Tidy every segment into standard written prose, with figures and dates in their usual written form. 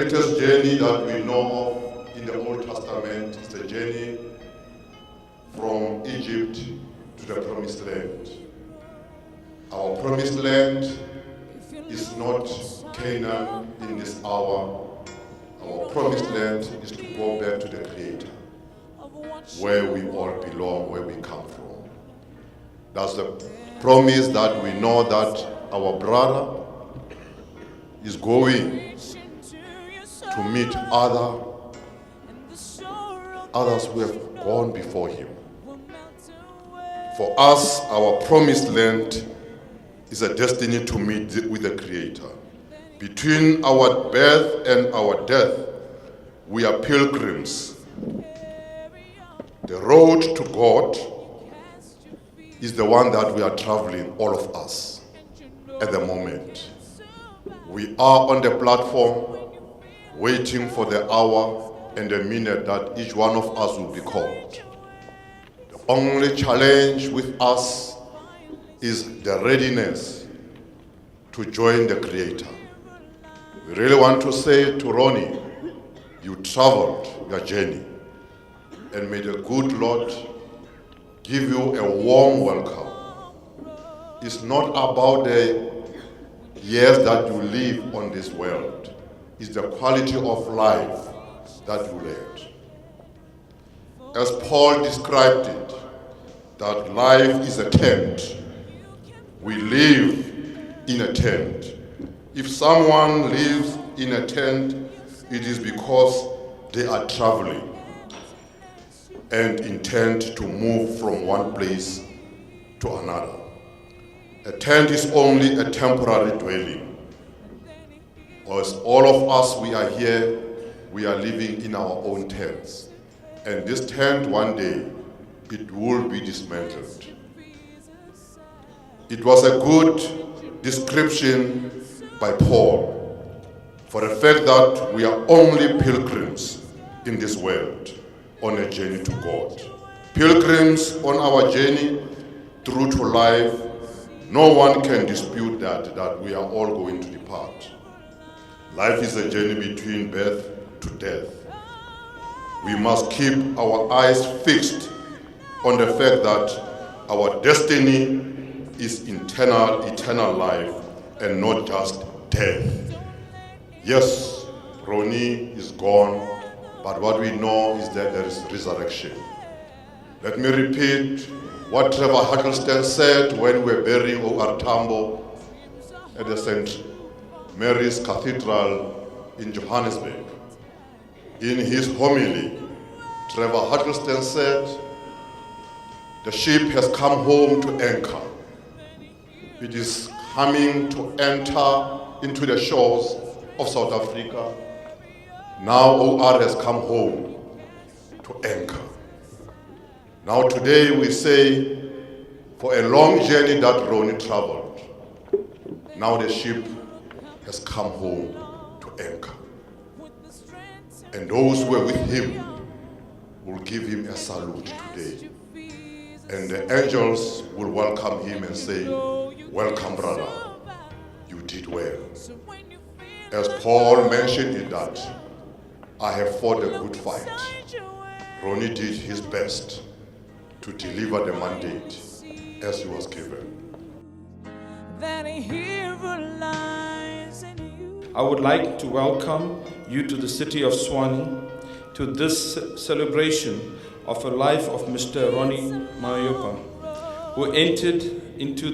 greatest journey that we know of in the Old Testament is the journey from Egypt to the Promised Land. Our Promised Land is not Canaan in this hour. Our Promised Land is to go back to the Creator, where we all belong, where we come from. That's the promise that we know that our brother is going to meet others who have gone before him. For us, our Promised Land is a destiny to meet with the Creator. Between our birth and our death, we are pilgrims. The road to God is the one that we are traveling, all of us, at the moment. We are on the platform, waiting for the hour and the minute that each one of us will be called. The only challenge with us is the readiness to join the Creator. We really want to say to Ronnie, you traveled your journey, and may the good Lord give you a warm welcome. It's not about the years that you live on this world. It's the quality of life that you led. As Paul described it, that life is a tent. We live in a tent. If someone lives in a tent, it is because they are traveling and intend to move from one place to another. A tent is only a temporary dwelling. As all of us, we are here, we are living in our own tents. And this tent, one day, it will be dismantled. It was a good description by Paul for the fact that we are only pilgrims in this world on a journey to God. Pilgrims on our journey through to life. No one can dispute that we are all going to depart. Life is a journey between birth to death. We must keep our eyes fixed on the fact that our destiny is eternal life and not just death. Yes, Ronnie is gone, but what we know is that there is resurrection. Let me repeat what Trevor Huddleston said when we were burying O.R. Tambo at the St. Mary's Cathedral in Johannesburg. In his homily, Trevor Huddleston said, "The ship has come home to anchor. It is coming to enter into the shores of South Africa. Now O.R. has come home to anchor." Now today we say, for a long journey that Ronnie traveled, now the ship has come home to anchor. And those who were with him will give him a salute today. And the angels will welcome him and say, "Welcome, brother. You did well." As Paul mentioned in that, "I have fought a good fight." Ronnie did his best to deliver the mandate as he was given. I would like to welcome you to the city of Tshwane, to this celebration of a life of Mr. Ronnie Mamoepa, who entered into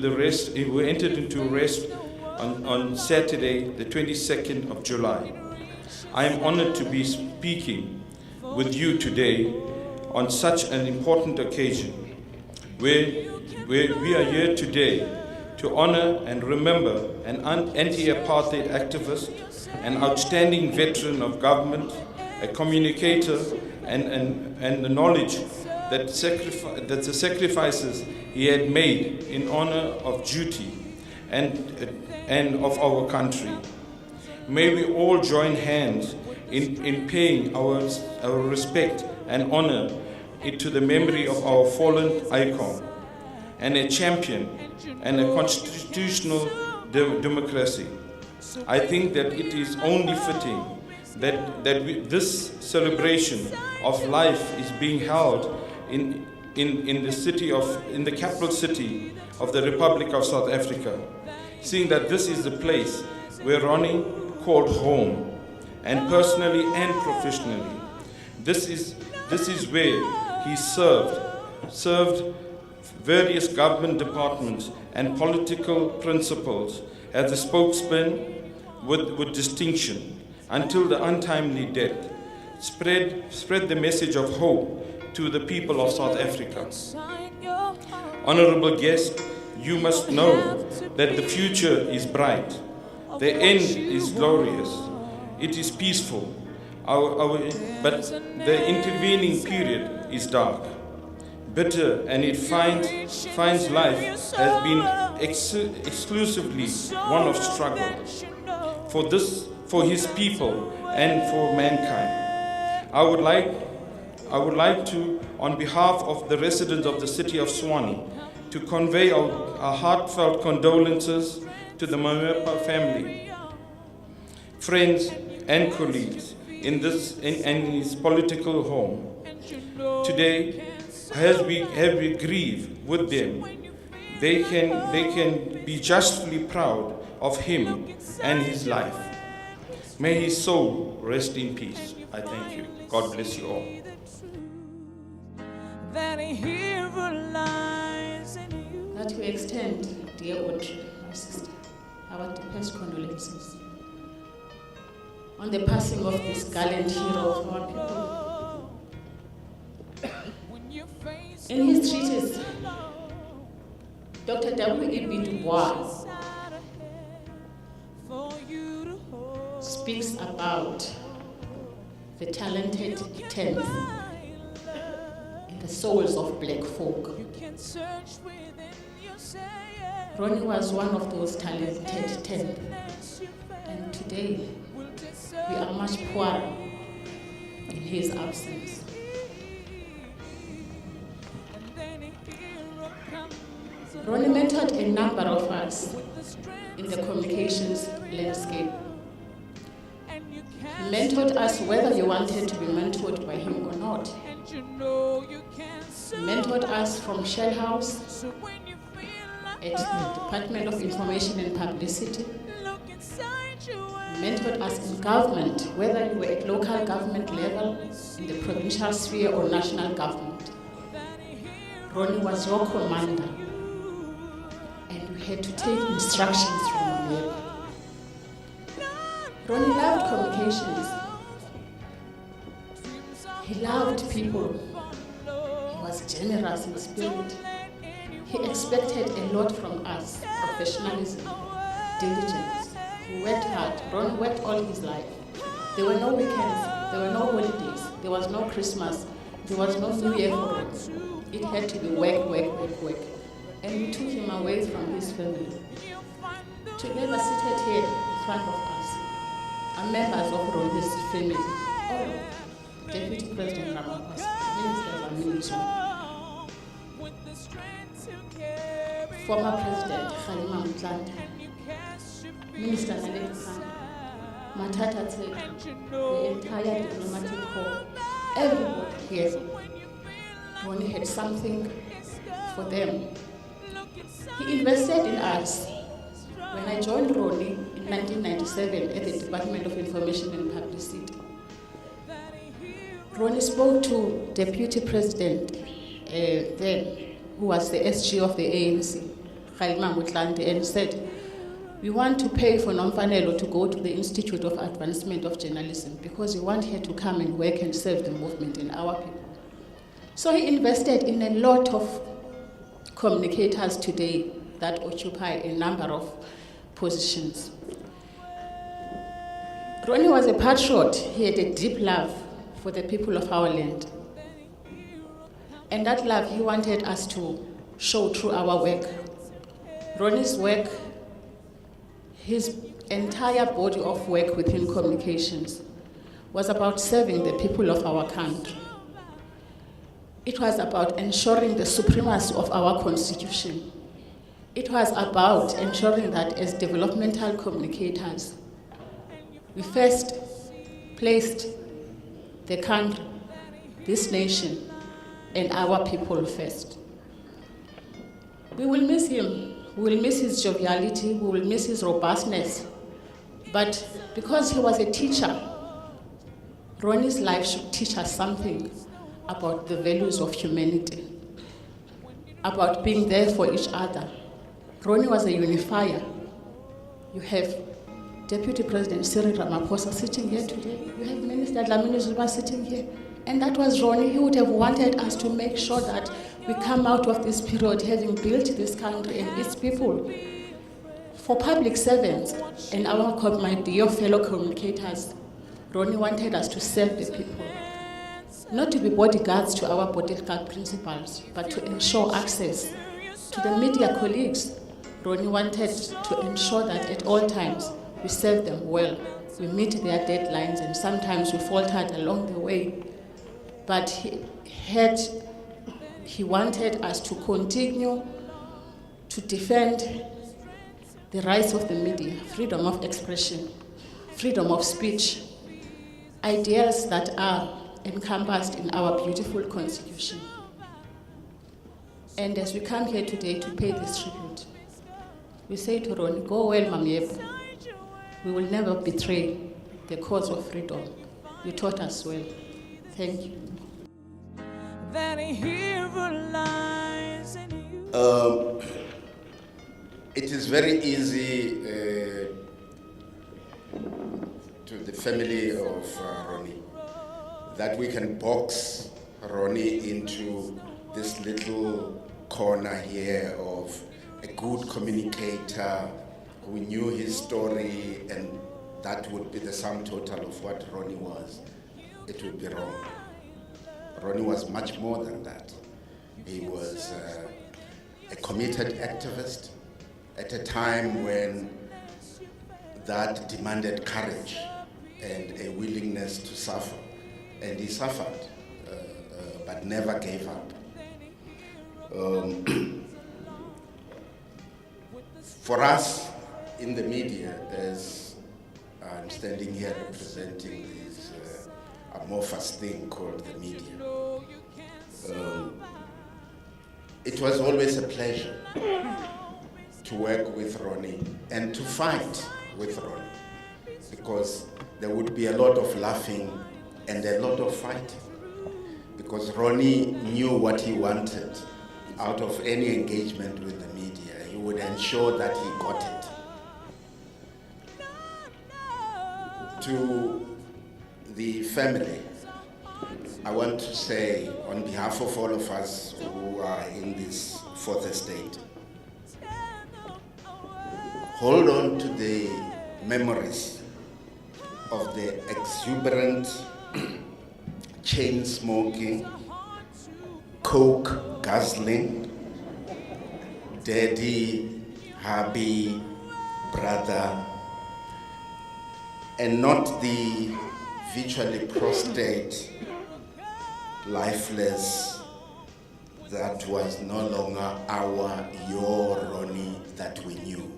rest on Saturday, the 22nd of July. I am honored to be speaking with you today on such an important occasion, where we are here today to honor and remember an anti-apartheid activist, an outstanding veteran of government, a communicator, and the knowledge that the sacrifices he had made in honor of duty and of our country. May we all join hands in paying our respect and honor to the memory of our fallen icon and a champion and a constitutional democracy. I think that it is only fitting that this celebration of life is being held in the capital city of the Republic of South Africa, seeing that this is the place where Ronnie called home, and personally and professionally. This is where he served various government departments and political principles as a spokesman with distinction until the untimely death spread the message of hope to the people of South Africa. Honorable guest, you must know that the future is bright. The end is glorious. It is peaceful. But the intervening period is dark, bitter, and it finds life has been exclusively one of struggle for his people and for mankind. I would like to, on behalf of the residents of the city of Tshwane, to convey our heartfelt condolences to the Mamoepa family, friends, and colleagues in his political home. Today, as we grieve with them, they can be justly proud of him and his life. May his soul rest in peace. I thank you. God bless you all. That we extend, dear Audrey, my sister, our deepest condolences on the passing of this gallant hero of our people. In his treatise, Dr. W.E.B. Du Bois speaks about the talented tenth in the souls of black folk. Ronnie was one of those talented tenth, and today we are much poorer in his absence. Ronnie mentored a number of us in the communications landscape. He mentored us whether you wanted to be mentored by him or not. He mentored us from Shell House, at the Department of Information and Publicity. He mentored us in government, whether you were at local government level, in the provincial sphere or national government. Ronnie was your commander, and we had to take instructions from him. Ronnie loved communications. He loved people. He was generous in spirit. He expected a lot from us: professionalism, diligence. He worked hard. Ronnie worked all his life. There were no weekends. There were no holidays. There was no Christmas. There was no New Year for him. It had to be work, work, work, work. And we took him away from his family. Together, seated here in front of us, are members of Ronnie's family. All Deputy President Ramaphosa, Minister Lamini, former President Ronnie Mamoepa, Minister Naledi Matata Tsetu, the entire diplomatic corps, everybody here. Ronnie had something for them. He invested in us. When I joined Ronnie in 1997 at the Department of Information and Publicity, Ronnie spoke to Deputy President then, who was the SG of the ANC, Ronnie Mamoepa, and said, "We want to pay for Nomfanelo to go to the Institute of Advancement of Journalism because we want her to come and work and serve the movement and our people." So he invested in a lot of communicators today that occupy a number of positions. Ronnie was a patriot. He had a deep love for the people of our land. And that love he wanted us to show through our work. Ronnie's work, his entire body of work within communications was about serving the people of our country. It was about ensuring the supremacy of our constitution. It was about ensuring that as developmental communicators, we first placed the country, this nation, and our people first. We will miss him. We will miss his joviality. We will miss his robustness. But because he was a teacher, Ronnie's life should teach us something about the values of humanity, about being there for each other. Ronnie was a unifier. You have Deputy President Cyril Ramaphosa sitting here today. You have Minister Dlamini Zuma sitting here. And that was Ronnie. He would have wanted us to make sure that we come out of this period having built this country and its people. For public servants and my dear fellow communicators, Ronnie wanted us to serve the people. Not to be bodyguards to our political principles, but to ensure access. To the media colleagues, Ronnie wanted to ensure that at all times we serve them well. We meet their deadlines, and sometimes we faltered along the way. But he wanted us to continue to defend the rights of the media, freedom of expression, freedom of speech, ideals that are encompassed in our beautiful Constitution. And as we come here today to pay this tribute, we say to Ronnie, go well, Mamoepa. We will never betray the cause of freedom. You taught us well. Thank you. It is very easy to the family of Ronnie that we can box Ronnie into this little corner here of a good communicator who knew his story, and that would be the sum total of what Ronnie was. It would be wrong. Ronnie was much more than that. He was a committed activist at a time when that demanded courage and a willingness to suffer. And he suffered, but never gave up. For us in the media, as I'm standing here representing this amorphous thing called the media, it was always a pleasure to work with Ronnie and to fight with Ronnie, because there would be a lot of laughing and a lot of fighting, because Ronnie knew what he wanted out of any engagement with the media. He would ensure that he got it. To the family, I want to say, on behalf of all of us who are in this fourth estate, hold on to the memories of the exuberant, chain-smoking, coke guzzling, daddy, hubby, brother, and not the virtually prostrate, lifeless, that was no longer your Ronnie that we knew.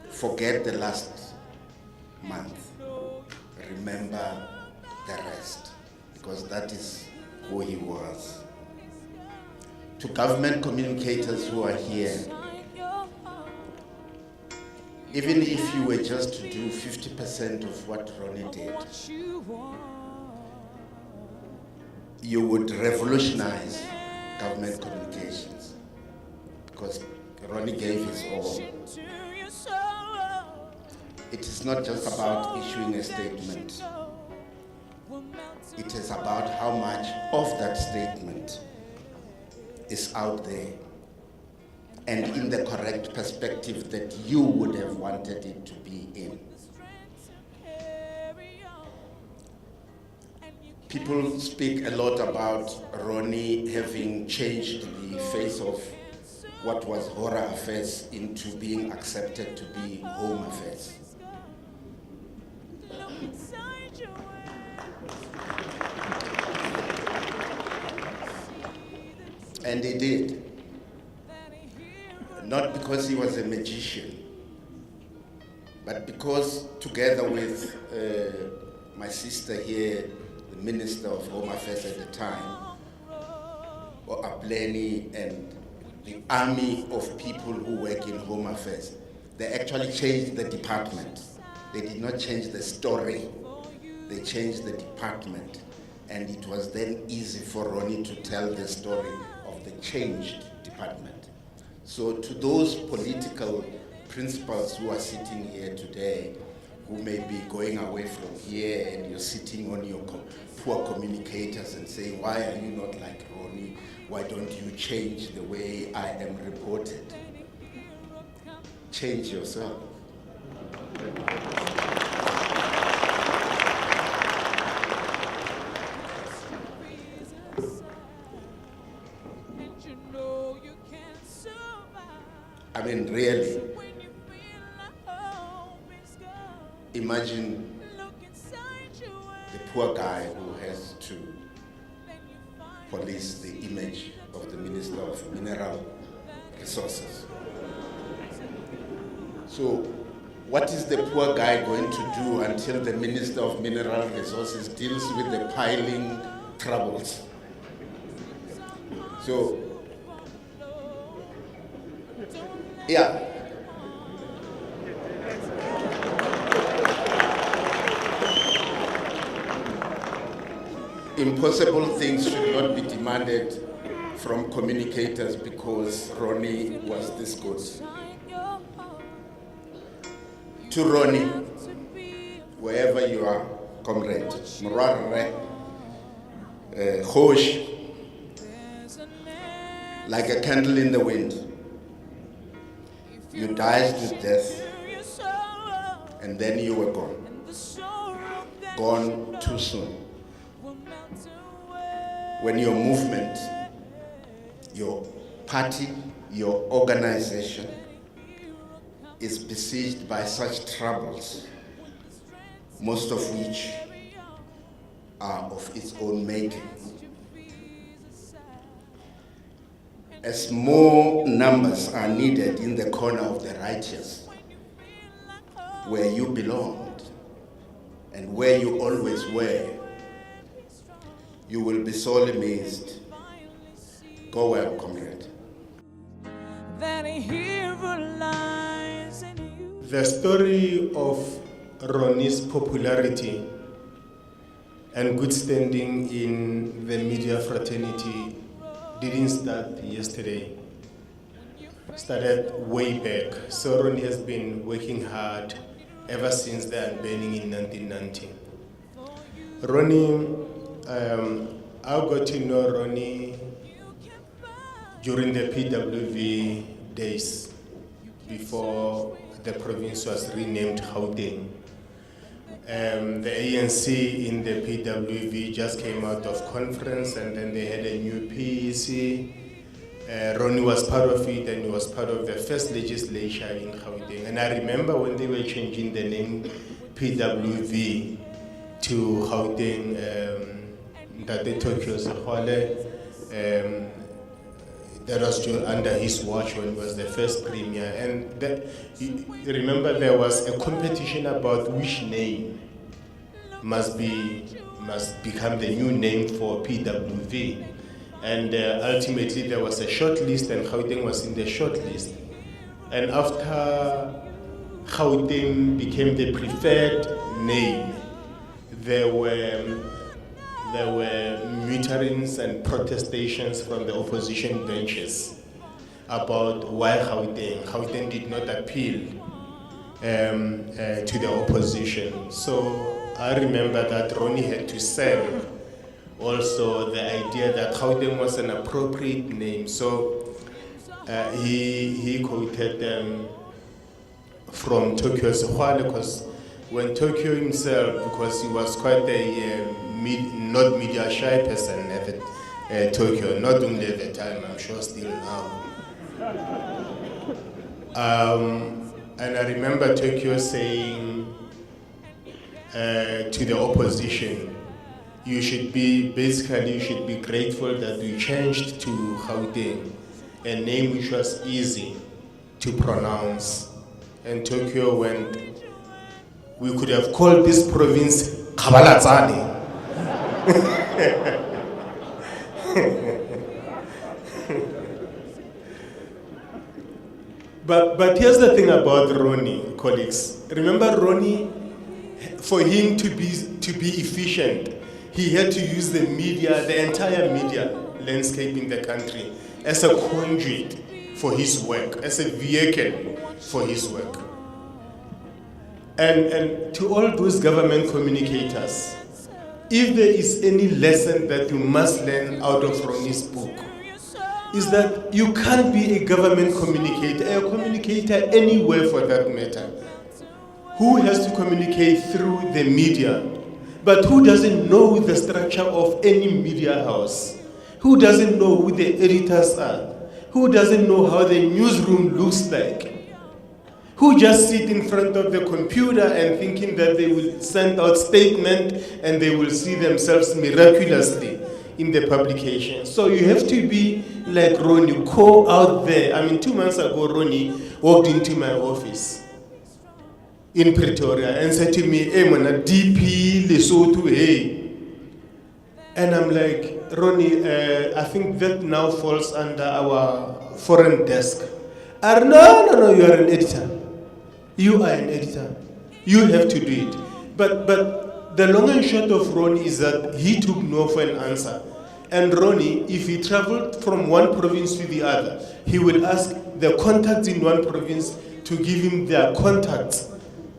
Forget the last month. Remember the rest, because that is who he was. To government communicators who are here, even if you were just to do 50% of what Ronnie did, you would revolutionize government communications, because Ronnie gave his all. It is not just about issuing a statement. It is about how much of that statement is out there and in the correct perspective that you would have wanted it to be in. People speak a lot about Ronnie having changed the face of what was horror affairs into being accepted to be home affairs. And he did. Not because he was a magician, but because together with my sister here, the Minister of Home Affairs at the time, or Apleni, and the army of people who work in Home Affairs, they actually changed the department. They did not change the story, they changed the department. And it was then easy for Ronnie to tell the story of the changed department. So to those political principals who are sitting here today, who may be going away from here and you're sitting on your poor communicators and saying, why are you not like Ronnie? Why don't you change the way I am reported? Change yourself. I mean, really, imagine the poor guy who has to police the image of the Minister of Mineral Resources. So, what is the poor guy going to do until the Minister of Mineral Resources deals with the piling troubles? So, yeah. Impossible things should not be demanded from communicators because Ronnie was this good. To Ronnie, wherever you are, comrade, Murarre, Khosh, like a candle in the wind. You died with death, and then you were gone. Gone too soon. When your movement, your party, your organization is besieged by such troubles, most of which are of its own making, as more numbers are needed in the corner of the righteous, where you belonged and where you always were, you will be sorely missed. Go well, comrade. The story of Ronnie's popularity and good standing in the media fraternity didn't start yesterday. Started way back. So Ronnie has been working hard ever since the unbanning in 1990. Ronnie, I got to know Ronnie during the PWV days before the province was renamed Gauteng. The ANC in the PWV just came out of conference and then they had a new PEC. Ronnie was part of it and he was part of the first legislature in Gauteng. And I remember when they were changing the name PWV to Gauteng, that they Tokyo Tshwane, that was under his watch when he was the first premier. And you remember there was a competition about which name must become the new name for PWV. And ultimately there was a short list and Gauteng was in the short list. And after Gauteng became the preferred name, there were mutterings and protestations from the opposition benches about why Gauteng. Gauteng did not appeal to the opposition. So I remember that Ronnie had to sell also the idea that Gauteng was an appropriate name. So he quoted from Tokyo Tshwane, because when Tokyo himself, because he was quite a not media shy person at Tokyo, not only at the time, I'm sure still now. And I remember Tokyo saying to the opposition, you should be grateful that we changed to Gauteng, a name which was easy to pronounce. And Tokyo went We could have called this province Kabalatsane. But here's the thing about Ronnie, colleagues. Remember Ronnie, for him to be efficient, he had to use the media, the entire media landscape in the country, as a conduit for his work, as a vehicle for his work. And to all those government communicators, if there is any lesson that you must learn out of Ronnie's book, is that you can't be a government communicator, a communicator anywhere for that matter, who has to communicate through the media, but who doesn't know the structure of any media house, who doesn't know who the editors are, who doesn't know how the newsroom looks like, who just sit in front of the computer and thinking that they will send out statement and they will see themselves miraculously in the publication. So you have to be like Ronnie, go out there. I mean, 2 months ago, Ronnie walked into my office in Pretoria and said to me, hey, man, DP, Lesotho, hey. And I'm like, Ronnie, I think that now falls under our foreign desk. No, you are an editor. You are an editor. You have to do it. But the long and short of Ronnie is that he took no for an answer. And Ronnie, if he traveled from one province to the other, he would ask the contacts in one province to give him their contacts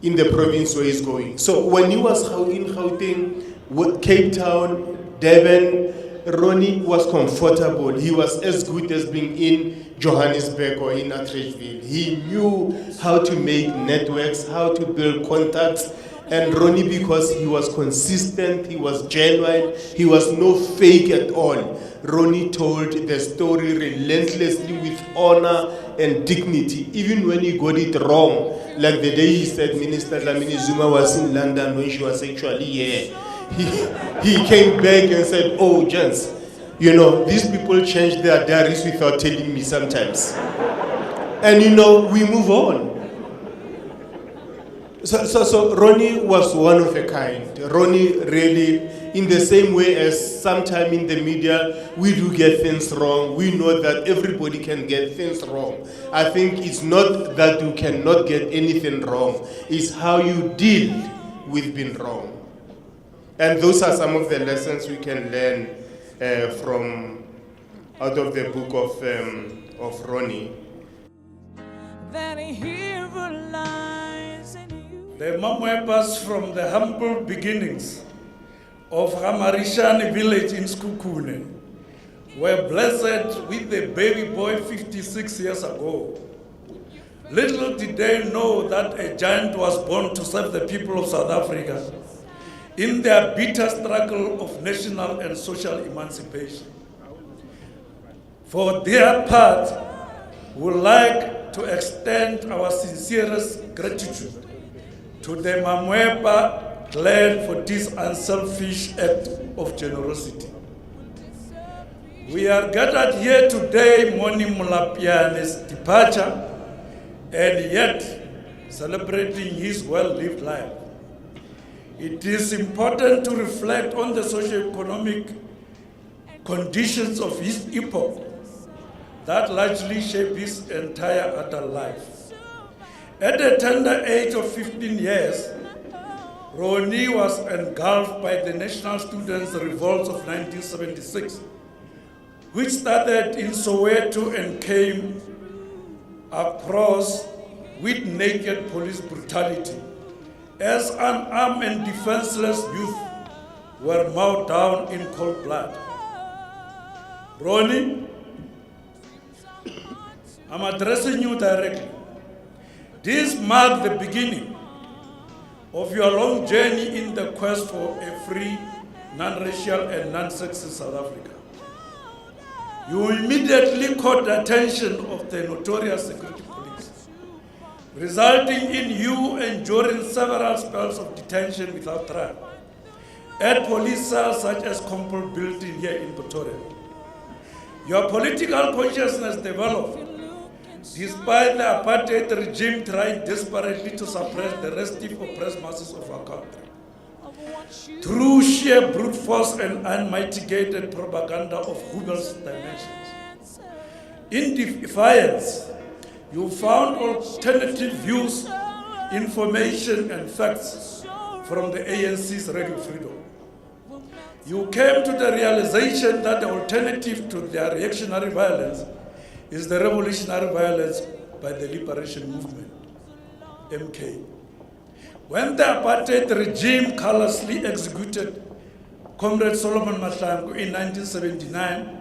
in the province where he's going. So when he was in Gauteng, Cape Town, Durban, Ronnie was comfortable. He was as good as being in Johannesburg or in Atteridgeville. He knew how to make networks, how to build contacts. And Ronnie, because he was consistent, he was genuine, he was no fake at all. Ronnie told the story relentlessly with honor and dignity, even when he got it wrong. Like the day he said Minister Dlamini Zuma was in London when she was actually here. He came back and said, oh, gents, you know, these people change their diaries without telling me sometimes. And you know, we move on. So Ronnie was one of a kind. Ronnie really, in the same way as sometime in the media, we do get things wrong. We know that everybody can get things wrong. I think it's not that you cannot get anything wrong. It's how you deal with being wrong. And those are some of the lessons we can learn from out of the book of Ronnie. The Mamoepas from the humble beginnings of Ramarishani village in Skukune were blessed with a baby boy 56 years ago. Little did they know that a giant was born to serve the people of South Africa in their bitter struggle of national and social emancipation. For their part, we would like to extend our sincerest gratitude to the Mamoepa clan for this unselfish act of generosity. We are gathered here today mourning Molapiane's departure and yet celebrating his well-lived life. It is important to reflect on the socio-economic conditions of his epoch that largely shaped his entire adult life. At the tender age of 15 years, Ronnie was engulfed by the National Students' Revolts of 1976, which started in Soweto and came across with naked police brutality, as unarmed and defenseless youth were mowed down in cold blood. Ronnie, I'm addressing you directly. This marked the beginning of your long journey in the quest for a free, non-racial and non-sexist South Africa. You immediately caught the attention of the notorious security police, resulting in you enduring several spells of detention without trial at police cells such as Compol building here in Pretoria. Your political consciousness developed despite the apartheid regime trying desperately to suppress the restive oppressed masses of our country. Through sheer brute force and unmitigated propaganda of Google's dimensions. In defiance, you found alternative views, information and facts from the ANC's Radio Freedom. You came to the realization that the alternative to their reactionary violence is the revolutionary violence by the Liberation Movement, MK. When the apartheid regime callously executed Comrade Solomon Mahlangu in 1979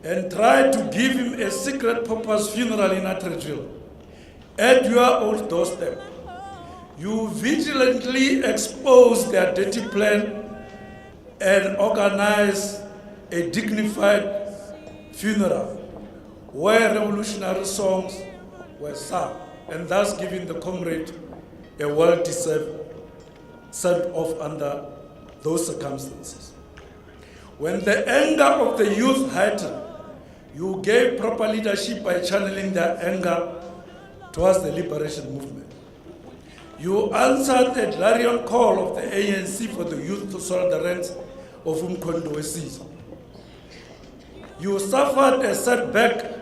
and tried to give him a secret purpose funeral in Atteridgeville, at your own doorstep, you vigilantly exposed their dirty plan and organized a dignified funeral where revolutionary songs were sung, and thus giving the comrade a well-deserved send-off under those circumstances. When the anger of the youth heightened, you gave proper leadership by channeling their anger towards the liberation movement. You answered a clarion call of the ANC for the youth to solve the rents of Umkhondo Wesizwe. You suffered a setback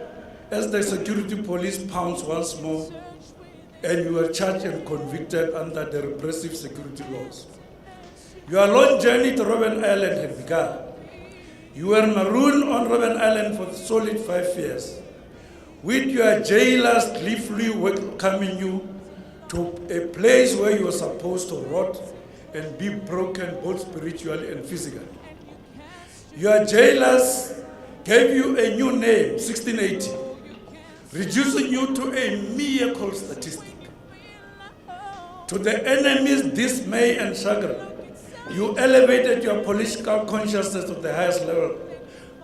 as the security police pounced once more, and you were charged and convicted under the repressive security laws. Your long journey to Robben Island had begun. You were marooned on Robben Island for a solid 5 years, with your jailers gleefully welcoming you to a place where you were supposed to rot and be broken both spiritually and physically. Your jailers gave you a new name, 1680, reducing you to a mere cold statistic. To the enemy's dismay and chagrin, you elevated your political consciousness to the highest level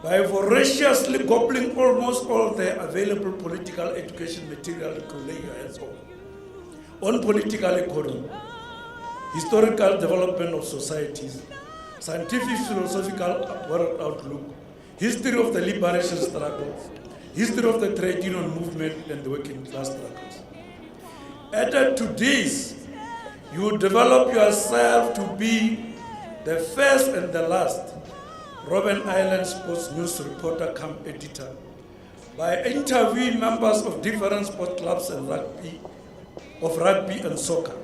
by voraciously gobbling almost all the available political education material you could lay your hands on political economy, historical development of societies, scientific philosophical world outlook, history of the liberation struggle, history of the trade union movement and the working class struggles. Added to this, you develop yourself to be the first and the last Robben Island sports news reporter come editor by interviewing members of different sport clubs and rugby and soccer,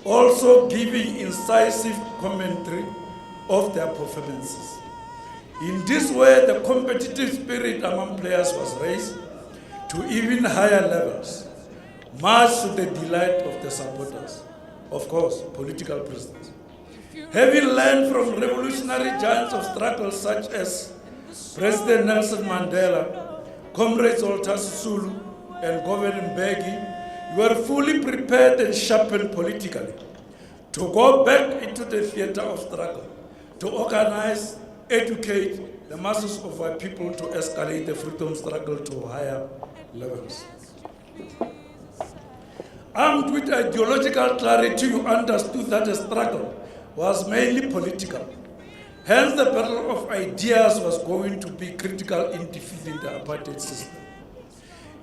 also giving incisive commentary of their performances. In this way, the competitive spirit among players was raised to even higher levels, much to the delight of the supporters, of course, political prisoners. Having learned from revolutionary giants of struggle such as President Nelson Mandela, Comrades Walter Sisulu, and Govan Mbeki, you are fully prepared and sharpened politically to go back into the theater of struggle, to organize, educate the masses of our people to escalate the freedom struggle to higher levels. Armed with ideological clarity, you understood that the struggle was mainly political. Hence, the battle of ideas was going to be critical in defeating the apartheid system.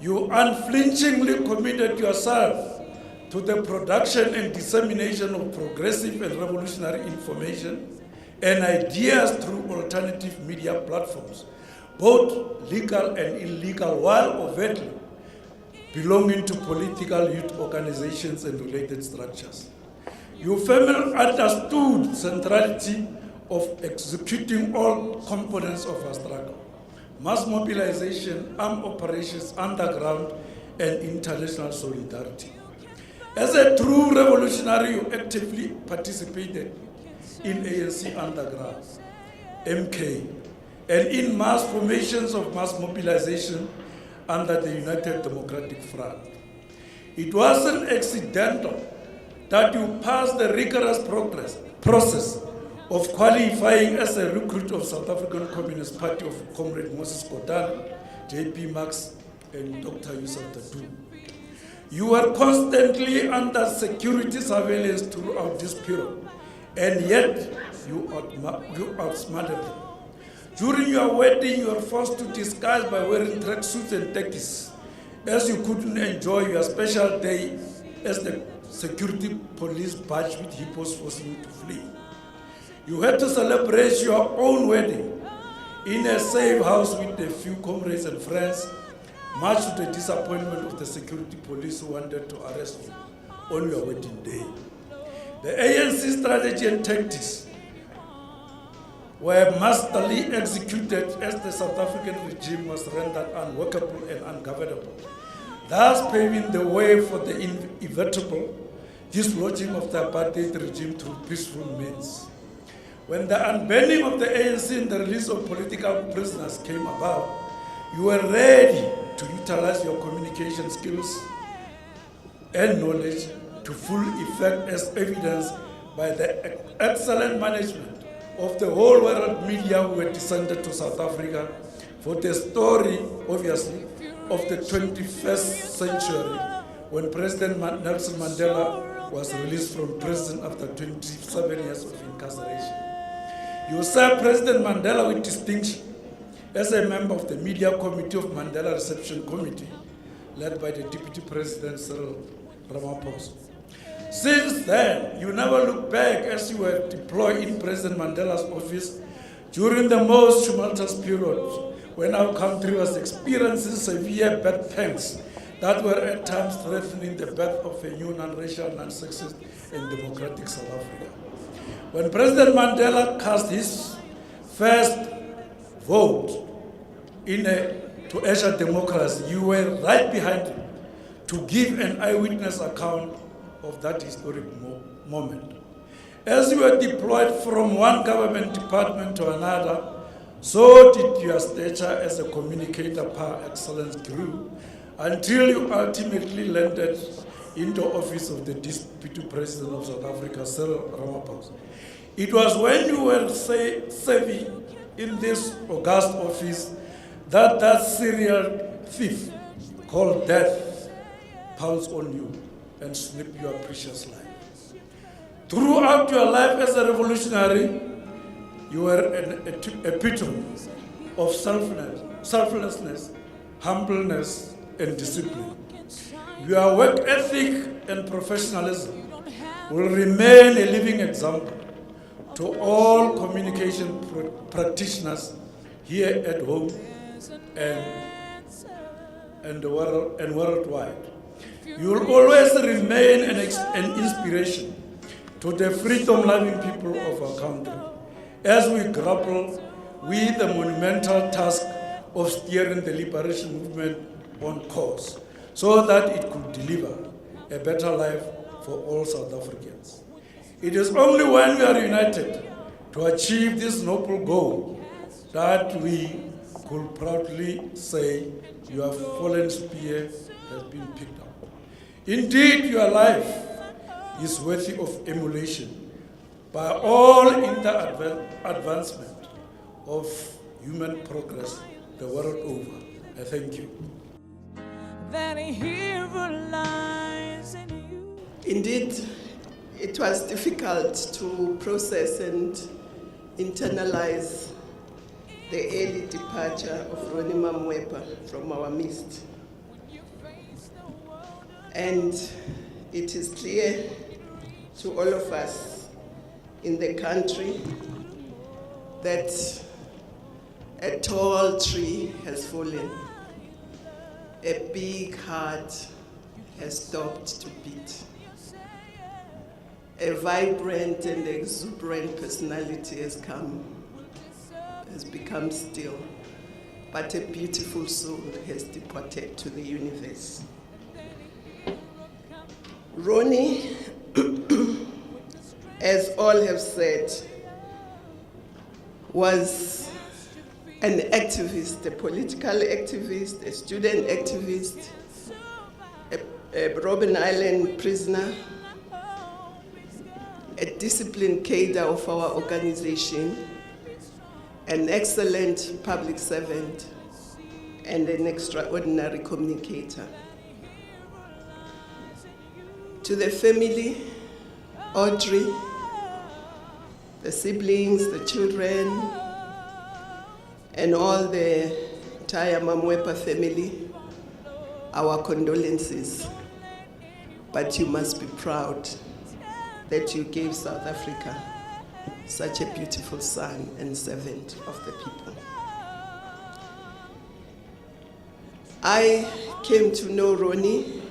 You unflinchingly committed yourself to the production and dissemination of progressive and revolutionary information and ideas through alternative media platforms, both legal and illegal, while overtly belonging to political youth organizations and related structures. You firmly understood centrality of executing all components of our struggle: mass mobilization, armed operations, underground, and international solidarity. As a true revolutionary, you actively participated in ANC underground, MK, and in mass formations of mass mobilization under the United Democratic Front. It wasn't accidental that you passed the rigorous process of qualifying as a recruit of South African Communist Party of Comrade Moses Kotane, J.P. Marx, and Dr. Yusuf Dadoo. You were constantly under security surveillance throughout this period, and yet you outsmarted them. During your wedding, you were forced to disguise by wearing tracksuits and tackies as you couldn't enjoy your special day as the security police barged with hippos forcing you to flee. You had to celebrate your own wedding in a safe house with a few comrades and friends, much to the disappointment of the security police who wanted to arrest you on your wedding day. The ANC strategy and tactics were masterly executed as the South African regime was rendered unworkable and ungovernable, thus paving the way for the inevitable dislodging of the apartheid regime through peaceful means. When the unbanning of the ANC and the release of political prisoners came about, you were ready to utilize your communication skills and knowledge to full effect, as evidenced by the excellent management of the whole world media who were descended to South Africa for the story, obviously, of the 21st century when President Nelson Mandela was released from prison after 27 years of incarceration. You served President Mandela with distinction as a member of the Media Committee of Mandela Reception Committee, led by the Deputy President Cyril Ramaphosa. Since then, you never look back as you were deployed in President Mandela's office during the most tumultuous period when our country was experiencing severe birth pangs that were at times threatening the birth of a new non-racial, non-sexist and democratic South Africa. When President Mandela cast his first vote to usher democracy, you were right behind him to give an eyewitness account of that historic moment. As you were deployed from one government department to another, so did your stature as a communicator par excellence grew until you ultimately landed in the office of the Deputy President of South Africa, Cyril Ramaphosa. It was when you were savvy in this august office that serial thief called death pounced on you and snip your precious life. Throughout your life as a revolutionary, you were an epitome of selflessness, humbleness, and discipline. Your work ethic and professionalism will remain a living example to all communication practitioners here at home and worldwide. You will always remain an inspiration to the freedom-loving people of our country as we grapple with the monumental task of steering the liberation movement on course so that it could deliver a better life for all South Africans. It is only when we are united to achieve this noble goal that we could proudly say your fallen spear has been picked up. Indeed, your life is worthy of emulation by all in the advancement of human progress the world over. I thank you. That a hero lies in you. Indeed, it was difficult to process and internalize the early departure of Ronnie Mamoepa from our midst. And it is clear to all of us in the country that a tall tree has fallen. A big heart has stopped to beat. A vibrant and exuberant personality has become still, but a beautiful soul has departed to the universe. Ronnie, as all have said, was an activist, a political activist, a student activist, a Robben Island prisoner, a disciplined cadre of our organization, an excellent public servant, and an extraordinary communicator. To the family, Audrey, the siblings, the children, and all the entire Mamoepa family, our condolences, but you must be proud that you gave South Africa such a beautiful son and servant of the people. I came to know Ronnie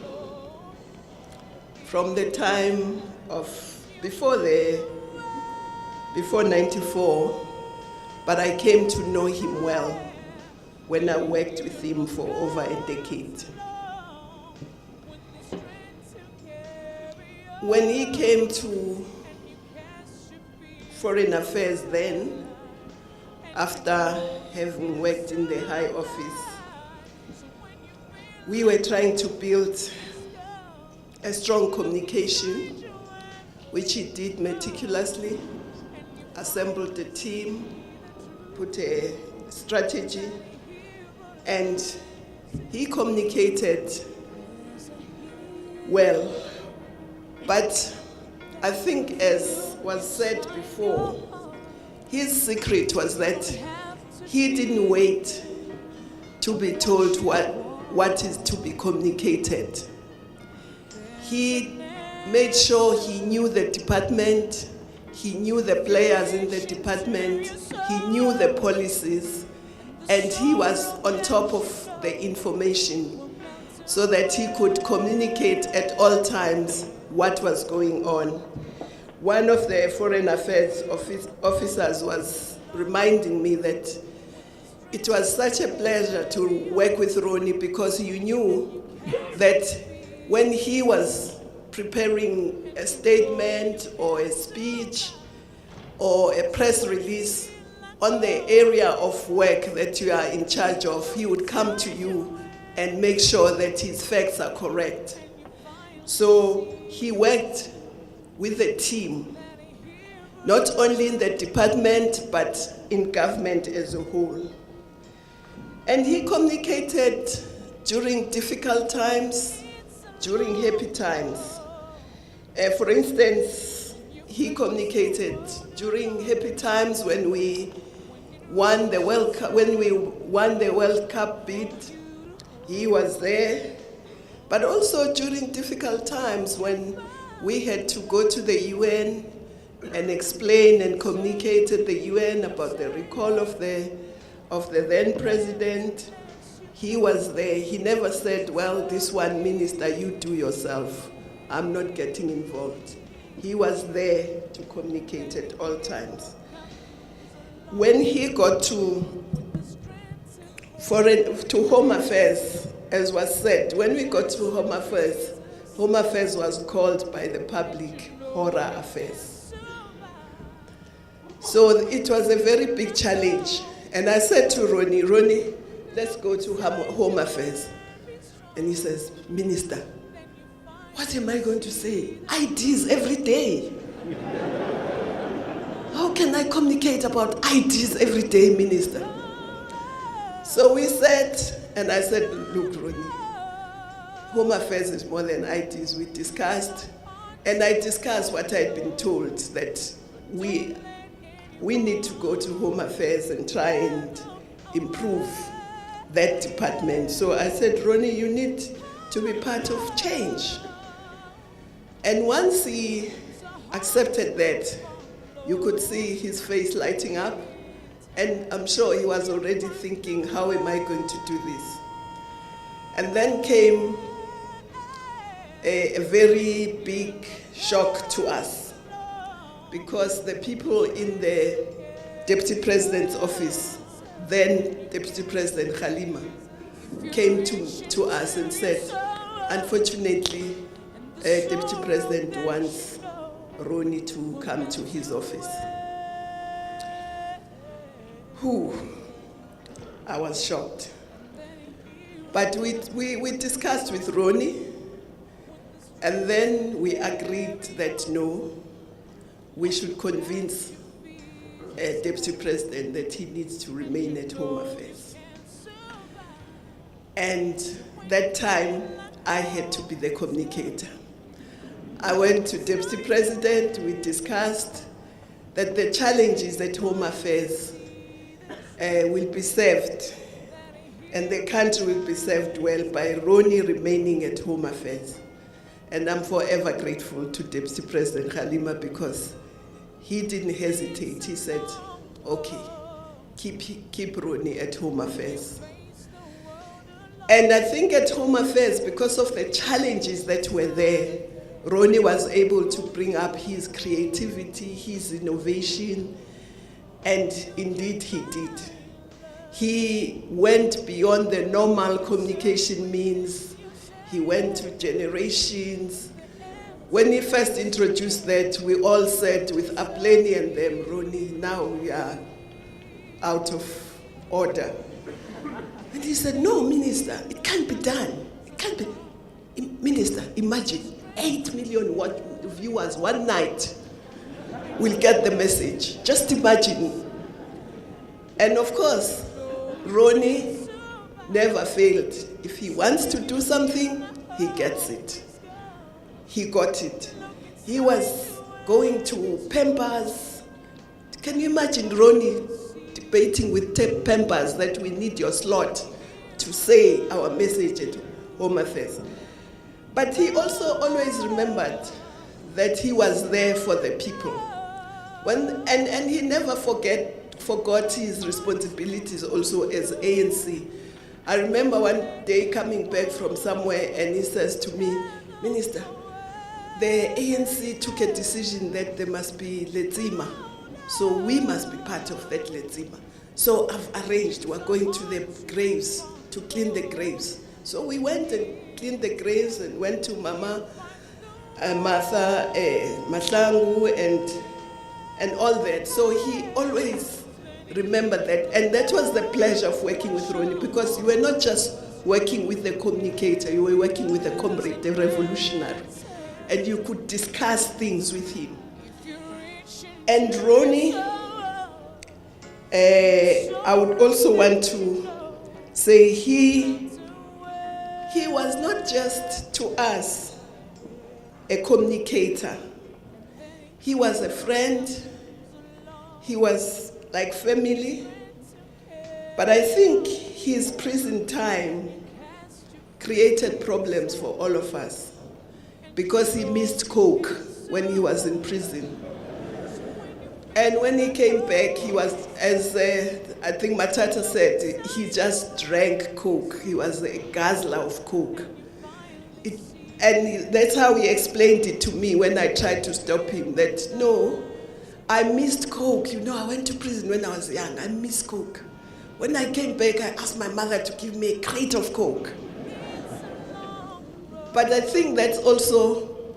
from the time of before 94, but I came to know him well when I worked with him for over a decade. When he came to Foreign Affairs then, after having worked in the High Office, we were trying to build a strong communication, which he did meticulously, assembled a team, put a strategy, and he communicated well. But I think, as was said before, his secret was that he didn't wait to be told what is to be communicated. He made sure he knew the department, he knew the players in the department, he knew the policies, and he was on top of the information so that he could communicate at all times what was going on. One of the Foreign Affairs officers was reminding me that it was such a pleasure to work with Ronnie, because you knew that when he was preparing a statement or a speech or a press release on the area of work that you are in charge of, he would come to you and make sure that his facts are correct. So he worked with the team, not only in the department, but in government as a whole. And he communicated during difficult times, during happy times. For instance, he communicated during happy times when we won the World Cup bid. He was there. But also during difficult times when we had to go to the UN and explain and communicate to the UN about the recall of the then president, he was there. He never said, well, this one minister, you do yourself. I'm not getting involved. He was there to communicate at all times. When he got to Home Affairs, as was said, when we got to Home Affairs was called by the public Horror Affairs. So it was a very big challenge. And I said to Ronnie, let's go to Home Affairs. And he says, Minister, what am I going to say? IDs every day. How can I communicate about IDs every day, Minister? So we said, and I said, look, Ronnie, Home Affairs is more than IDs. We discussed, and I discussed what I'd been told, that we need to go to Home Affairs and try and improve that department. So I said, Ronnie, you need to be part of change. And once he accepted that, you could see his face lighting up. And I'm sure he was already thinking, how am I going to do this? And then came a very big shock to us, because the people in the Deputy President's office, then Deputy President Khalima, came to us and said, unfortunately, Deputy President wants Ronnie to come to his office. I was shocked. But we discussed with Ronnie, and then we agreed that no, we should convince Deputy President that he needs to remain at Home Affairs. And that time, I had to be the communicator. I went to Deputy President, we discussed that the challenges at Home Affairs will be served and the country will be served well by Ronnie remaining at Home Affairs. And I'm forever grateful to Deputy President Halima because he didn't hesitate. He said, okay, keep Ronnie at Home Affairs. And I think at Home Affairs, because of the challenges that were there, Ronnie was able to bring up his creativity, his innovation, and indeed he did. He went beyond the normal communication means. He went to generations. When he first introduced that, we all said with Apleni and them, Ronnie, now we are out of order. And he said, no, Minister, it can't be done. It can't be. Minister, imagine 8 million viewers one night will get the message. Just imagine. And of course, Ronnie never failed. If he wants to do something, he gets it. He got it. He was going to Pampers. Can you imagine Ronnie debating with Pampers that we need your slot to say our message at Home Affairs? But he also always remembered that he was there for the people. And he never forgot his responsibilities also as ANC. I remember one day coming back from somewhere and he says to me, Minister, the ANC took a decision that there must be Letsima. So we must be part of that Letsima. So I've arranged, we're going to the graves, to clean the graves. So we went and cleaned the graves and went to Mama Martha Mahlangu and all that. So he always remembered that. And that was the pleasure of working with Ronnie, because you were not just working with the communicator, you were working with the comrade, the revolutionary. And you could discuss things with him. And Ronnie, I would also want to say he was not just to us a communicator. He was a friend. He was like family. But I think his prison time created problems for all of us because he missed coke when he was in prison. And when he came back, he was, as I think Matata said, he just drank coke. He was a guzzler of coke. And that's how he explained it to me when I tried to stop him, that no, I missed coke. You know, I went to prison when I was young. I missed coke. When I came back, I asked my mother to give me a crate of coke. But I think that's also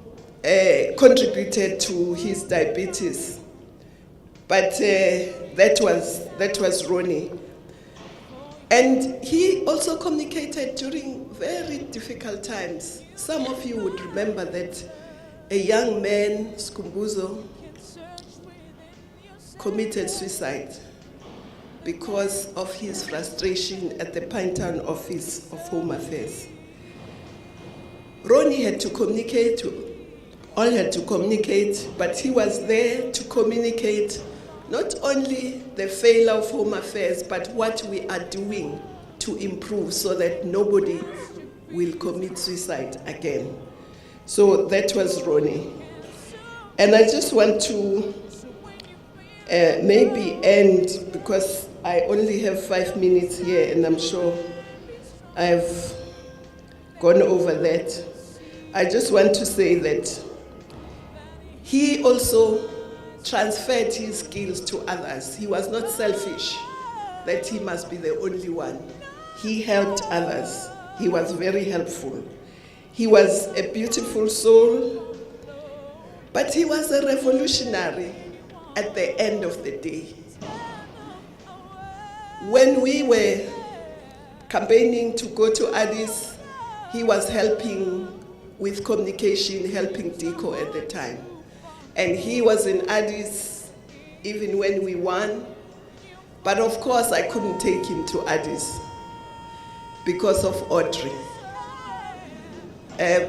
contributed to his diabetes. But that was Ronnie. And he also communicated during very difficult times. Some of you would remember that a young man, Skumbuzo, committed suicide because of his frustration at the Pinetown office of Home Affairs. Ronnie had to communicate, all had to communicate, but he was there to communicate not only the failure of Home Affairs, but what we are doing to improve so that nobody will commit suicide again. So that was Ronnie. And I just want to maybe end, because I only have 5 minutes here, and I'm sure I've gone over that. I just want to say that he also transferred his skills to others. He was not selfish, that he must be the only one. He helped others. He was very helpful. He was a beautiful soul, but he was a revolutionary at the end of the day. When we were campaigning to go to Addis, he was helping with communication, helping DICO at the time. And he was in Addis even when we won. But of course, I couldn't take him to Addis because of Audrey.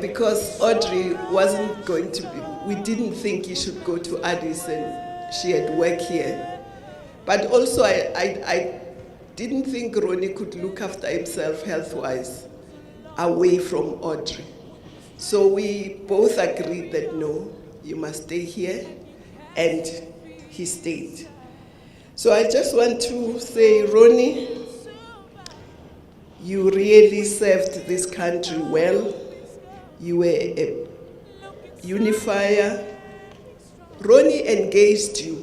Because Audrey wasn't going to be, we didn't think he should go to Addis, and she had work here. But also I didn't think Ronnie could look after himself health-wise away from Audrey. So we both agreed that no, you must stay here, and he stayed. So I just want to say, Ronnie, you really served this country well. You were a unifier. Ronnie engaged you.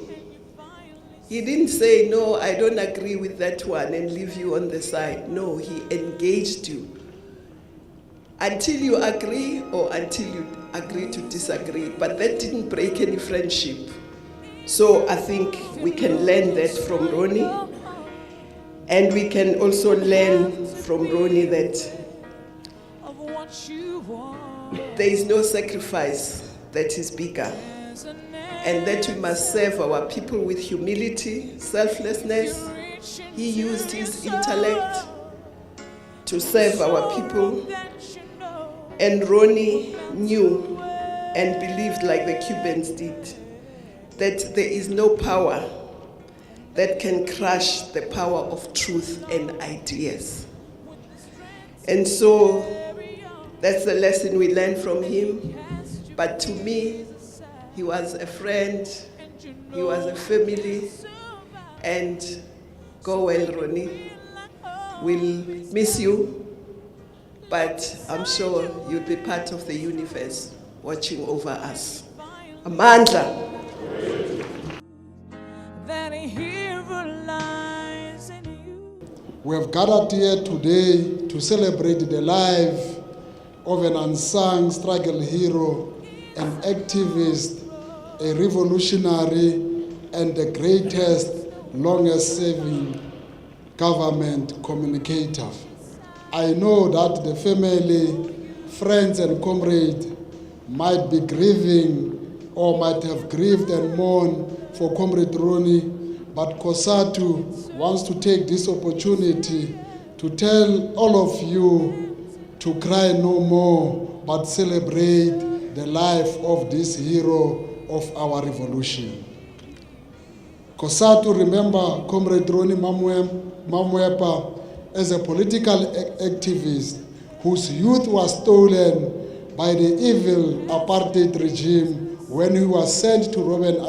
He didn't say, no, I don't agree with that one and leave you on the side. No, he engaged you. Until you agree or until you agree to disagree. But that didn't break any friendship. So I think we can learn that from Ronnie. And we can also learn from Ronnie that there is no sacrifice that is bigger. And that we must serve our people with humility, selflessness. He used his intellect to serve our people. And Ronnie knew and believed, like the Cubans did, that there is no power that can crush the power of truth and ideas. And so that's the lesson we learned from him. But to me, he was a friend, he was a family, and go well, Ronnie. We'll miss you, but I'm sure you'll be part of the universe watching over us. Amandla. We have gathered here today to celebrate the life of an unsung struggle hero, an activist, a revolutionary, and the greatest, longest-serving government communicator. I know that the family, friends, and comrades might be grieving or might have grieved and mourned for Comrade Ronnie, but COSATU wants to take this opportunity to tell all of you to cry no more, but celebrate the life of this hero of our revolution. COSATU remember Comrade Ronnie Mamoepa as a political activist whose youth was stolen by the evil apartheid regime when he was sent to Robben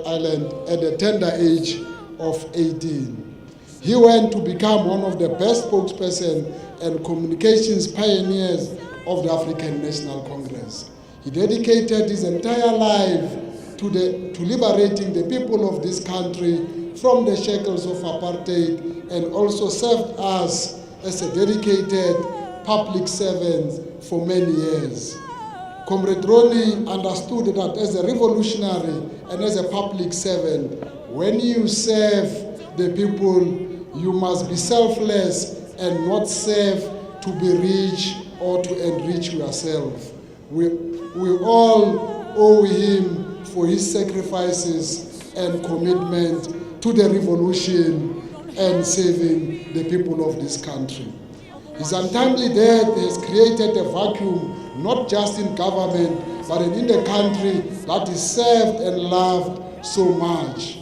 Island at the tender age of 18. He went to become one of the best spokespersons and communications pioneers of the African National Congress. He dedicated his entire life to liberating the people of this country from the shackles of apartheid, and also served us as a dedicated public servant for many years. Comrade Ronnie understood that as a revolutionary and as a public servant, when you serve the people, you must be selfless and not serve to be rich or to enrich yourself. We all owe him for his sacrifices and commitment to the revolution and saving the people of this country. His untimely death has created a vacuum, not just in government, but in the country that is served and loved so much.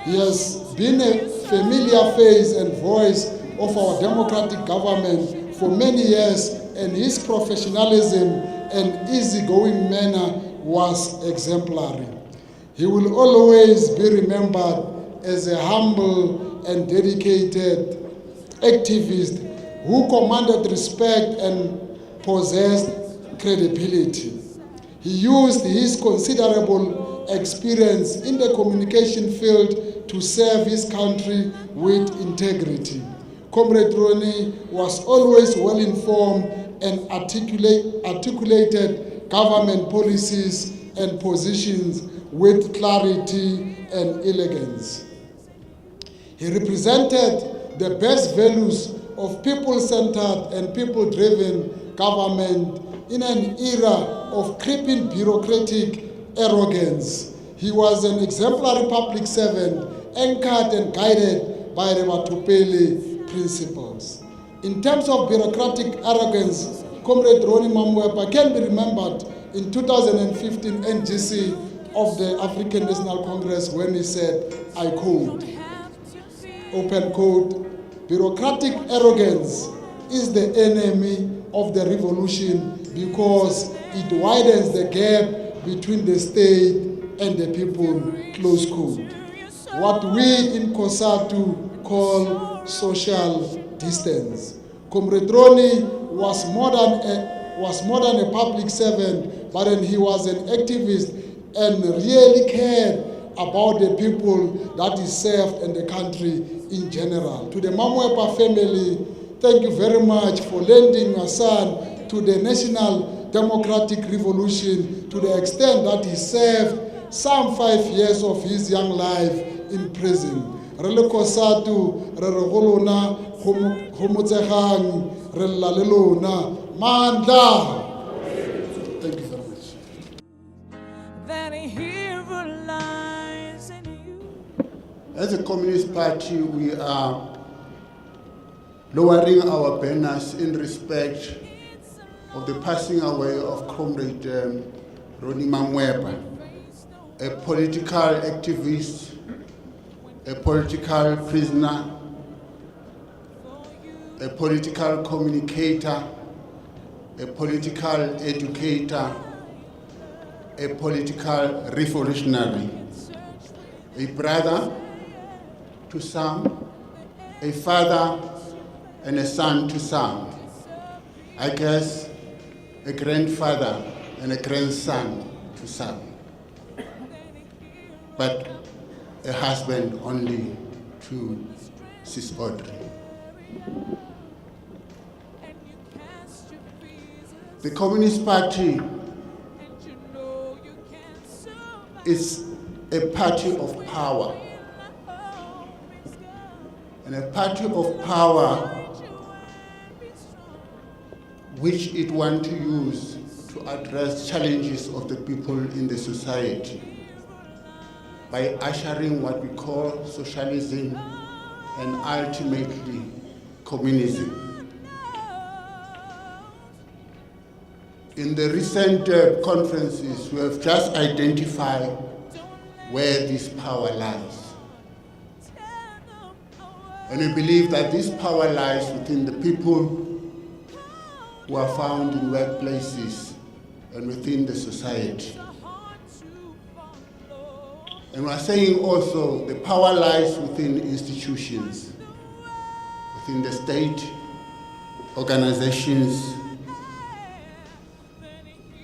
He has been a familiar face and voice of our democratic government for many years, and his professionalism and easygoing manner was exemplary. He will always be remembered as a humble and dedicated activist who commanded respect and possessed credibility. He used his considerable experience in the communication field to serve his country with integrity. Comrade Ronnie was always well informed and articulated government policies and positions with clarity and elegance. He represented the best values of people-centered and people-driven government in an era of creeping bureaucratic arrogance. He was an exemplary public servant, anchored and guided by the Watupele principles. In terms of bureaucratic arrogance, Comrade Ronnie Mamoepa can be remembered in 2015 NGC of the African National Congress when he said, I quote, open quote, Bureaucratic arrogance is the enemy of the revolution because it widens the gap between the state and the people, close quote. What we in COSATU call social distance. Comrade Ronnie was more than a public servant, but then he was an activist and really cared about the people that he served and the country in general. To the Mamoepa family, thank you very much for lending your son to the National Democratic Revolution to the extent that he served some 5 years of his young life in prison. Re le COSATU, re re go lona, go motsegang, re lla le lona. Mandla! Thank you very much. That a hero lies in you. As a Communist Party, we are lowering our banners in respect of the passing away of Comrade Ronnie Mamoepa, a political activist, a political prisoner, a political communicator, a political educator, a political revolutionary, a brother to some, a father and a son to some. I guess a grandfather and a grandson to some. But a husband only to Sis Audrey. The Communist Party is a party of power. And a party of power which it wants to use to address challenges of the people in the society by ushering what we call socialism and ultimately communism. In the recent conferences, we have just identified where this power lies. And we believe that this power lies within the people who are found in workplaces and within the society. And we are saying also the power lies within institutions, within the state, organizations,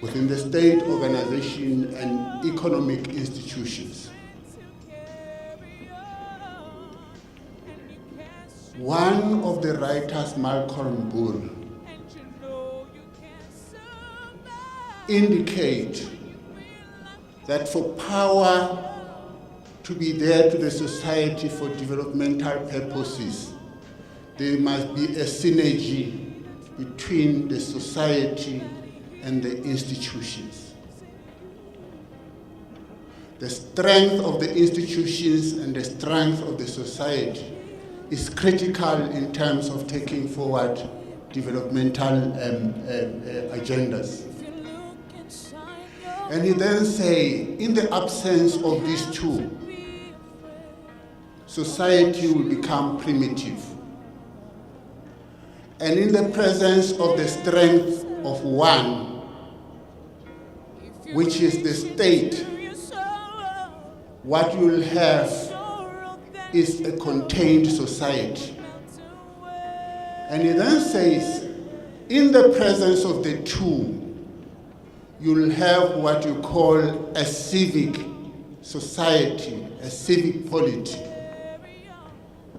within the state, organization, and economic institutions. One of the writers, Malcolm Bull, indicate that for power to be there to the society for developmental purposes, there must be a synergy between the society and the institutions. The strength of the institutions and the strength of the society is critical in terms of taking forward developmental agendas. And he then say, in the absence of these two, society will become primitive. And in the presence of the strength of one, which is the state, what you will have is a contained society. And he then says, in the presence of the two, you'll have what you call a civic society, a civic polity.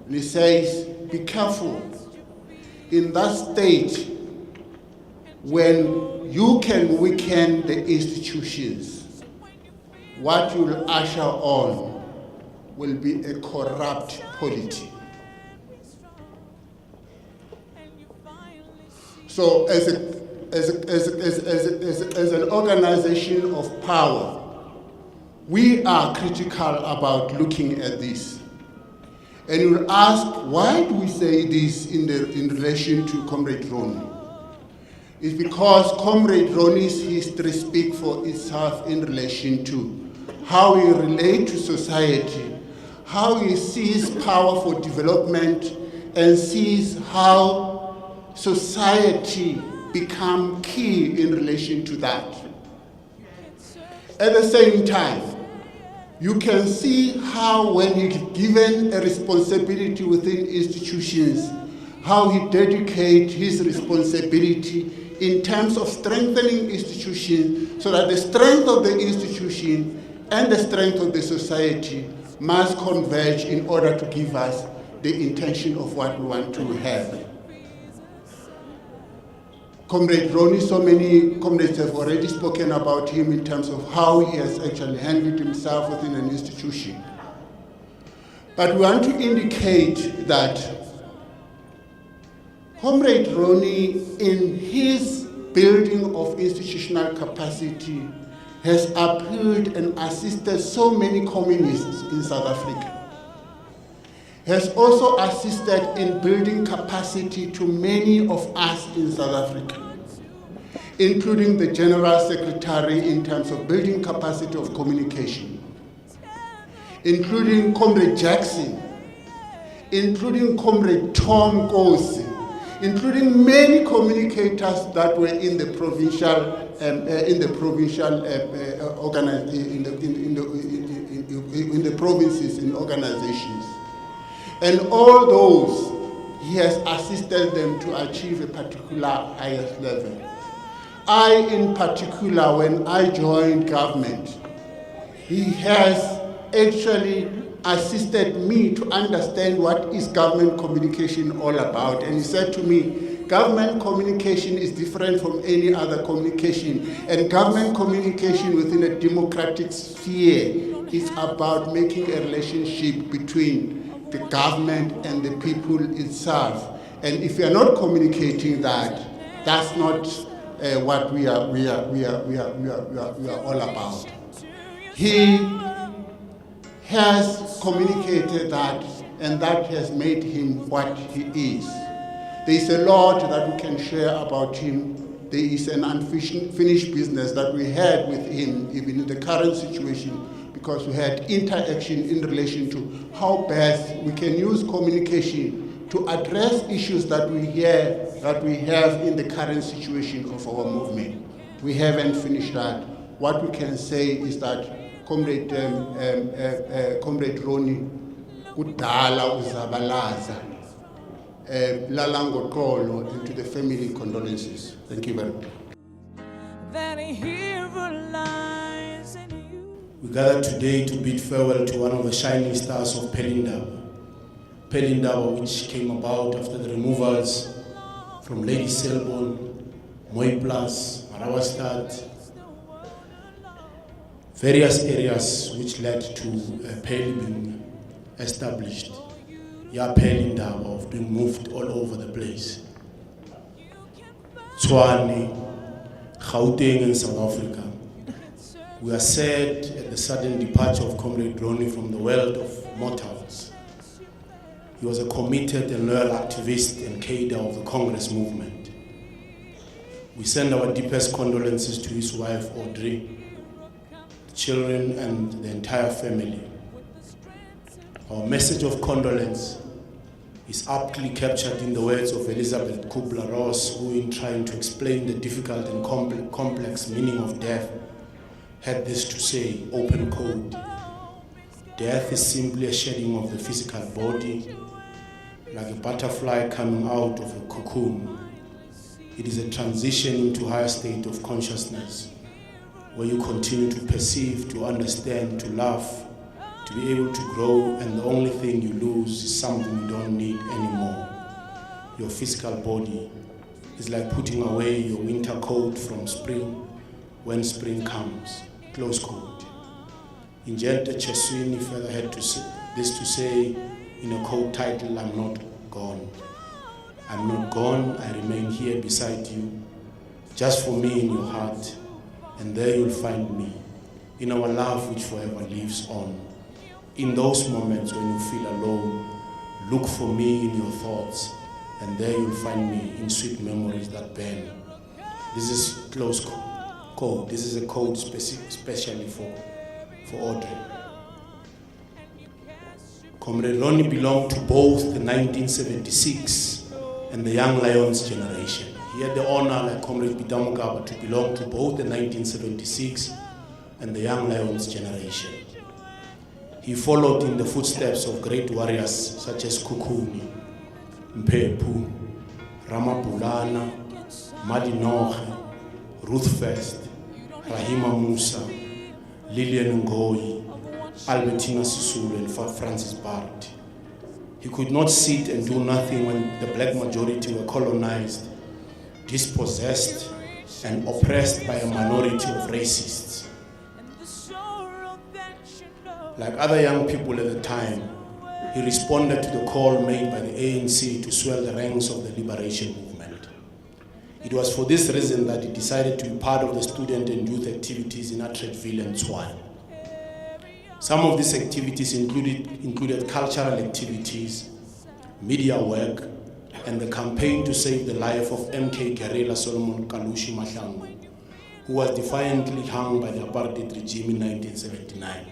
And he says, be careful. In that state, when you can weaken the institutions, what you'll usher on will be a corrupt polity. So as an organization of power, we are critical about looking at this. And you'll ask, why do we say this in relation to Comrade Ronnie? It's because Comrade Ronnie's history speaks for itself in relation to how he relates to society, how he sees power for development, and sees how society become key in relation to that. At the same time, you can see how when he's given a responsibility within institutions, how he dedicates his responsibility in terms of strengthening institutions so that the strength of the institution and the strength of the society must converge in order to give us the intention of what we want to have. Comrade Ronnie, so many comrades have already spoken about him in terms of how he has actually handled himself within an institution. But we want to indicate that Comrade Ronnie, in his building of institutional capacity, has upheld and assisted so many communists in South Africa. Has also assisted in building capacity to many of us in South Africa, including the General Secretary in terms of building capacity of communication, including Comrade Jackson, including Comrade Tom Kosi, including many communicators that were in the provincial in the provinces in organizations. And all those, he has assisted them to achieve a particular highest level. I, in particular, when I joined government, he has actually assisted me to understand what is government communication all about. And he said to me, government communication is different from any other communication. And government communication within a democratic sphere is about making a relationship between the government and the people itself. And if we are not communicating that, that's not what we are all about. He has communicated that, and that has made him what he is. There is a lot that we can share about him. There is an unfinished business that we had with him, even in the current situation, because we had interaction in relation to how best we can use communication to address issues that we have in the current situation of our movement. We haven't finished that. What we can say is that Comrade Ronnie, kudala uzabalaza, lalango kolo, and to the family, condolences. Thank you very much. We gather today to bid farewell to one of the shining stars of Pelindaba. Pelindaba, which came about after the removals from Lady Selborne, Mooiplaas, Marawastad, various areas which led to Peli being established. Ya Pelindaba of being moved all over the place. Tshwane, Gauteng in South Africa. We are sad at the sudden departure of Comrade Ronnie from the world of mortals. He was a committed and loyal activist and cadre of the Congress movement. We send our deepest condolences to his wife, Audrey, the children, and the entire family. Our message of condolence is aptly captured in the words of Elizabeth Kubler-Ross, who, in trying to explain the difficult and complex meaning of death, had this to say, open quote, "Death is simply a shedding of the physical body, like a butterfly coming out of a cocoon. It is a transition into a higher state of consciousness, where you continue to perceive, to understand, to love, to be able to grow, and the only thing you lose is something you don't need anymore. Your physical body is like putting away your winter coat from spring when spring comes." Close quote. Injector Tshwane further had to say in a quote titled, "I'm not gone. I'm not gone, I remain here beside you, just for me in your heart, and there you'll find me, in our love which forever lives on. In those moments when you feel alone, look for me in your thoughts, and there you'll find me in sweet memories that burn." This is close quote. This is a quote especially for Audrey. Comrade Ronnie belonged to both the 1976 and the Young Lions generation. He had the honor, like Comrade Bitamukaba, to belong to both the 1976 and the Young Lions generation. He followed in the footsteps of great warriors such as Kukuni, Mpepu, Ramapulana, Madinoche, Ruth First, Rahima Musa, Lillian Ngoyi, Albertina Sisulu, and Francis Bart. He could not sit and do nothing when the black majority were colonized, dispossessed, and oppressed by a minority of racists. Like other young people at the time, he responded to the call made by the ANC to swell the ranks of the liberation movement. It was for this reason that he decided to be part of the student and youth activities in Atteridgeville and Tshwane. Some of these activities included cultural activities, media work, and the campaign to save the life of MK Guerrilla Solomon Kalushi Mahlangu, who was defiantly hung by the apartheid regime in 1979.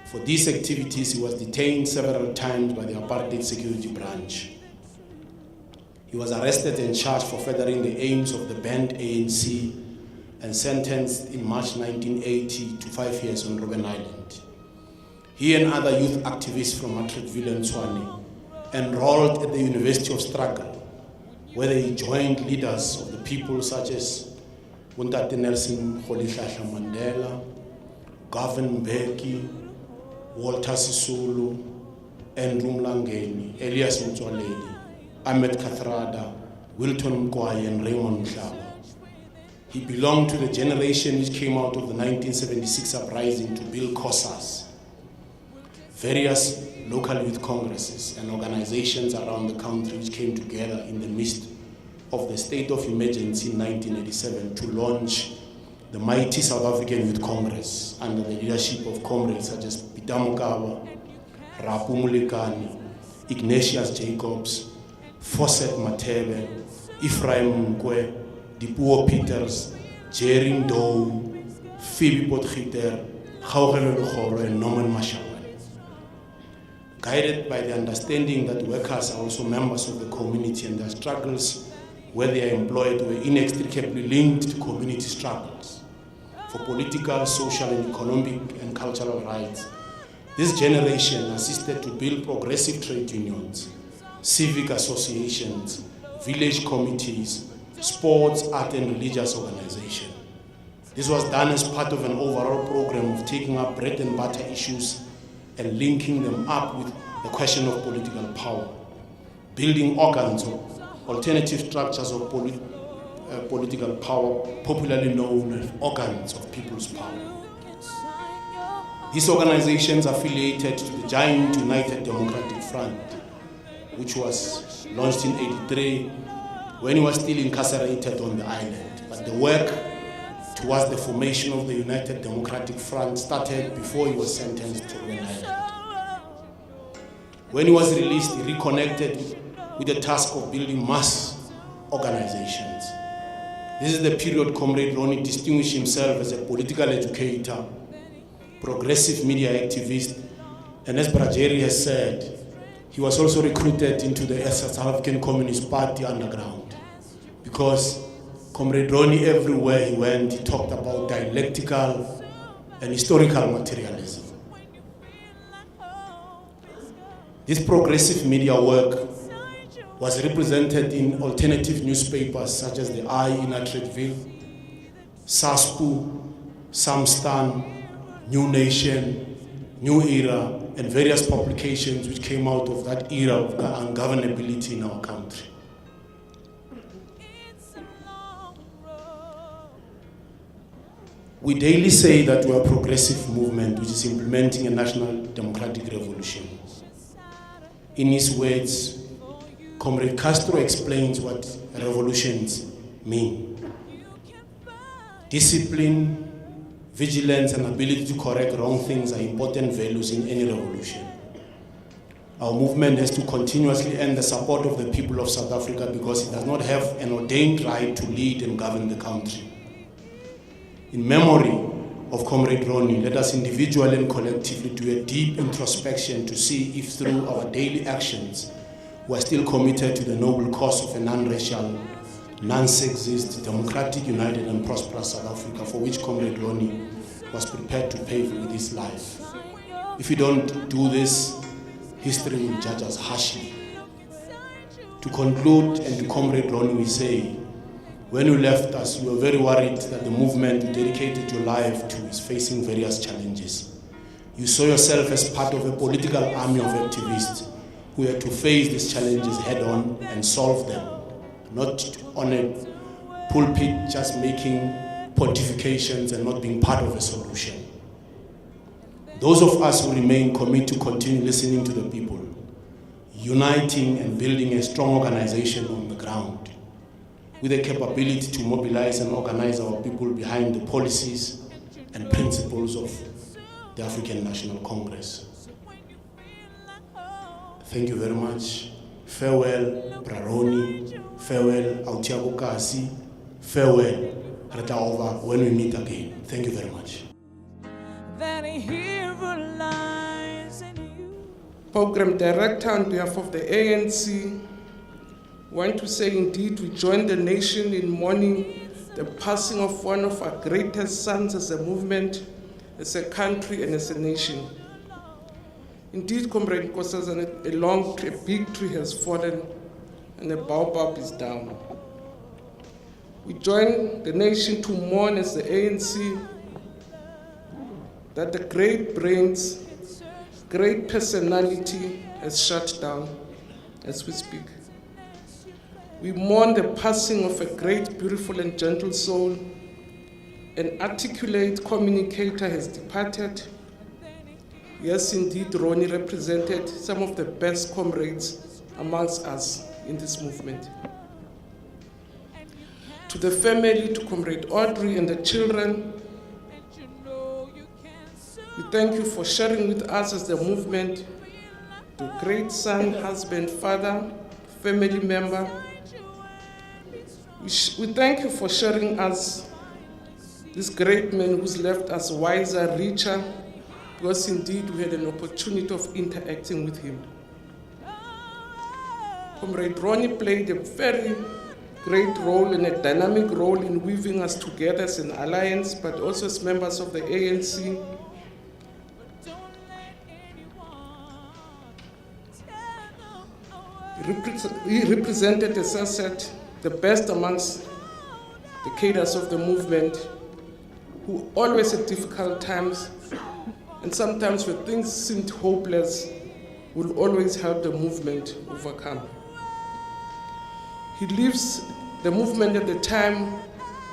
For these activities, he was detained several times by the apartheid security branch. He was arrested and charged for furthering the aims of the banned ANC and sentenced in March 1980 to 5 years on Robben Island. He and other youth activists from Atteridgeville and Tshwane enrolled at the University of Struggle, where they joined leaders of the people such as Buntate Nelson Rolihlahla Mandela, Govan Mbeki, Walter Sisulu, Andrew Mlangeni, Elias Mtswaledi, Ahmed Kathrada, Wilton Mkwaye, and Raymond Mhlaba. He belonged to the generation which came out of the 1976 uprising to build COSAS, various local youth congresses and organizations around the country which came together in the midst of the state of emergency in 1987 to launch the mighty South African Youth Congress under the leadership of comrades such as Bitamukaba, Rapu Mulekani, Ignatius Jacobs, Fawcett Matebe, Ephraim Mkwe, Dipuo Peters, Jerry Doe, Phoebe Potgieter, Gaugelo Lugoro, and Norman Mashawel. Guided by the understanding that workers are also members of the community and their struggles where they are employed were inextricably linked to community struggles for political, social, and economic and cultural rights, this generation assisted to build progressive trade unions, civic associations, village committees, sports, art, and religious organizations. This was done as part of an overall program of taking up bread and butter issues and linking them up with the question of political power, building organs of alternative structures of political power, popularly known as organs of people's power. These organizations affiliated to the giant United Democratic Front, which was launched in '83 when he was still incarcerated on the island. But the work towards the formation of the United Democratic Front started before he was sentenced to Robben Island. When he was released, he reconnected with the task of building mass organizations. This is the period Comrade Ronnie distinguished himself as a political educator, progressive media activist, and as Brajeri has said, he was also recruited into the South African Communist Party underground because Comrade Ronnie, everywhere he went, he talked about dialectical and historical materialism. This progressive media work was represented in alternative newspapers such as The Eye in Atteridgeville, SASPU, Samstan, New Nation, New Era, and various publications which came out of that era of ungovernability in our country. We daily say that we are a progressive movement which is implementing a national democratic revolution. In his words, Comrade Castro explains what revolutions mean. Discipline, vigilance, and ability to correct wrong things are important values in any revolution. Our movement has to continuously earn the support of the people of South Africa because it does not have an ordained right to lead and govern the country. In memory of Comrade Ronnie, let us individually and collectively do a deep introspection to see if through our daily actions we are still committed to the noble cause of a non-racial, non-sexist, democratic, united and prosperous South Africa, for which Comrade Ronnie was prepared to pay with his life. If we don't do this, history will judge us harshly. To conclude, and to Comrade Ronnie, we say, when you left us, you were very worried that the movement you dedicated your life to is facing various challenges. You saw yourself as part of a political army of activists who had to face these challenges head-on and solve them, not on a pulpit just making pontifications and not being part of a solution. Those of us who remain commit to continue listening to the people, uniting and building a strong organization on the ground with the capability to mobilize and organize our people behind the policies and principles of the African National Congress. Thank you very much. Farewell, Braroni. Farewell, Autiago Kasi. Farewell, Rata over when we meet again. Thank you very much. Program Director, on behalf of the ANC, want to say indeed we join the nation in mourning the passing of one of our greatest sons as a movement, as a country and as a nation. Indeed, Comrade Nkosazana, a big tree has fallen and the baobab is down. We join the nation to mourn as the ANC that the great brains, great personality has shut down as we speak. We mourn the passing of a great, beautiful and gentle soul. An articulate communicator has departed. Yes, indeed, Ronnie represented some of the best comrades amongst us in this movement. To the family, to Comrade Audrey and the children, we thank you for sharing with us as the movement, the great son, husband, father, family member. We thank you for sharing us, this great man who's left us wiser, richer, because indeed we had an opportunity of interacting with him. Comrade Ronnie played a very great role and a dynamic role in weaving us together as an alliance, but also as members of the ANC. He represented, as I said, the best amongst the cadres of the movement, who always at difficult times, and sometimes when things seemed hopeless, will always help the movement overcome. He leaves the movement at the time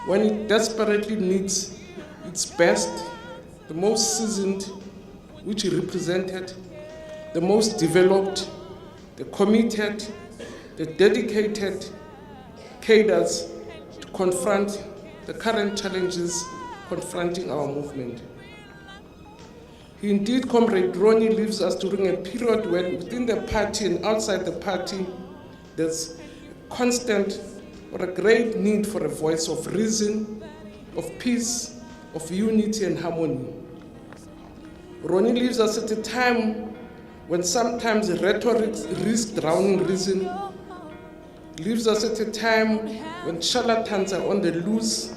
when it desperately needs its best, the most seasoned, which he represented, the most developed, the committed, the dedicated cadres to confront the current challenges confronting our movement. Indeed, Comrade Ronnie leaves us during a period when within the party and outside the party, there's constant or a great need for a voice of reason, of peace, of unity and harmony. Ronnie leaves us at a time when sometimes rhetoric risks drowning reason, leaves us at a time when charlatans are on the loose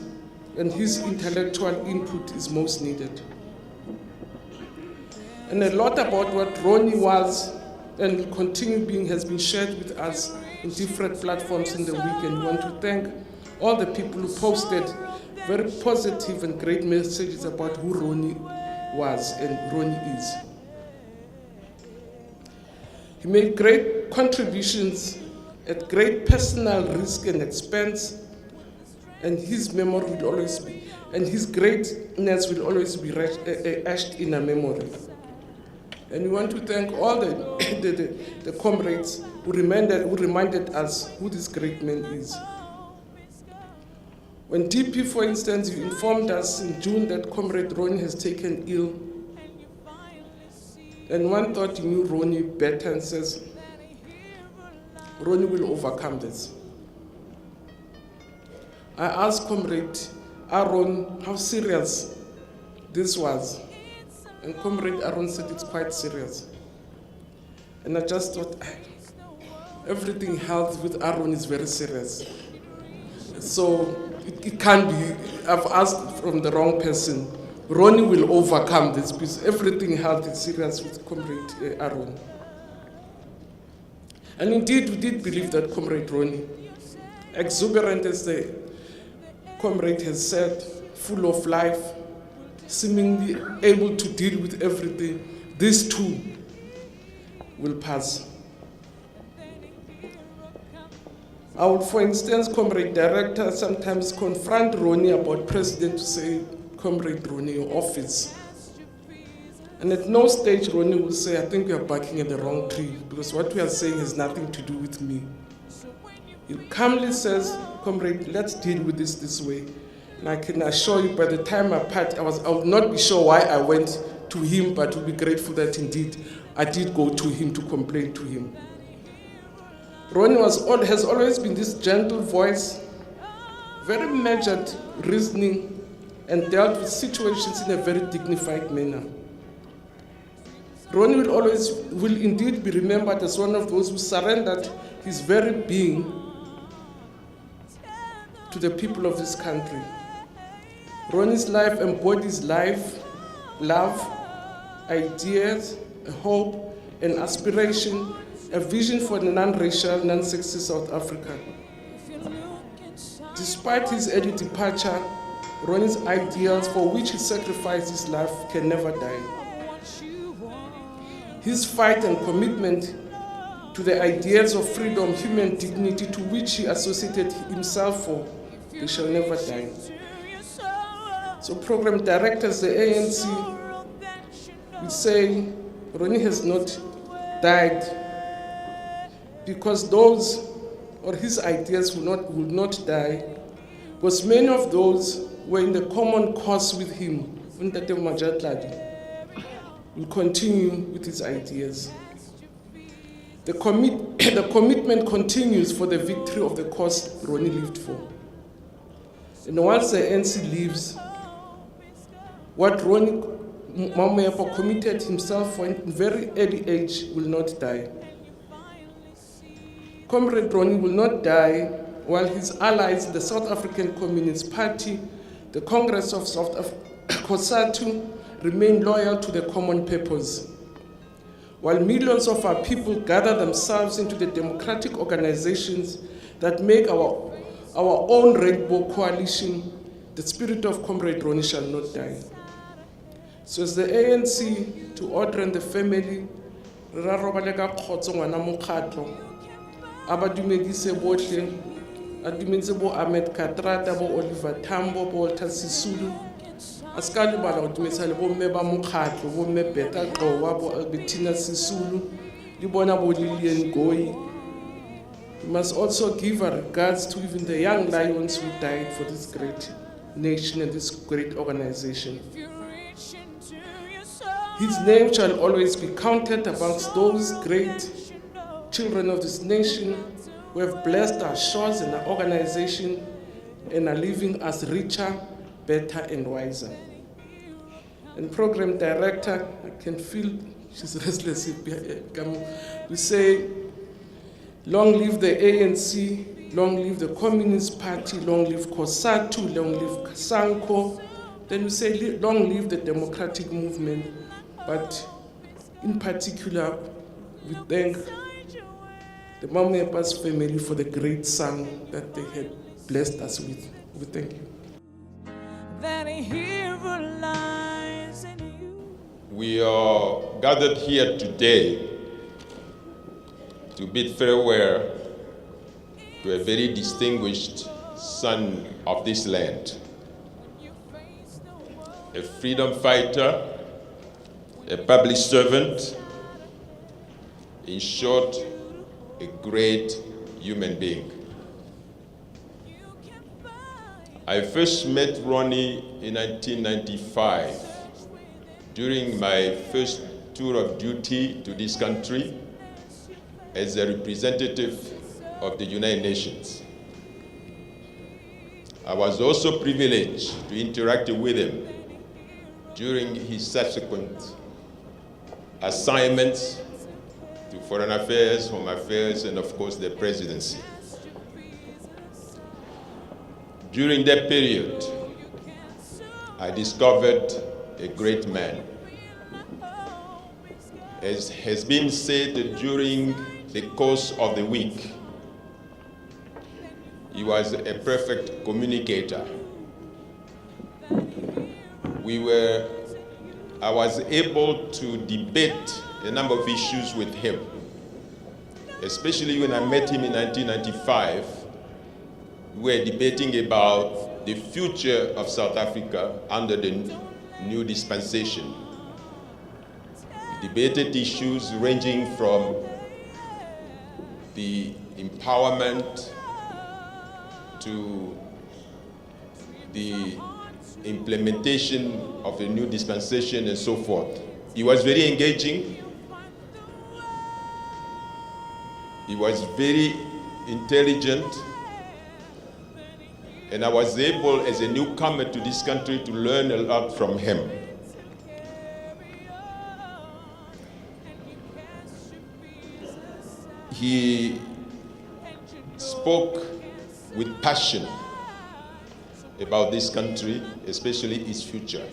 and his intellectual input is most needed. And a lot about what Ronnie was and will continue being has been shared with us in different platforms in the week, and we want to thank all the people who posted very positive and great messages about who Ronnie was and Ronnie is. He made great contributions at great personal risk and expense, and his memory will always be, and his greatness will always be etched in our memory. And we want to thank all the comrades who reminded us who this great man is. When DP, for instance, you informed us in June that Comrade Ronnie has taken ill, and one thought you knew Ronnie better and says, Ronnie will overcome this. I asked Comrade Aaron, how serious this was. And Comrade Aaron said it's quite serious. And I just thought, everything health with Aaron is very serious. So it can't be, I've asked from the wrong person. Ronnie will overcome this because everything health is serious with Comrade Aaron. And indeed, we did believe that Comrade Ronnie, exuberant as the comrade has said, full of life, seemingly able to deal with everything, this too will pass. I would, for instance, Comrade Director, sometimes confront Ronnie about President to say, Comrade Ronnie, your office. And at no stage Ronnie will say, I think we are barking at the wrong tree because what we are saying has nothing to do with me. He calmly says, Comrade, let's deal with this way. And I can assure you by the time I part, I would not be sure why I went to him, but will be grateful that indeed I did go to him to complain to him. Ronnie has always been this gentle voice, very measured reasoning, and dealt with situations in a very dignified manner. Ronnie will indeed be remembered as one of those who surrendered his very being to the people of this country. Ronnie's life embodies life, love, ideas, a hope, an aspiration, a vision for a non-racial, non-sexist South Africa. Despite his early departure, Ronnie's ideals for which he sacrificed his life can never die. His fight and commitment to the ideas of freedom, human dignity to which he associated himself for, they shall never die. So program directors, the ANC, would say Ronnie has not died because those or his ideas will not die, because many of those were in the common cause with him. Will continue with his ideas. The commitment continues for the victory of the cause Ronnie lived for. And once the ANC leaves, what Ronnie Mamoepa committed himself for in very early age will not die. Comrade Ronnie will not die while his allies, the South African Communist Party, the Congress of South Africa, COSATU, remain loyal to the common purpose. While millions of our people gather themselves into the democratic organizations that make our own rainbow coalition, the spirit of Comrade Ronnie shall not die. So as the ANC, to order and the family, abadumedise bohle, adumedise bo Ahmed Katrata, bo Oliver Tambo, bo Walter Sisulu, askali bala udumedisa le bo mme ba mokhatlo, bo mme Beta Qowa, bo Albertina Sisulu, di bona bo Lillian Goyi. We must also give our regards to even the young lions who died for this great nation and this great organization. His name shall always be counted amongst those great children of this nation who have blessed our shores and our organization and are leaving us richer, better, and wiser. And program director, I can feel she's restless. We say, long live the ANC, long live the Communist Party, long live COSATU, long live Sanko. Then we say, long live the democratic movement. But in particular, we thank the Mamoepa's family for the great son that they had blessed us with. We thank you. We are gathered here today to bid farewell to a very distinguished son of this land, a freedom fighter, a public servant, in short, a great human being. I first met Ronnie in 1995 during my first tour of duty to this country as a representative of the United Nations. I was also privileged to interact with him during his subsequent assignments to Foreign Affairs, Home Affairs, and of course the presidency. During that period, I discovered a great man. As has been said during the course of the week, he was a perfect communicator. I was able to debate a number of issues with him, especially when I met him in 1995. We were debating about the future of South Africa under the new dispensation. We debated issues ranging from the empowerment to the implementation of a new dispensation and so forth. He was very engaging. He was very intelligent. And I was able, as a newcomer to this country, to learn a lot from him. He spoke with passion about this country, especially its future.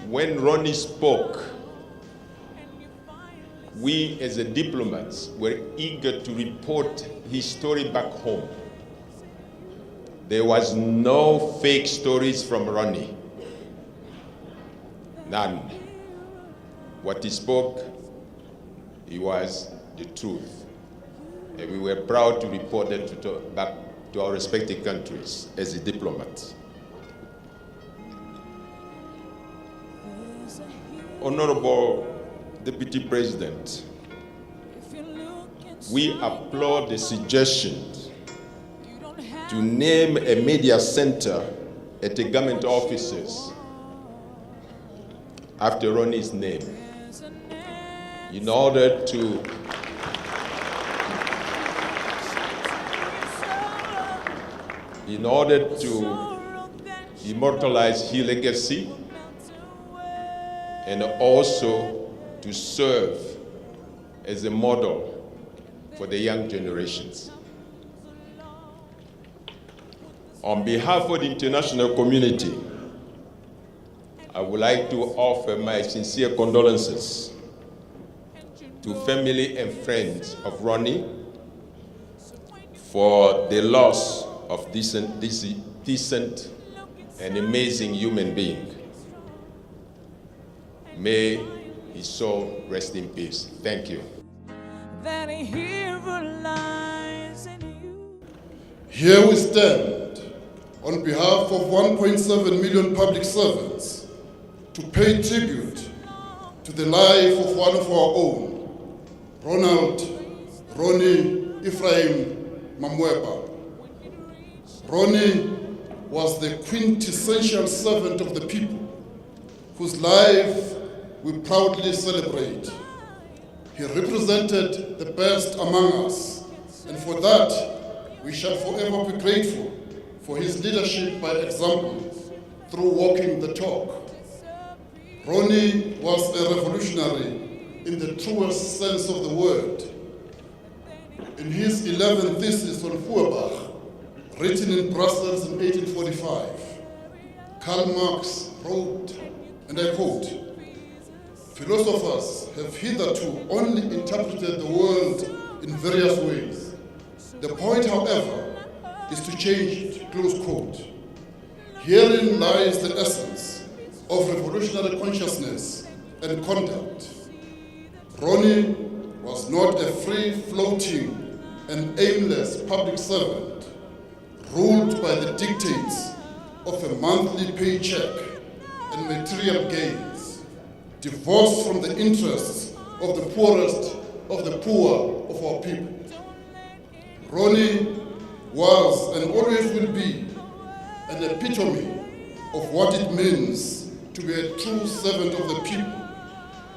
When Ronnie spoke, we as a diplomats were eager to report his story back home. There was no fake stories from Ronnie. None. What he spoke, it was the truth. And we were proud to report that back to our respective countries as a diplomat. Honorable Deputy President, we applaud the suggestion to name a media center at the government offices after Ronnie's name in order to immortalize his legacy and also to serve as a model for the young generations. On behalf of the international community, I would like to offer my sincere condolences to family and friends of Ronnie for the loss of decent and amazing human being. May his soul rest in peace. Thank you. That a hero lies in you. Here we stand on behalf of 1.7 million public servants to pay tribute to the life of one of our own, Ronnie Mamoepa. Ronnie was the quintessential servant of the people, whose life we proudly celebrate. He represented the best among us, and for that, we shall forever be grateful for his leadership by example through walking the talk. Ronnie was a revolutionary in the truest sense of the word. In his 11th thesis on Feuerbach, written in Brussels in 1845, Karl Marx wrote, and I quote, "Philosophers have hitherto only interpreted the world in various ways. The point, however, is to change it," close quote. Herein lies the essence of revolutionary consciousness and conduct. Ronnie was not a free-floating and aimless public servant, ruled by the dictates of a monthly paycheck and material gains, divorced from the interests of the poorest of the poor of our people. Ronnie was and always will be an epitome of what it means to be a true servant of the people,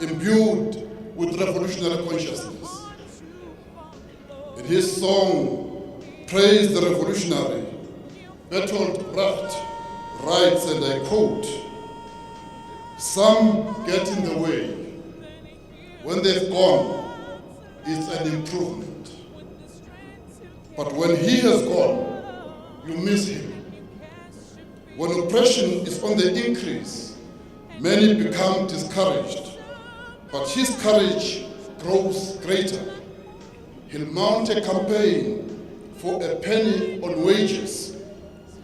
imbued with revolutionary consciousness. In his song, Praise the Revolutionary, Bertolt Brecht writes, and I quote, "Some get in the way. When they've gone, it's an improvement. But when he has gone, you miss him. When oppression is on the increase, many become discouraged, but his courage grows greater. He'll mount a campaign for a penny on wages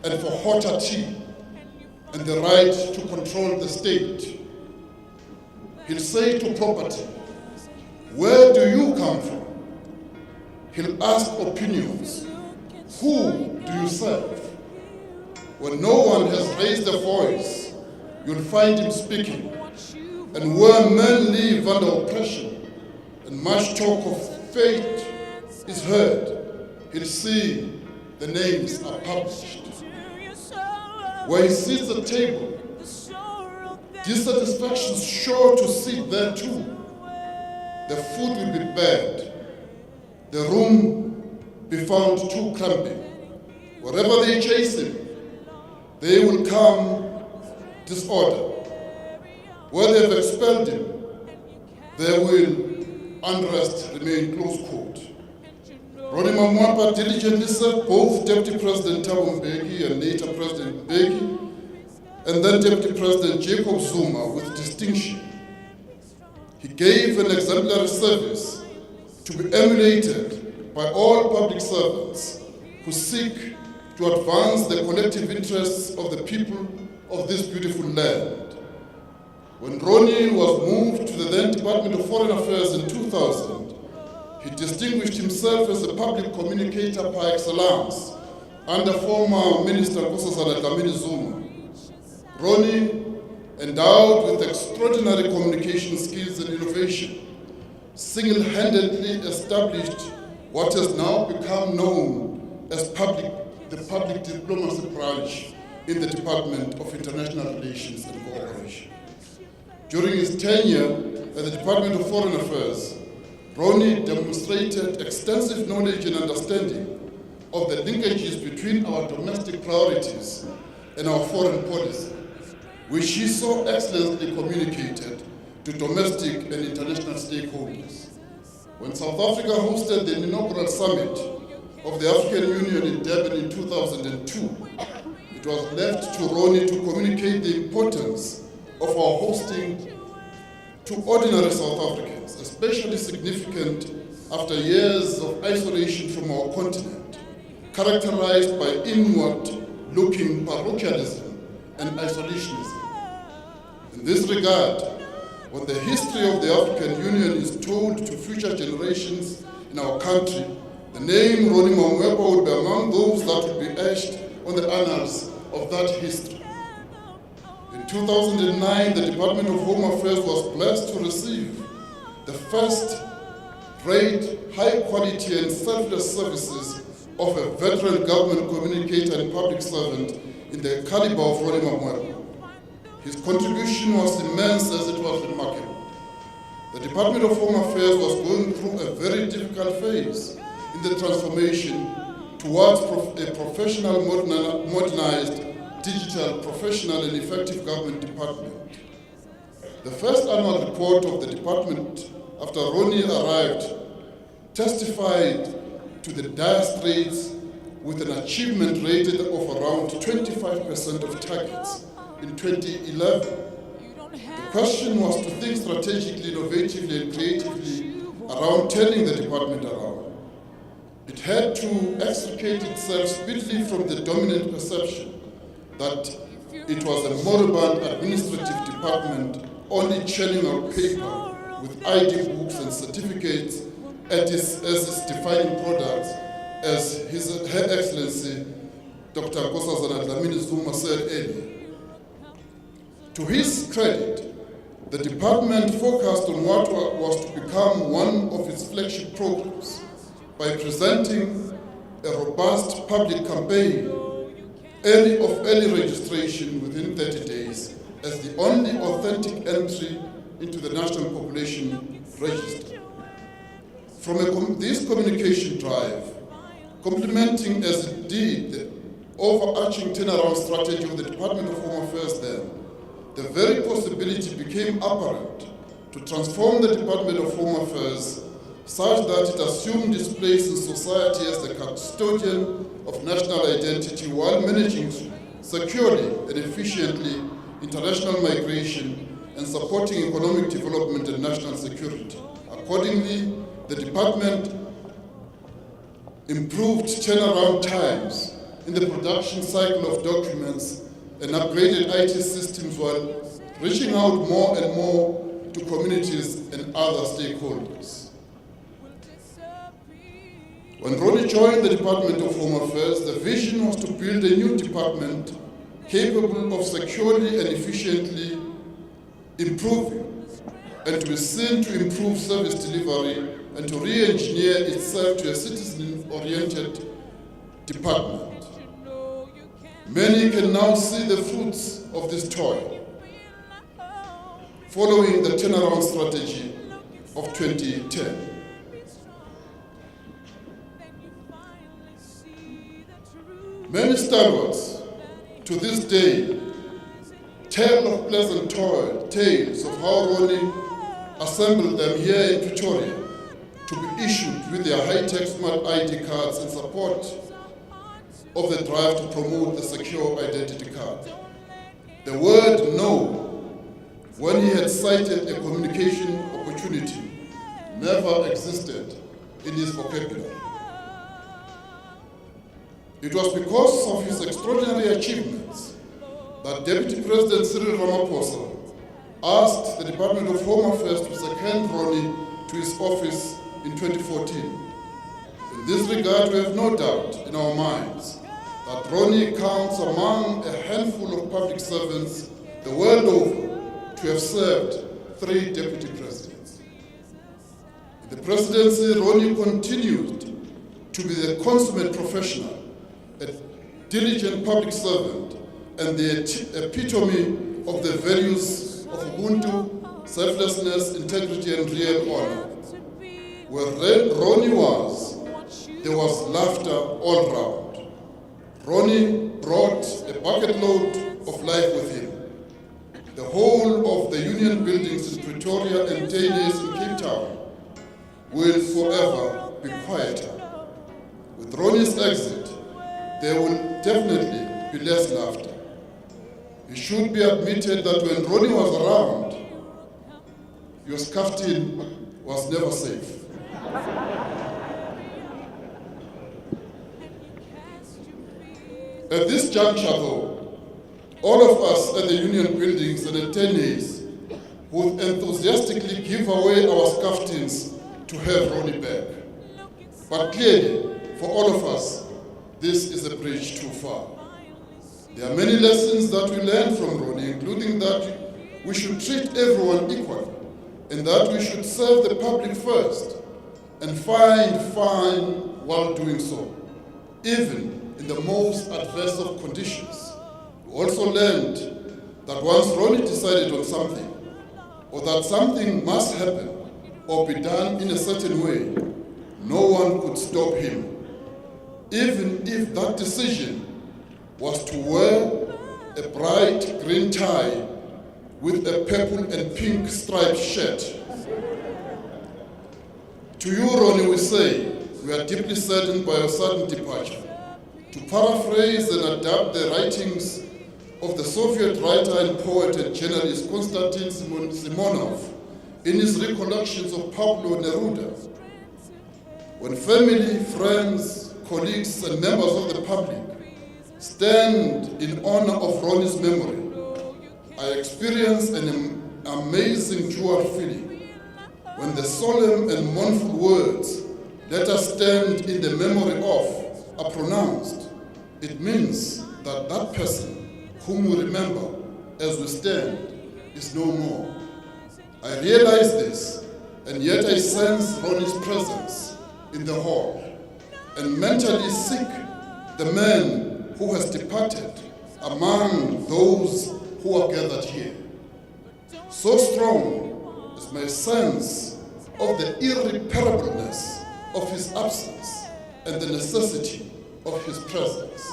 and for hotter tea and the right to control the state. He'll say to property, 'Where do you come from?' He'll ask opinions, 'Who do you serve?' When no one has raised a voice, you'll find him speaking. And where men live under oppression and much talk of fate is heard, he'll see the names are published. Where he sits at table, dissatisfaction is sure to sit there too. The food will be bad, the room be found too cramping. Wherever they chase him, they will come disorder. Where they have expelled him, there will unrest remain, close quote. Ronnie Mamoepa diligently served both Deputy President Thabo Mbeki and later President Mbeki, and then Deputy President Jacob Zuma with distinction. He gave an exemplary service to be emulated by all public servants who seek to advance the collective interests of the people of this beautiful land. When Ronnie was moved to the then Department of Foreign Affairs in 2000, he distinguished himself as a public communicator par excellence under former Minister Nkosazana Zuma. Ronnie, endowed with extraordinary communication skills and innovation, single-handedly established what has now become known as the public diplomacy branch in the Department of International Relations and Cooperation. During his tenure at the Department of Foreign Affairs, Ronnie demonstrated extensive knowledge and understanding of the linkages between our domestic priorities and our foreign policy, which he so excellently communicated to domestic and international stakeholders. When South Africa hosted the inaugural summit of the African Union in Durban in 2002, it was left to Ronnie to communicate the importance of our hosting to ordinary South Africans, especially significant after years of isolation from our continent, characterized by inward-looking parochialism and isolationism. In this regard, when the history of the African Union is told to future generations in our country, the name Ronnie Mamoepa would be among those that would be etched on the annals of that history. In 2009, the Department of Home Affairs was blessed to receive the first-rate, high-quality and selfless services of a veteran government communicator and public servant in the caliber of Ronnie Mamoepa. His contribution was immense as it was remarkable. The Department of Home Affairs was going through a very difficult phase in the transformation towards a professional, modernized, digital, professional and effective government department. The first annual report of the department after Ronnie arrived testified to the dire straits with an achievement rated of around 25% of targets in 2011. The question was to think strategically, innovatively and creatively around turning the department around. It had to extricate itself speedily from the dominant perception that it was a moribund administrative department only churning out paper with ID books and certificates as its defining products, as Her Excellency Dr. Nkosazana Dlamini Zuma said earlier. To his credit, the department focused on what was to become one of its flagship programs by presenting a robust public campaign early registration within 30 days as the only authentic entry into the National Population Register. From this communication drive, complementing as it did overarching turnaround strategy of the Department of Home Affairs then, the very possibility became apparent to transform the Department of Home Affairs such that it assumed its place in society as the custodian of national identity while managing securely and efficiently international migration and supporting economic development and national security. Accordingly, the department improved turnaround times in the production cycle of documents and upgraded IT systems while reaching out more and more to communities and other stakeholders. When Ronnie joined the Department of Home Affairs, the vision was to build a new department capable of securely and efficiently improving and to be seen to improve service delivery and to re-engineer itself to a citizen-oriented department. Many can now see the fruits of this toil following the turnaround strategy of 2010. Many stalwarts to this day tell of pleasant tales of how Ronnie assembled them here in Pretoria to be issued with their high-tech smart ID cards in support of the drive to promote the secure identity card. The word no, when he had cited a communication opportunity, never existed in his vocabulary. It was because of his extraordinary achievements that Deputy President Cyril Ramaphosa asked the Department of Home Affairs to second Ronnie to his office in 2014. In this regard, we have no doubt in our minds that Ronnie counts among a handful of public servants the world over to have served 3 deputy presidents. In the presidency, Ronnie continued to be the consummate professional, a diligent public servant, and the epitome of the values of Ubuntu, selflessness, integrity, and real honor. Where Ronnie was, there was laughter all round. Ronnie brought a bucket load of life with him. The whole of the union buildings in Pretoria and 10 years in Cape Town will forever be quieter. With Ronnie's exit, there will definitely be less laughter. It should be admitted that when Ronnie was around, your scuffing was never safe. At this juncture, though, all of us at the union buildings and attendees would enthusiastically give away our scuffings to have Ronnie back. But clearly, for all of us, this is a bridge too far. There are many lessons that we learned from Ronnie, including that we should treat everyone equally, and that we should serve the public first, and find fine while doing so, even in the most adverse of conditions. We also learned that once Ronnie decided on something, or that something must happen or be done in a certain way, no one could stop him, even if that decision was to wear a bright green tie with a purple and pink striped shirt. To you, Ronnie, we say, we are deeply saddened by your sudden departure. To paraphrase and adapt the writings of the Soviet writer and poet and journalist Konstantin Simonov in his recollections of Pablo Neruda, when family, friends, colleagues, and members of the public stand in honor of Ronnie's memory, I experience an amazing dual feeling when the solemn and mournful words, "Let us stand in the memory of," are pronounced. It means that that person whom we remember as we stand is no more. I realize this, and yet I sense Ronnie's presence in the hall and mentally seek the man who has departed among those who are gathered here. So strong is my sense of the irreparableness of his absence and the necessity of his presence.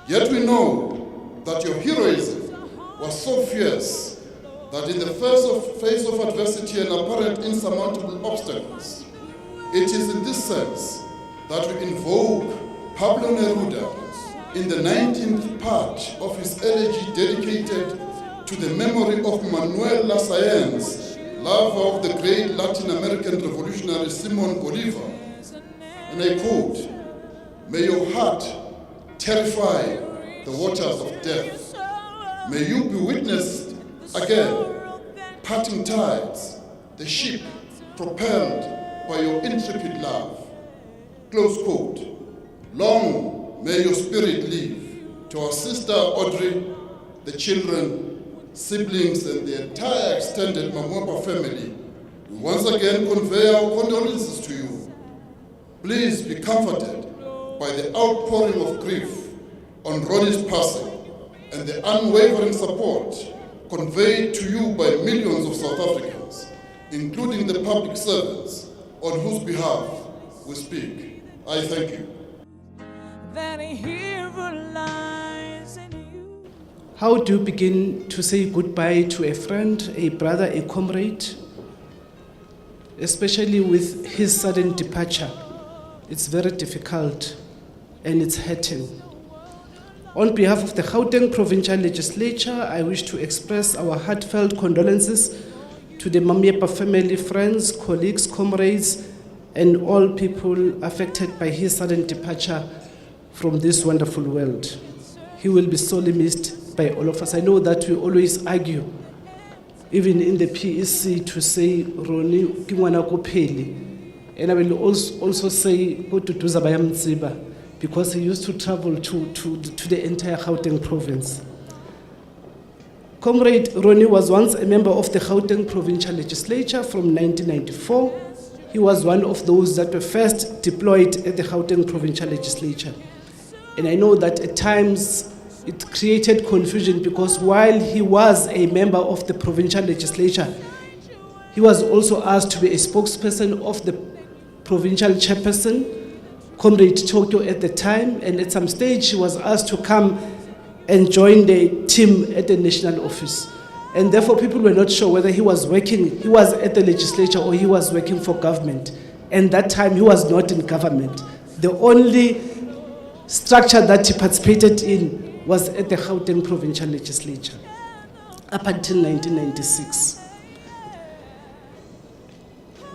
Yet we know that your heroism was so fierce that in the face of adversity and apparent insurmountable obstacles, it is in this sense that we invoke Pablo Neruda in the 19th part of his elegy dedicated to the memory of Manuel Lasaen's lover of the great Latin American revolutionary Simon Bolivar. And I quote, "May your heart terrify the waters of death. May you be witnessed again, parting tides, the ship propelled by your intrepid love." Close quote. Long may your spirit live. To our sister Audrey, the children, siblings, and the entire extended Mamoepa family, we once again convey our condolences to you. Please be comforted by the outpouring of grief on Ronnie's passing and the unwavering support conveyed to you by millions of South Africans, including the public servants on whose behalf we speak. I thank you. That a hero lies in you. How do you begin to say goodbye to a friend, a brother, a comrade, especially with his sudden departure? It's very difficult and it's hurting. On behalf of the Gauteng Provincial Legislature, I wish to express our heartfelt condolences to the Mamoepa family, friends, colleagues, comrades, and all people affected by his sudden departure from this wonderful world. He will be sorely missed by all of us. I know that we always argue, even in the PEC, to say, Ronnie, ke ngwana ko phele. And I will also say, go to Duzabaya Mtsiba, because he used to travel to the entire Gauteng province. Comrade Ronnie was once a member of the Gauteng Provincial Legislature from 1994. He was one of those that were first deployed at the Gauteng Provincial Legislature. And I know that at times it created confusion because while he was a member of the provincial legislature, he was also asked to be a spokesperson of the provincial chairperson, Comrade Tokyo at the time, and at some stage he was asked to come and join the team at the national office. And therefore people were not sure whether he was at the legislature or he was working for government. And that time he was not in government. The only structure that he participated in was at the Gauteng Provincial Legislature up until 1996.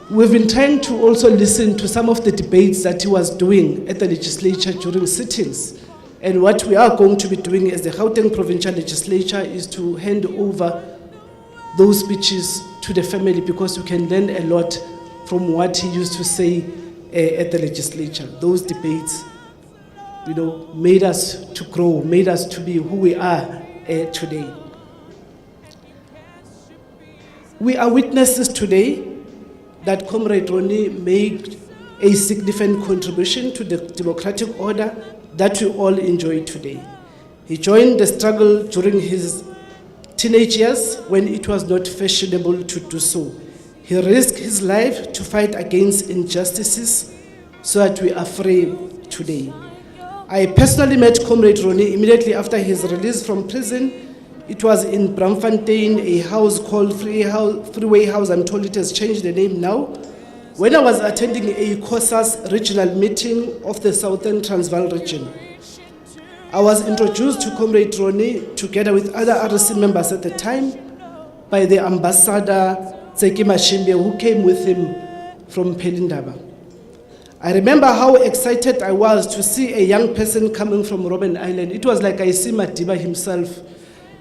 We've been trying to also listen to some of the debates that he was doing at the legislature during sittings. And what we are going to be doing as the Gauteng Provincial Legislature is to hand over those speeches to the family, because we can learn a lot from what he used to say at the legislature. Those debates, made us to grow, made us to be who we are today. We are witnesses today that Comrade Ronnie made a significant contribution to the democratic order that we all enjoy today. He joined the struggle during his teenage years when it was not fashionable to do so. He risked his life to fight against injustices so that we are free today. I personally met Comrade Ronnie immediately after his release from prison. It was in Braamfontein, a house called Freeway House. I'm told it has changed the name now. When I was attending a COSAS regional meeting of the Southern Transvaal region, I was introduced to Comrade Ronnie together with other RC members at the time by the ambassador Tseki Mashimbe, who came with him from Pelindaba. I remember how excited I was to see a young person coming from Robben Island. It was like I see Madiba himself.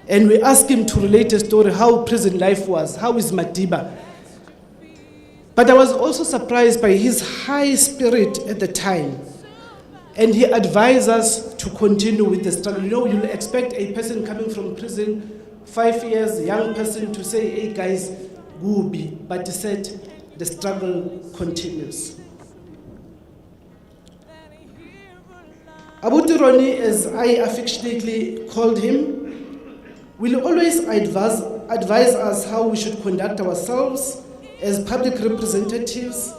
And we asked him to relate a story, how prison life was, how is Madiba. But I was also surprised by his high spirit at the time. And he advised us to continue with the struggle. You'll expect a person coming from prison, 5 years, young person, to say, hey guys, gooby. But he said, the struggle continues. Abuti Ronnie, as I affectionately called him, will always advise us how we should conduct ourselves as public representatives.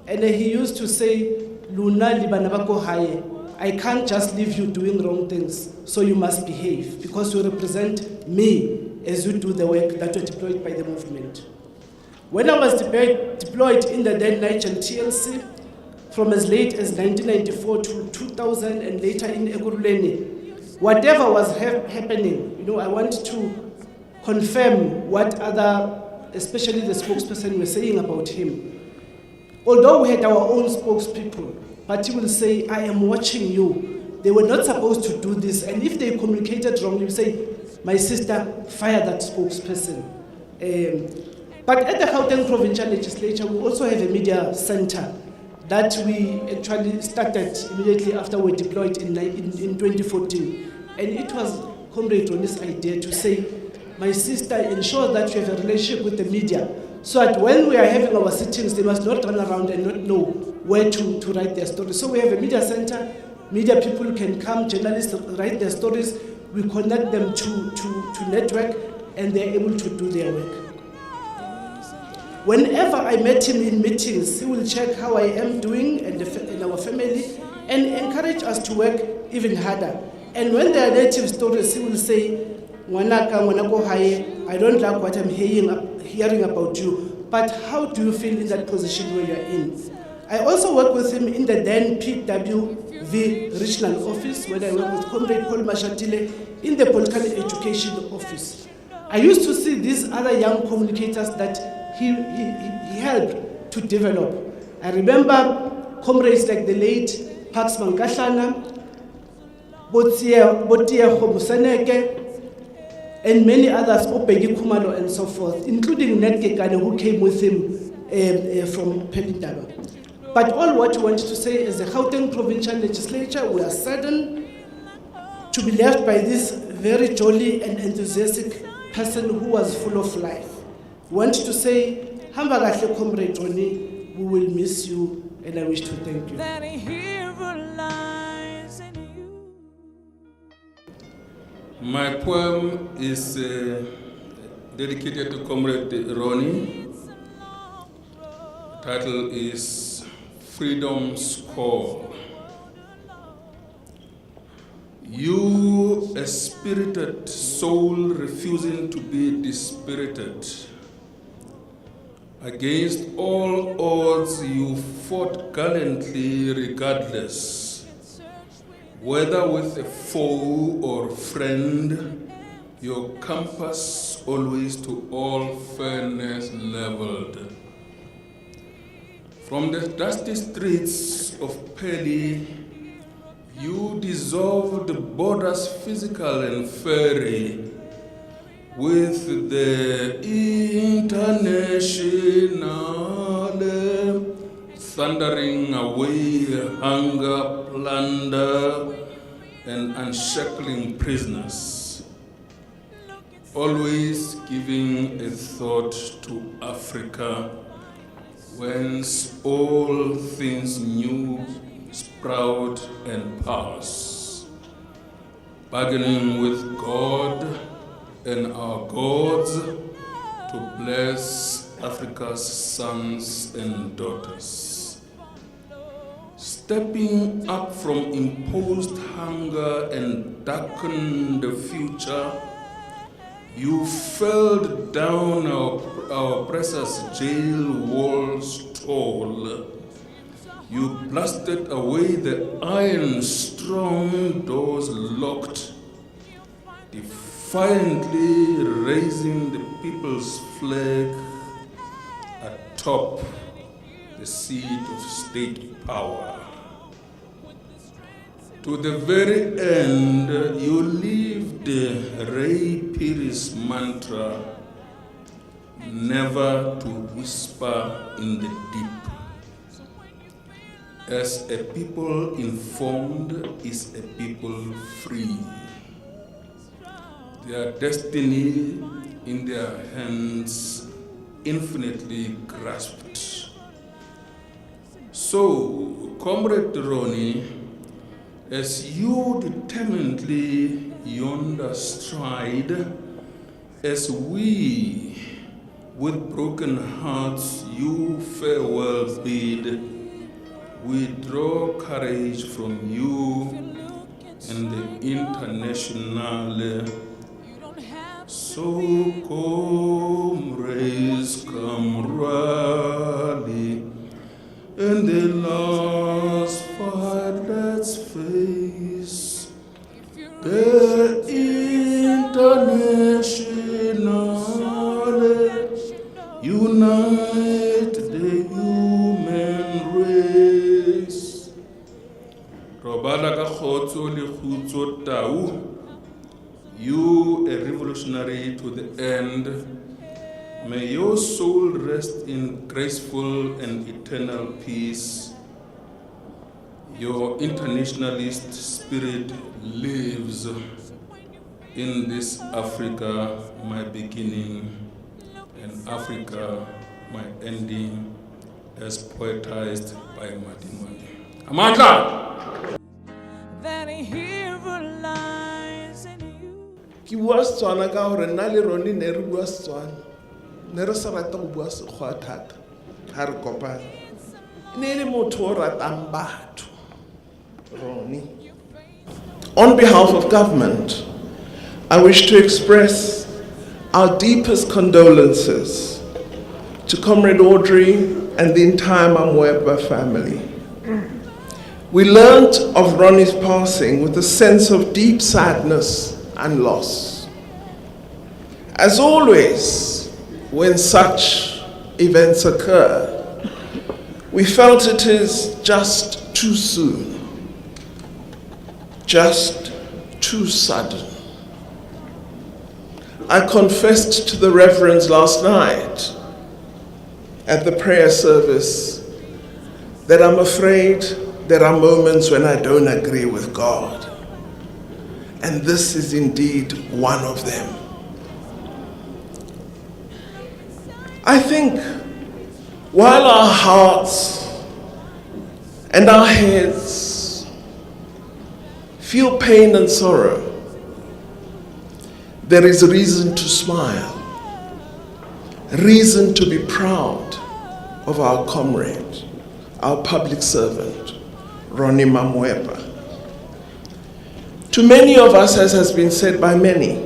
And he used to say, Luna libana bako haye, I can't just leave you doing wrong things, so you must behave, because you represent me as you do the work that were deployed by the movement. When I was deployed in the then Nigerian TLC, from as late as 1994 to 2000 and later in Ekurhuleni, whatever was happening, I want to confirm what other, especially the spokesperson, were saying about him. Although we had our own spokespeople, but he will say, I am watching you. They were not supposed to do this. And if they communicated wrongly, you say, my sister, fire that spokesperson. But at the Gauteng Provincial Legislature, we also have a media center that we actually started immediately after we deployed in 2014. And it was Comrade Ronnie's idea to say, my sister, ensure that you have a relationship with the media, so that when we are having our sittings, they must not run around and not know where to write their stories. So we have a media center, media people can come, journalists write their stories, we connect them to network, and they're able to do their work. Whenever I met him in meetings, he will check how I am doing and our family, and encourage us to work even harder. And when there are negative stories, he will say, I don't like what I'm hearing about you, but how do you feel in that position where you're in? I also work with him in the then PWV regional office, where I work with Comrade Paul Mashatile in the political education office. I used to see these other young communicators that he helped to develop. I remember comrades like the late Pax Mankahlana, Botia Khomuseneke, and many others, Opegi Kumalo and so forth, including Netkekane, who came with him from Pelindaba. But all what we want to say is the Gauteng Provincial Legislature, we are saddened to be left by this very jolly and enthusiastic person who was full of life. We want to say, Hamba kahle Comrade Ronnie, we will miss you, and I wish to thank you. That a hero lies in you. My poem is dedicated to Comrade Ronnie. The title is Freedom's Call. You, a spirited soul refusing to be dispirited. Against all odds, you fought gallantly regardless. Whether with a foe or friend, your compass always to all fairness leveled. From the dusty streets of Peli, you dissolved borders physical and fairy with the international, thundering away hunger, plunder, and unshackling prisoners, always giving a thought to Africa, whence all things new sprout and pass, bargaining with God and our gods to bless Africa's sons and daughters. Stepping up from imposed hunger and darkened future, you felled down our oppressors' jail walls tall. You blasted away the iron strong doors locked, defiantly raising the people's flag atop the seat of state power. To the very end, you lived Ray Piri's mantra, never to whisper in the deep. As a people informed is a people free. Their destiny in their hands infinitely grasped. So, Comrade Ronnie, as you determinedly yonder stride, as we with broken hearts you farewell bid, We draw courage from you and the international. So comrades, come rally, and the last fight let's face the international. Unite the human race. Robala ka khotso le khutso tau. You, a revolutionary to the end, may your soul rest in graceful and eternal peace. Your internationalist spirit lives in this Africa, my beginning, and Africa, my ending, as poetized by Martin. Amandla! That hero lies in you. Ki bua Setswana ka gore nna le Ronnie ne re bua Setswana. Ne re sa rata go bua Sekgowa thata. Ha re kopana. Ne le motho o ratang batho. Ronnie. On behalf of government, I wish to express our deepest condolences to Comrade Audrey and the entire Mamoepa family. We learned of Ronnie's passing with a sense of deep sadness and loss. As always, when such events occur, we felt it is just too soon, just too sudden. I confessed to the reverends last night at the prayer service that I'm afraid there are moments when I don't agree with God. And this is indeed one of them. I think while our hearts and our heads feel pain and sorrow, there is reason to smile, reason to be proud of our comrade, our public servant, Ronnie Mamoepa. To many of us, as has been said by many,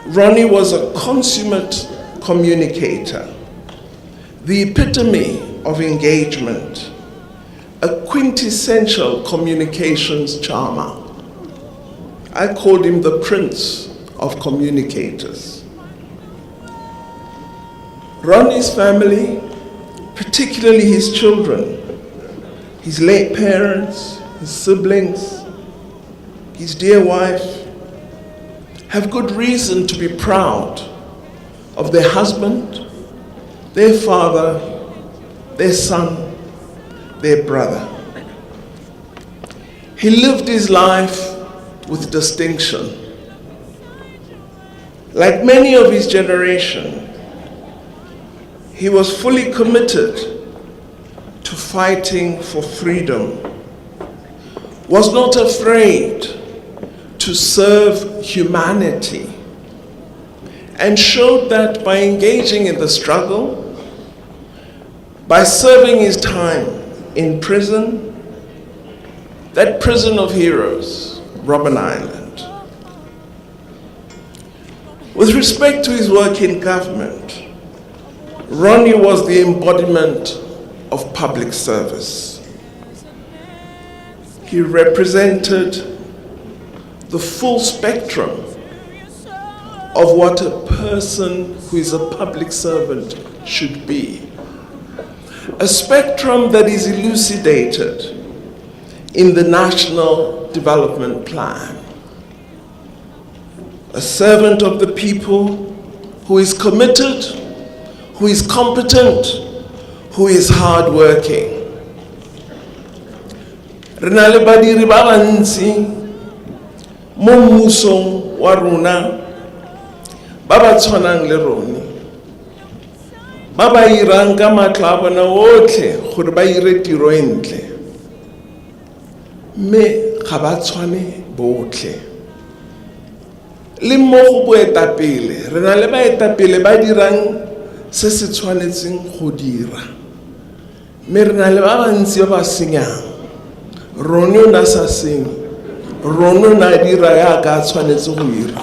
Ronnie was a consummate communicator, the epitome of engagement, a quintessential communications charmer. I called him the Prince of Communicators. Ronnie's family, particularly his children, his late parents, his siblings, his dear wife, have good reason to be proud of their husband, their father, their son, their brother. He lived his life with distinction. Like many of his generation, he was fully committed to fighting for freedom, was not afraid to serve humanity, and showed that by engaging in the struggle, by serving his time in prison, that prison of heroes, Robben Island. With respect to his work in government, Ronnie was the embodiment of public service. He represented the full spectrum of what a person who is a public servant should be. A spectrum that is elucidated in the National Development Plan. A servant of the people who is committed, who is competent, who is hardworking. Rena le badiri ba bantsi mo mmusong wa rona ba ba tshwanang le Ronnie, ba ba irang ka matla a bona otlhe gore ba ire tiro e ntle, mme ga ba tshwane botlhe. Le mo go boetapele re na le baetapele ba dirang se se tshwanetseng go dira, Merna le ba bantsi ba senyang. Ronnie o na sa senye. Ronnie o na dira ya ka tshwanetse go dira.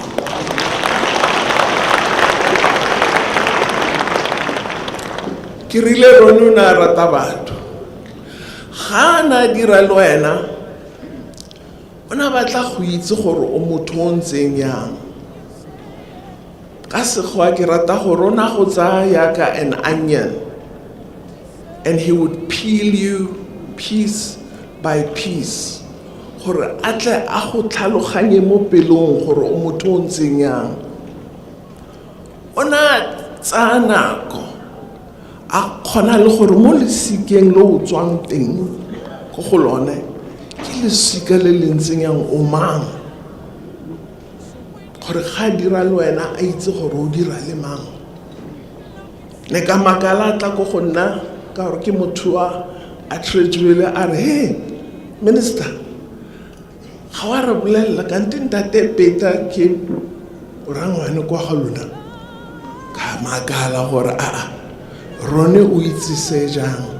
Ke rile Ronnie o na rata batho. Ga na dira le wena, o na batla go itse gore o motho o ntseng yang. Ka sekgowa ke rata gore o na go tsaya yaka an onion, and he would peel you piece by piece gore a tle a go tlhaloganye mo pelong gore o motho o ntseng yang. O na tsaya nako a kgona le gore mo lesikeng le o tswang teng go go lone ke lesika le le ntseng yang o mang, gore ga dira le wena a itse gore o dira le mang. Ne ka makala tla go go nna ka gore ke motho a treasurile a re, hey minister, ga wa re bolelela kante ntate Peter ke o rangwane kwa ga lona. Ka makala gore Ronnie o itse se jang.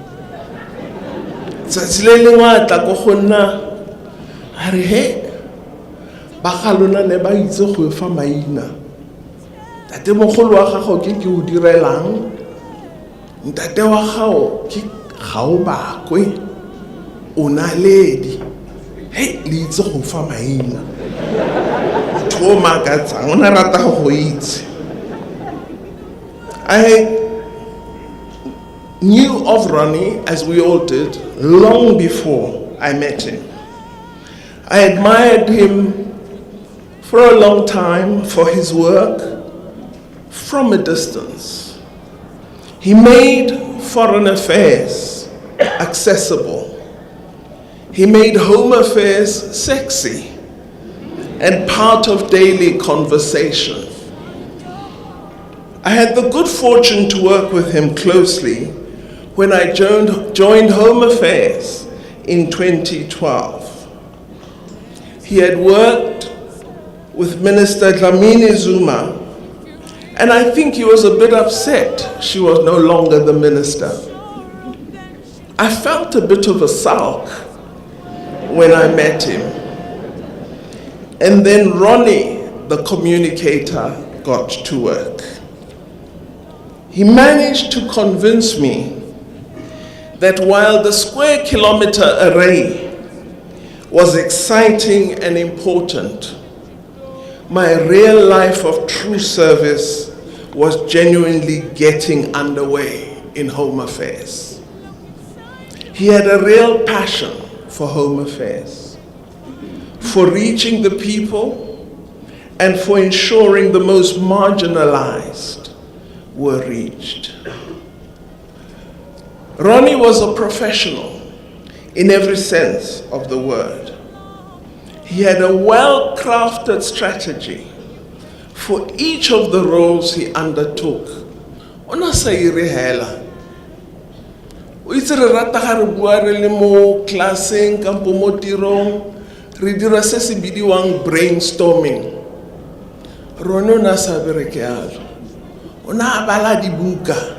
Tsatsi le lengwe a tla go go nna a re, he ba ga lona ne ba itse go fa maina. Tate mogolo wa gago ke o direlang, ntate wa gago ke ga o bakwe, o naledi. Hey, le itse go fa maina. Motho o makatsang o na rata go itse. I knew of Ronnie, as we all did, long before I met him. I admired him for a long time for his work from a distance. He made foreign affairs accessible. He made home affairs sexy and part of daily conversation. I had the good fortune to work with him closely when I joined Home Affairs in 2012. He had worked with Minister Dlamini Zuma, and I think he was a bit upset she was no longer the minister. I felt a bit of a sulk when I met him. And then Ronnie, the communicator, got to work. He managed to convince me that while the square kilometer array was exciting and important, my real life of true service was genuinely getting underway in Home Affairs. He had a real passion for Home Affairs, for reaching the people and for ensuring the most marginalized were reached. Ronnie was a professional in every sense of the word. He had a well-crafted strategy for each of the roles he undertook. Ona sa irehela. O itse re rata ga re bua re le mo classeng kampo mo tirong re dira se se bidiwang brainstorming. Ronnie ona sa bereke yalo. Ona bala dibuka.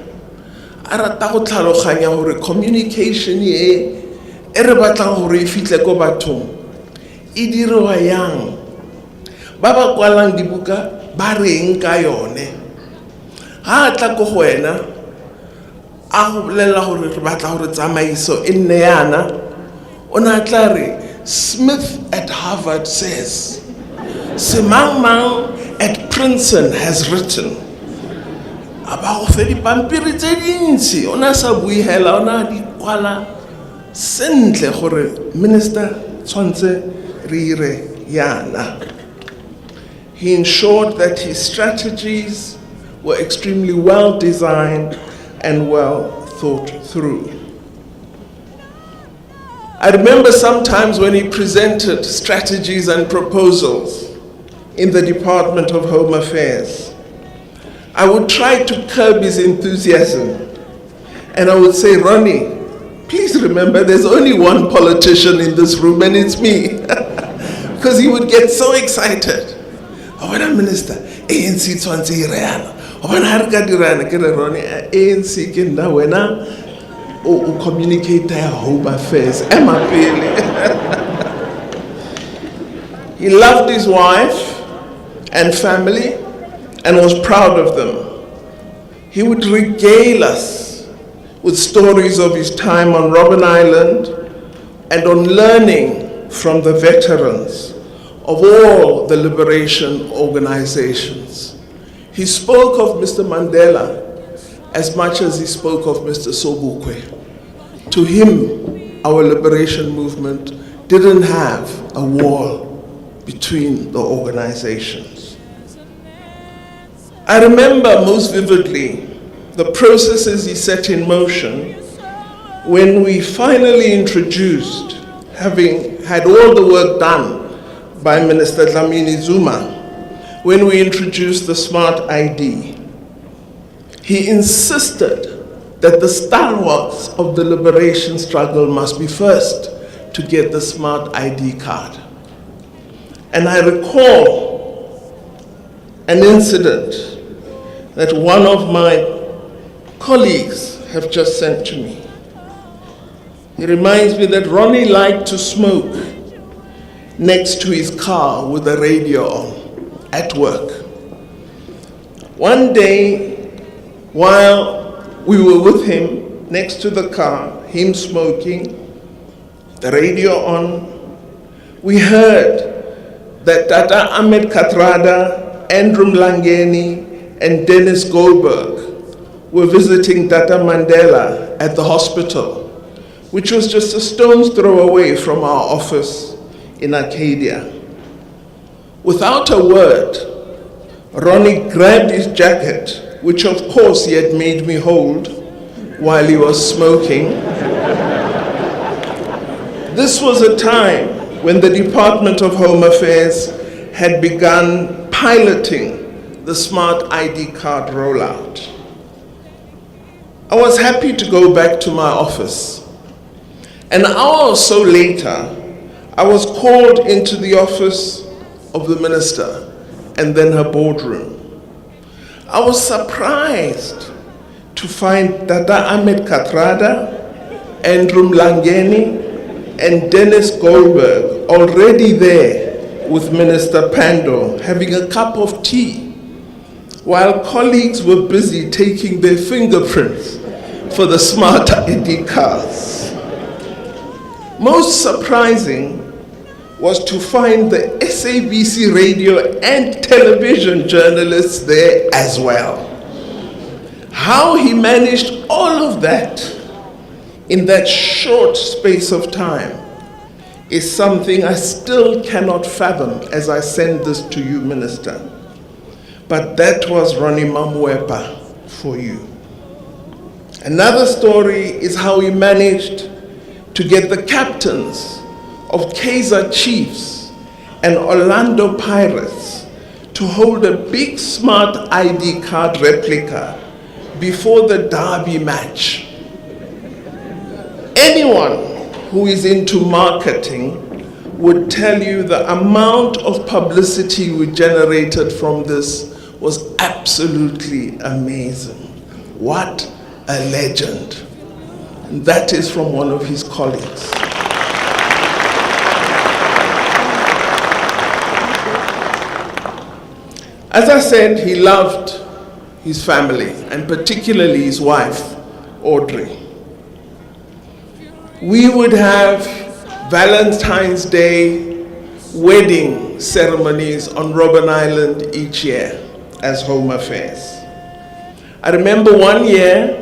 A rata go tlhaloganya gore communication e re batlang gore e fitle ko bathong e dirwa yang. Ba ba kwalang dibuka ba reng ka yone. Ha tla go go wena a go bolela gore re batla gore tsamaiso e nne yana, ona tla re Smith at Harvard says, Semang at Princeton has written. Aba go fe dipampiri tse dintsi, ona sa bui hela, ona di kwala sentle gore minister tshwantse re ire yana. He ensured that his strategies were extremely well designed and well thought through. I remember sometimes when he presented strategies and proposals in the Department of Home Affairs, I would try to curb his enthusiasm, and I would say, Ronnie, please remember there's only one politician in this room, and it's me. Because he would get so excited. When I'm minister, ANC tshwantse ireyana. When I got dirana ke Ronnie, ANC ke nna wena Communicator ya Home Affairs. He loved his wife and family and was proud of them. He would regale us with stories of his time on Robben Island and on learning from the veterans of all the liberation organizations. He spoke of Mr. Mandela as much as he spoke of Mr. Sobukwe. To him, our liberation movement didn't have a wall between the organizations. I remember most vividly the processes he set in motion when we finally introduced, having had all the work done by Minister Dlamini Zuma, when we introduced the Smart ID. He insisted that the stalwarts of the liberation struggle must be first to get the Smart ID card. And I recall an incident that one of my colleagues have just sent to me. He reminds me that Ronnie liked to smoke next to his car with the radio on at work. One day, while we were with him next to the car, him smoking, the radio on, we heard that Tata Ahmed Kathrada, Andrew Mlangeni, and Dennis Goldberg were visiting Tata Mandela at the hospital, which was just a stone's throw away from our office in Arcadia. Without a word, Ronnie grabbed his jacket, which of course he had made me hold while he was smoking. This was a time when the Department of Home Affairs had begun piloting the Smart ID card rollout. I was happy to go back to my office. An hour or so later, I was called into the office of the minister and then her boardroom. I was surprised to find Tata Ahmed Kathrada, Andrew Mlangeni, and Dennis Goldberg already there with Minister Pando having a cup of tea, while colleagues were busy taking their fingerprints for the Smart ID cards. Most surprising was to find the SABC radio and television journalists there as well. How he managed all of that in that short space of time is something I still cannot fathom as I send this to you, Minister. But that was Ronnie Mamoepa for you. Another story is how he managed to get the captains of Kaizer Chiefs and Orlando Pirates to hold a big Smart ID card replica before the derby match. Anyone who is into marketing would tell you the amount of publicity we generated from this was absolutely amazing. What a legend. And that is from one of his colleagues. As I said, he loved his family, and particularly his wife, Audrey. We would have Valentine's Day wedding ceremonies on Robben Island each year as Home Affairs. I remember one year,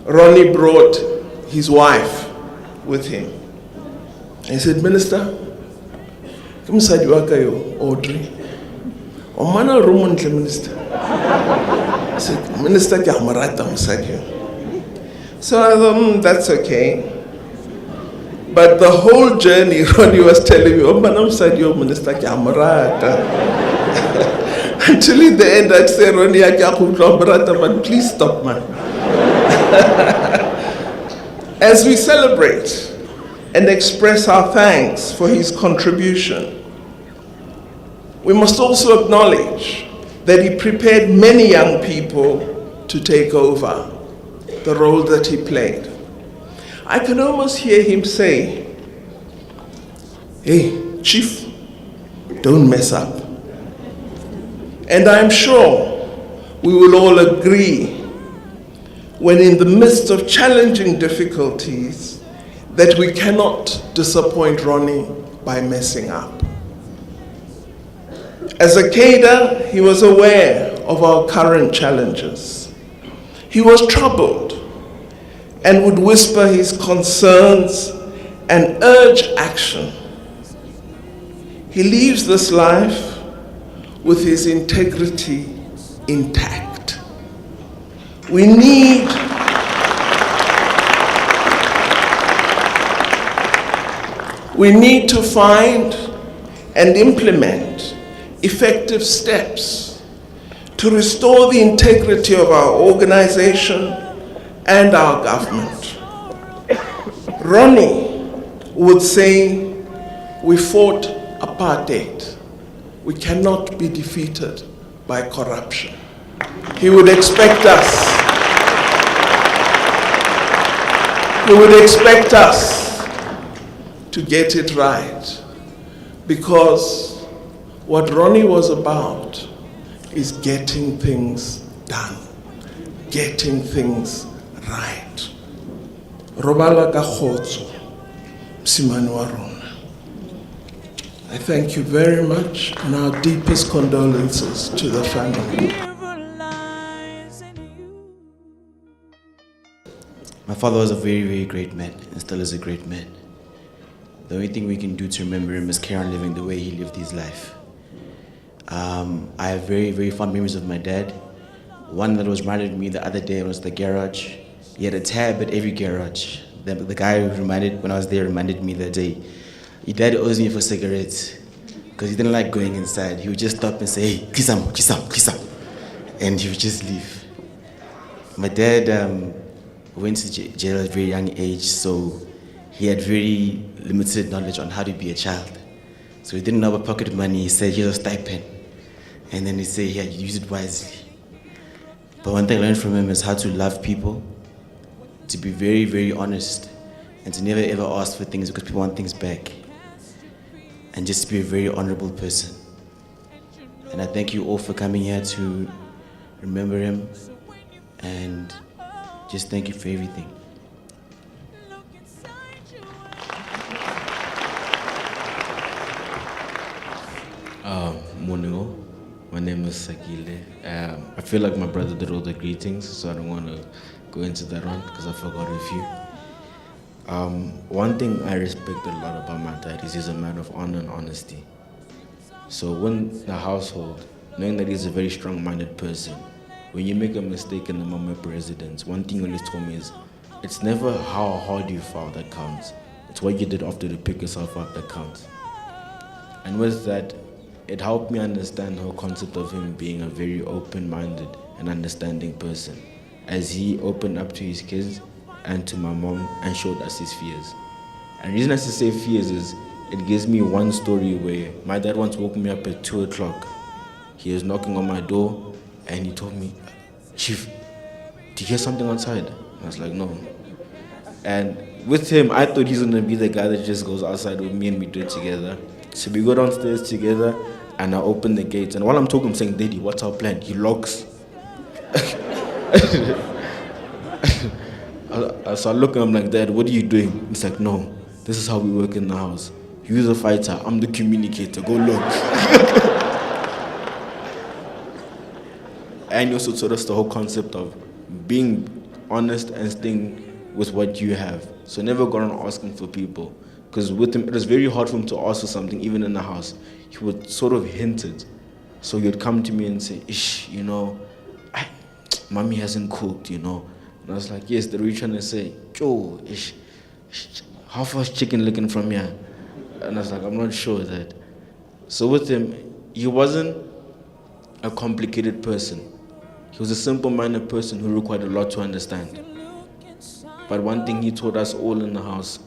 Ronnie brought his wife with him. He said, Minister, come inside Audrey. Omana Romantle Minister. I said, Minister, so I thought, that's okay. But the whole journey, Ronnie was telling me, Omana said, your Minister, until in the end, I'd say, Ronnie, but please stop, man. As we celebrate and express our thanks for his contribution, we must also acknowledge that he prepared many young people to take over the role that he played. I can almost hear him say, "Hey, Chief, don't mess up." And I'm sure we will all agree when in the midst of challenging difficulties that we cannot disappoint Ronnie by messing up. As a cadre, he was aware of our current challenges. He was troubled and would whisper his concerns and urge action. He leaves this life with his integrity intact. We need to find and implement effective steps to restore the integrity of our organization and our government. Ronnie would say, "We fought apartheid. We cannot be defeated by corruption." He would expect us to get it right, because what Ronnie was about is getting things done, getting things right. Robala ka kgotso, Msimane wa rona. I thank you very much, and our deepest condolences to the family. My father was a very, very great man, and still is a great man. The only thing we can do to remember him is carry on living the way he lived his life. I have very, very fond memories of my dad. One that was reminded me the other day was the garage. He had a tab at every garage. The guy who when I was there reminded me that day, your dad owes me for cigarettes, because he didn't like going inside. He would just stop and say, "Hey, kisam," and he would just leave. My dad went to jail at a very young age, so he had very limited knowledge on how to be a child. So he didn't know about pocket money. He said, "Here's a stipend." And then he said he had to use it wisely. But one thing I learned from him is how to love people, to be very, very honest, and to never ever ask for things because people want things back. And just to be a very honorable person. And I thank you all for coming here to remember him, and just thank you for everything. Morning, my name is Sakile. I feel like my brother did all the greetings, so I don't want to go into that one because I forgot a few. One thing I respect a lot about my dad is he's a man of honor and honesty. So when the household, knowing that he's a very strong-minded person, when you make a mistake in the Mamoepa residence, one thing he always told me is, it's never how hard you fall that counts. It's what you did after to pick yourself up that counts. And with that, it helped me understand the whole concept of him being a very open-minded and understanding person, as he opened up to his kids and to my mom and showed us his fears. And the reason I say fears is, it gives me one story where my dad once woke me up at 2 o'clock. He was knocking on my door and he told me, "Chief, do you hear something outside?" I was like, "No." And with him, I thought he's gonna be the guy that just goes outside with me and we do it together. So we go downstairs together and I open the gates. And while I'm talking, I'm saying, "Daddy, what's our plan?" He locks. So I look and I'm like, "Dad, what are you doing?" He's like, "No, this is how we work in the house. You're the fighter, I'm the communicator, go look." And he also taught us the whole concept of being honest and staying with what you have. So never go around asking for people. Because with him, it was very hard for him to ask for something, even in the house. He would sort of hint it. So he would come to me and say, "Ish, mommy hasn't cooked, And I was like, "Yes, what are you trying to say?" "Joe, how far is chicken looking from here?" And I was like, "I'm not sure of that." So with him, he wasn't a complicated person. He was a simple-minded person who required a lot to understand. But one thing he taught us all in the house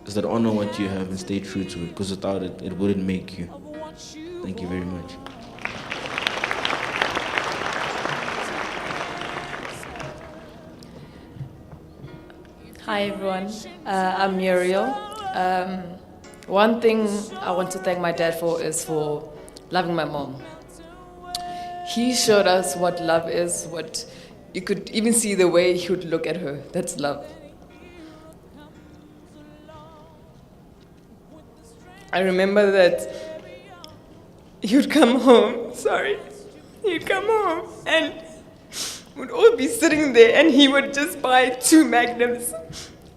is that honor what you have and stay true to it, because without it, it wouldn't make you. Thank you very much. Hi everyone, I'm Muriel. One thing I want to thank my dad for is for loving my mom. He showed us what love is, what you could even see the way he would look at her. That's love. I remember that he would come home, he'd come home and we'd all be sitting there and he would just buy 2 magnums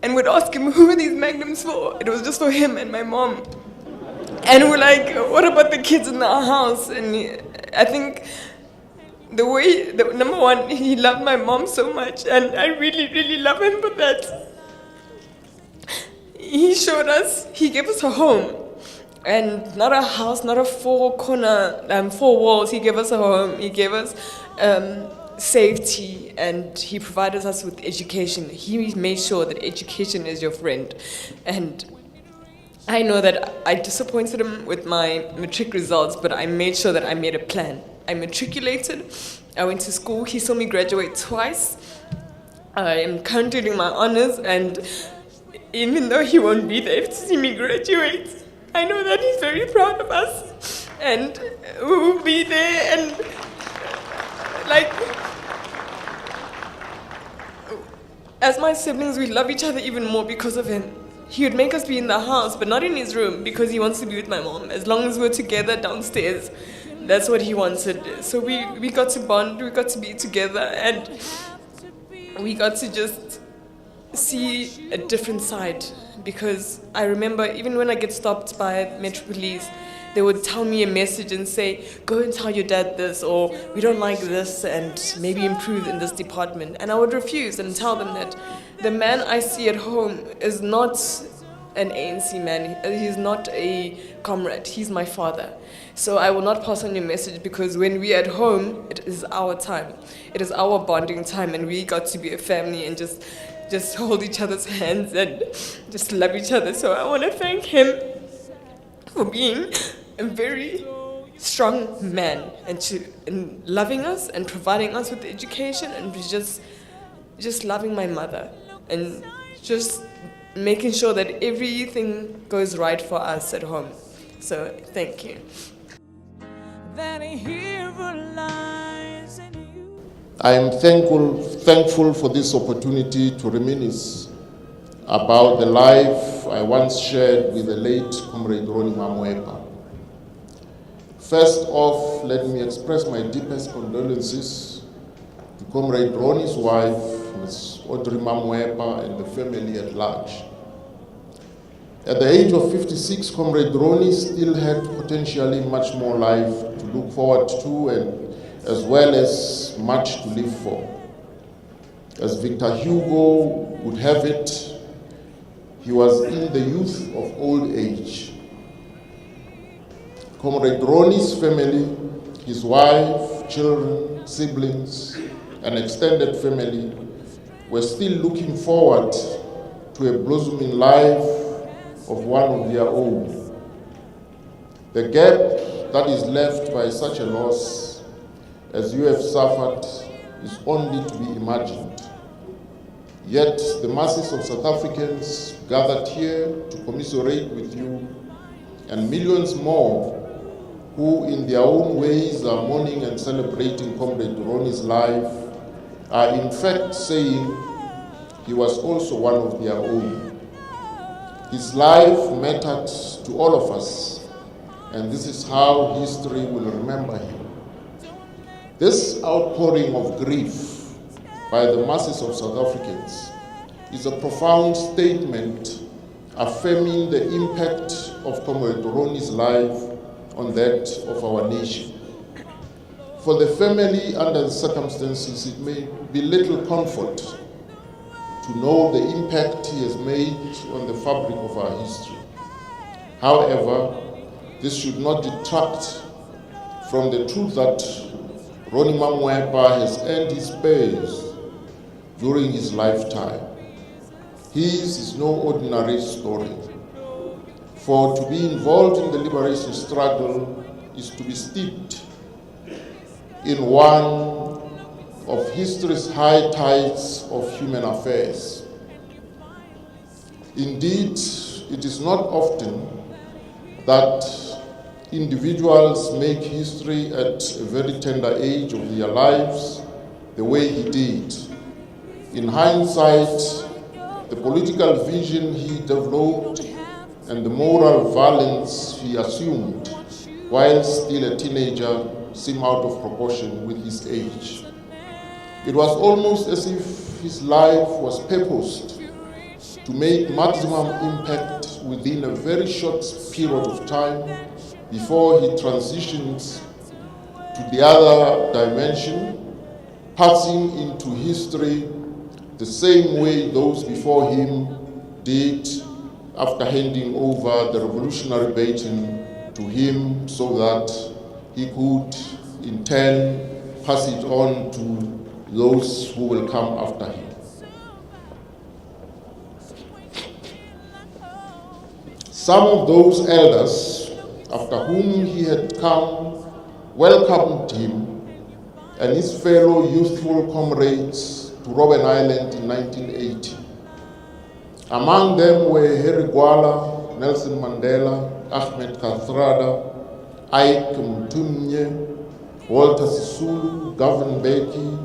and would ask him, who are these magnums for? It was just for him and my mom. And we're like, what about the kids in our house? And I think number one, he loved my mom so much and I really, really love him for that. He showed us, he gave us a home. And not a house, not a 4 walls. He gave us a home. He gave us safety, and he provided us with education. He made sure that education is your friend. And I know that I disappointed him with my matric results, but I made sure that I made a plan. I matriculated. I went to school. He saw me graduate twice. I am currently doing my honors, and even though he won't be there to see me graduate, I know that he's very proud of us, and we will be there, and as my siblings, we love each other even more because of him. He would make us be in the house, but not in his room, because he wants to be with my mom. As long as we're together downstairs, that's what he wanted. So we got to bond, we got to be together, and we got to just see a different side. Because I remember even when I get stopped by Metro Police, they would tell me a message and say, go and tell your dad this, or we don't like this, and maybe improve in this department. And I would refuse and tell them that the man I see at home is not an ANC man, he's not a comrade, he's my father. So I will not pass on your message, because when we're at home, it is our time. It is our bonding time, and we got to be a family and just hold each other's hands and just love each other. So I want to thank him for being a very strong man and loving us and providing us with education, and just loving my mother and just making sure that everything goes right for us at home. So thank you. I am thankful for this opportunity to reminisce about the life I once shared with the late Comrade Ronnie Mamoepa. First off, let me express my deepest condolences to Comrade Ronnie's wife, Ms. Audrey Mamoepa, and the family at large. At the age of 56, Comrade Ronnie still had potentially much more life to look forward to, and as well as much to live for. As Victor Hugo would have it, he was in the youth of old age. Comrade Ronnie's family, his wife, children, siblings, and extended family were still looking forward to a blossoming life of one of their own. The gap that is left by such a loss as you have suffered is only to be imagined. Yet the masses of South Africans gathered here to commiserate with you, and millions more who in their own ways are mourning and celebrating Comrade Ronnie's life are in fact saying he was also one of their own. His life mattered to all of us, and this is how history will remember him. This outpouring of grief by the masses of South Africans is a profound statement affirming the impact of Comrade Ronnie's life on that of our nation. For the family under the circumstances, it may be little comfort to know the impact he has made on the fabric of our history. However, this should not detract from the truth that Ronnie Mamoepa has earned his space during his lifetime. His is no ordinary story. For to be involved in the liberation struggle is to be steeped in one of history's high tides of human affairs. Indeed, it is not often that individuals make history at a very tender age of their lives the way he did. In hindsight, the political vision he developed and the moral valence he assumed while still a teenager seem out of proportion with his age. It was almost as if his life was purposed to make maximum impact within a very short period of time before he transitions to the other dimension, passing into history the same way those before him did after handing over the revolutionary baton to him so that he could in turn pass it on to those who will come after him. Some of those elders, after whom he had come, welcomed him and his fellow youthful comrades to Robben Island in 1980. Among them were Harry Gwala, Nelson Mandela, Ahmed Kathrada, Ike Mtumnye, Walter Sisulu, Gavin Mbeki,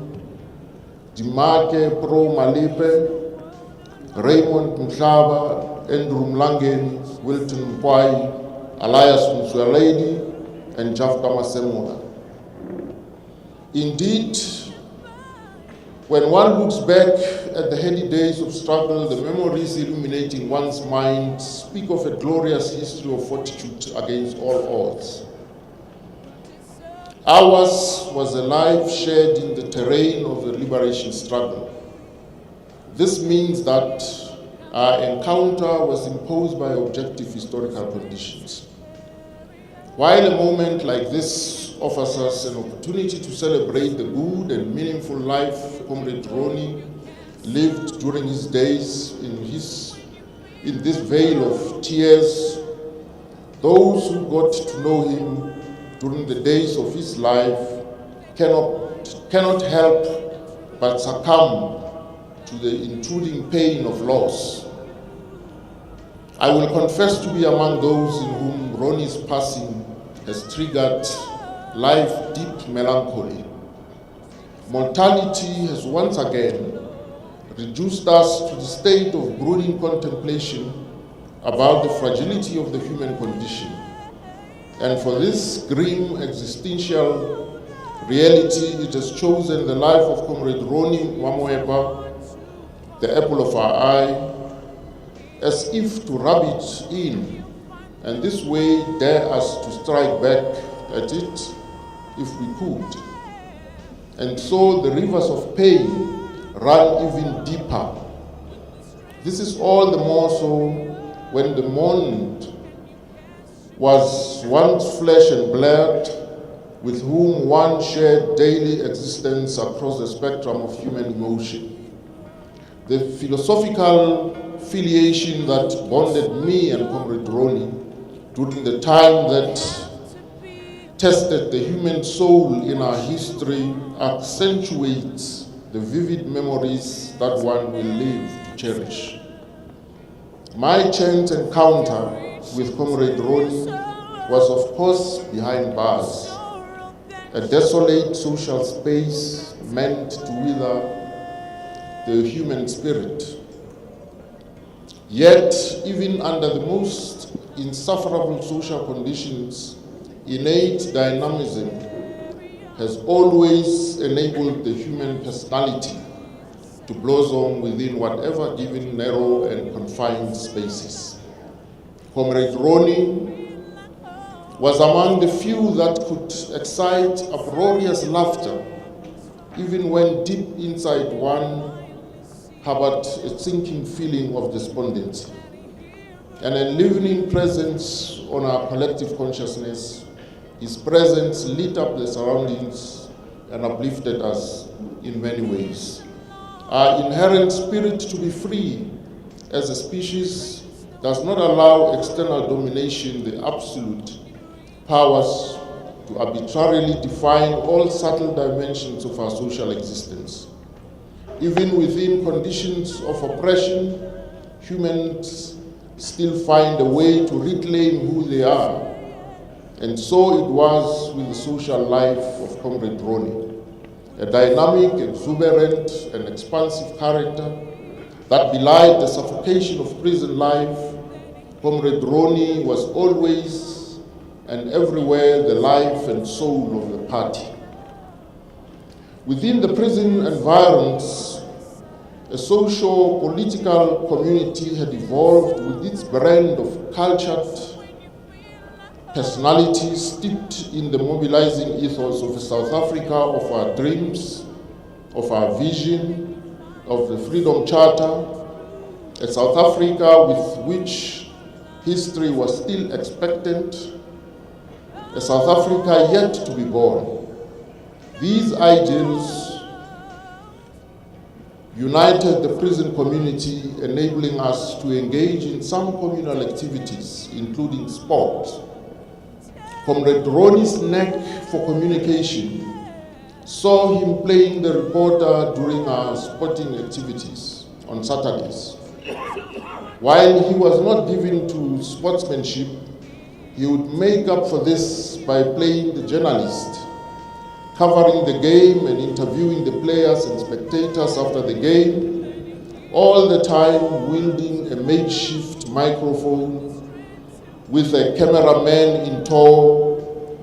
Dimake Pro Malipe, Raymond Mhlaba, Andrew Mlangeni, Wilton Mkwai, Elias Msweledi, and Jafta Masemola. Indeed, when one looks back at the heady days of struggle, the memories illuminating one's mind speak of a glorious history of fortitude against all odds. Ours was a life shared in the terrain of the liberation struggle. This means that our encounter was imposed by objective historical conditions. While a moment like this offers us an opportunity to celebrate the good and meaningful life Comrade Ronnie lived during his days in this veil of tears, those who got to know him during the days of his life cannot help but succumb to the intruding pain of loss. I will confess to be among those in whom Ronnie's passing has triggered life-deep melancholy. Mortality has once again reduced us to the state of brooding contemplation about the fragility of the human condition. And for this grim existential reality, it has chosen the life of Comrade Ronnie Mamoepa, the apple of our eye, as if to rub it in, and this way dare us to strike back at it if we could. And so the rivers of pain run even deeper. This is all the more so when the mourned was once flesh and blood, with whom one shared daily existence across the spectrum of human emotion. The philosophical filiation that bonded me and Comrade Ronnie during the time that tested the human soul in our history accentuates the vivid memories that one will live to cherish. My chance encounter with Comrade Ronnie was of course behind bars, a desolate social space meant to wither the human spirit. Yet, even under the most insufferable social conditions, innate dynamism has always enabled the human personality to blossom within whatever given narrow and confined spaces. Comrade Ronnie was among the few that could excite uproarious laughter, even when deep inside one harbored a sinking feeling of despondency. An enlivening presence on our collective consciousness, his presence lit up the surroundings and uplifted us in many ways. Our inherent spirit to be free as a species does not allow external domination the absolute powers to arbitrarily define all subtle dimensions of our social existence. Even within conditions of oppression, humans still find a way to reclaim who they are. And so it was with the social life of Comrade Ronnie, a dynamic, exuberant, and expansive character that belied the suffocation of prison life. Comrade Ronnie was always and everywhere the life and soul of the party. Within the prison environs, a socio-political community had evolved with its brand of cultured personalities steeped in the mobilizing ethos of a South Africa of our dreams, of our vision, of the Freedom Charter, a South Africa with which history was still expectant, a South Africa yet to be born. These ideals united the prison community, enabling us to engage in some communal activities, including sport. Comrade Ronnie's knack for communication saw him playing the reporter during our sporting activities on Saturdays. While he was not given to sportsmanship, he would make up for this by playing the journalist, covering the game and interviewing the players and spectators after the game, all the time wielding a makeshift microphone with a cameraman in tow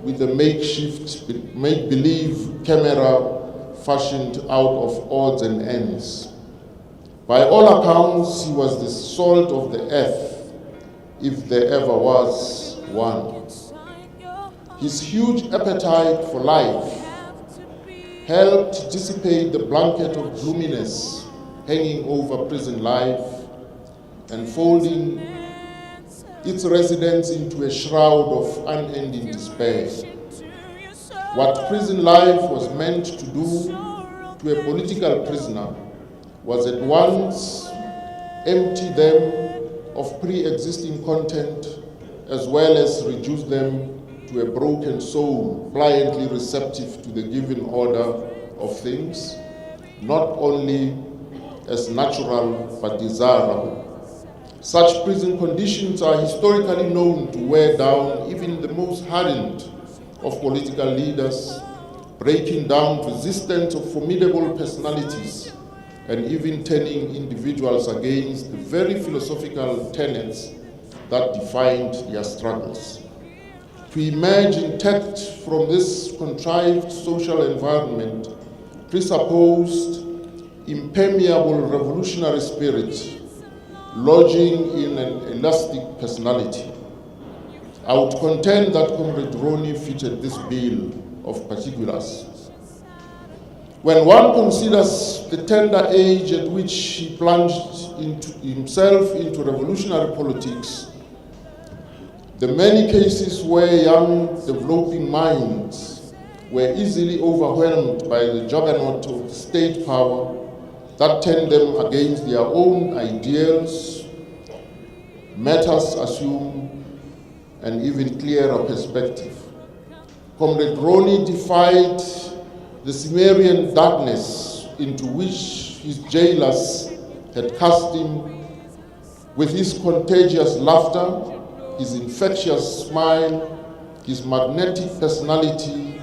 with a makeshift make-believe camera fashioned out of odds and ends. By all accounts, he was the salt of the earth, if there ever was one. His huge appetite for life helped dissipate the blanket of gloominess hanging over prison life and folding its residents into a shroud of unending despair. What prison life was meant to do to a political prisoner was at once empty them of pre-existing content as well as reduce them to a broken soul, pliantly receptive to the given order of things, not only as natural but desirable. Such prison conditions are historically known to wear down even the most hardened of political leaders, breaking down resistance of formidable personalities and even turning individuals against the very philosophical tenets that defined their struggles. To emerge intact from this contrived social environment presupposed impermeable revolutionary spirit lodging in an elastic personality. I would contend that Comrade Ronnie fitted this bill of particulars. When one considers the tender age at which he plunged himself into revolutionary politics, the many cases where young developing minds were easily overwhelmed by the juggernaut of state power that turned them against their own ideals, matters assume an even clearer perspective. Comrade Ronnie defied the Cimmerian darkness into which his jailers had cast him with his contagious laughter, his infectious smile, his magnetic personality,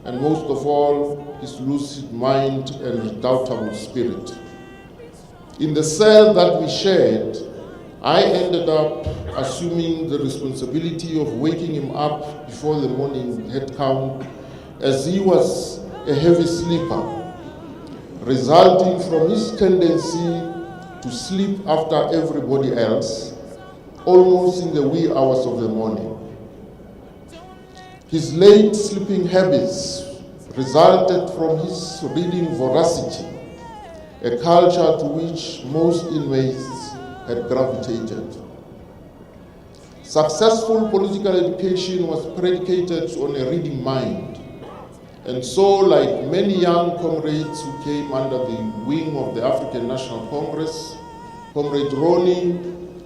and most of all, his lucid mind and redoubtable spirit. In the cell that we shared, I ended up assuming the responsibility of waking him up before the morning head count, as he was a heavy sleeper, resulting from his tendency to sleep after everybody else, almost in the wee hours of the morning. His late sleeping habits resulted from his reading voracity, a culture to which most inmates had gravitated. Successful political education was predicated on a reading mind, and so, like many young comrades who came under the wing of the African National Congress, Comrade Ronnie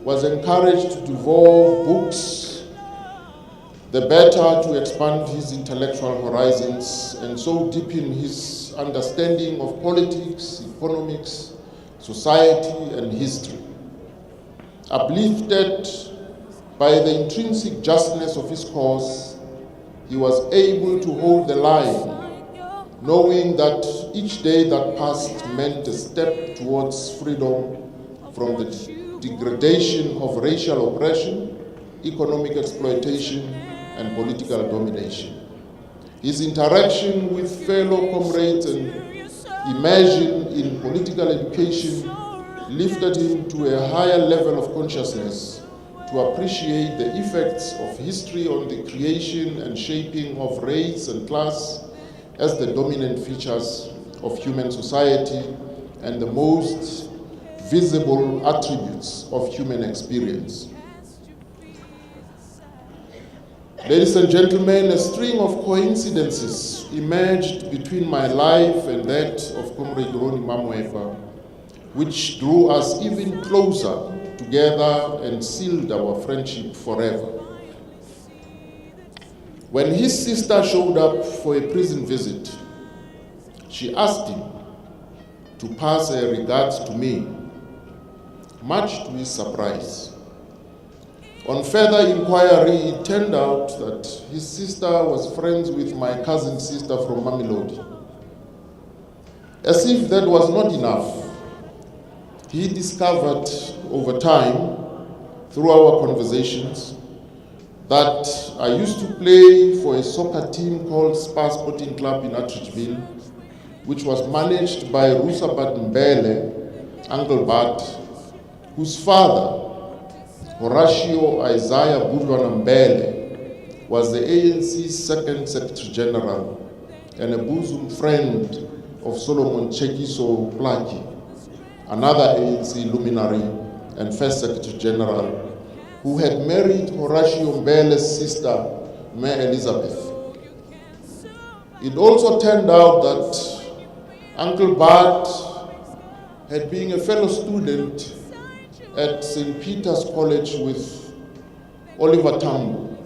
was encouraged to devour books, the better to expand his intellectual horizons and so deepen his understanding of politics, economics, society, and history. Uplifted by the intrinsic justness of his cause, he was able to hold the line, knowing that each day that passed meant a step towards freedom from the degradation of racial oppression, economic exploitation, and political domination. His interaction with fellow comrades and immersion in political education lifted him to a higher level of consciousness to appreciate the effects of history on the creation and shaping of race and class as the dominant features of human society and the most visible attributes of human experience. Ladies and gentlemen, a string of coincidences emerged between my life and that of Comrade Ronnie Mamoepa, which drew us even closer together and sealed our friendship forever. When his sister showed up for a prison visit, she asked him to pass her regards to me, much to his surprise. On further inquiry, it turned out that his sister was friends with my cousin sister from Mamelodi. As if that was not enough, he discovered over time, through our conversations, that I used to play for a soccer team called Spar Sporting Club in Atteridgeville, which was managed by Rusabat Mbele, Uncle Bart, whose father, Horatio Isaiah Budwana Mbele, was the ANC's second Secretary General and a bosom friend of Solomon Chekiso Plaki, another ANC luminary and first Secretary General, who had married Horatio Mbele's sister, Mary Elizabeth. It also turned out that Uncle Bart had been a fellow student at St. Peter's College with Oliver Tambo.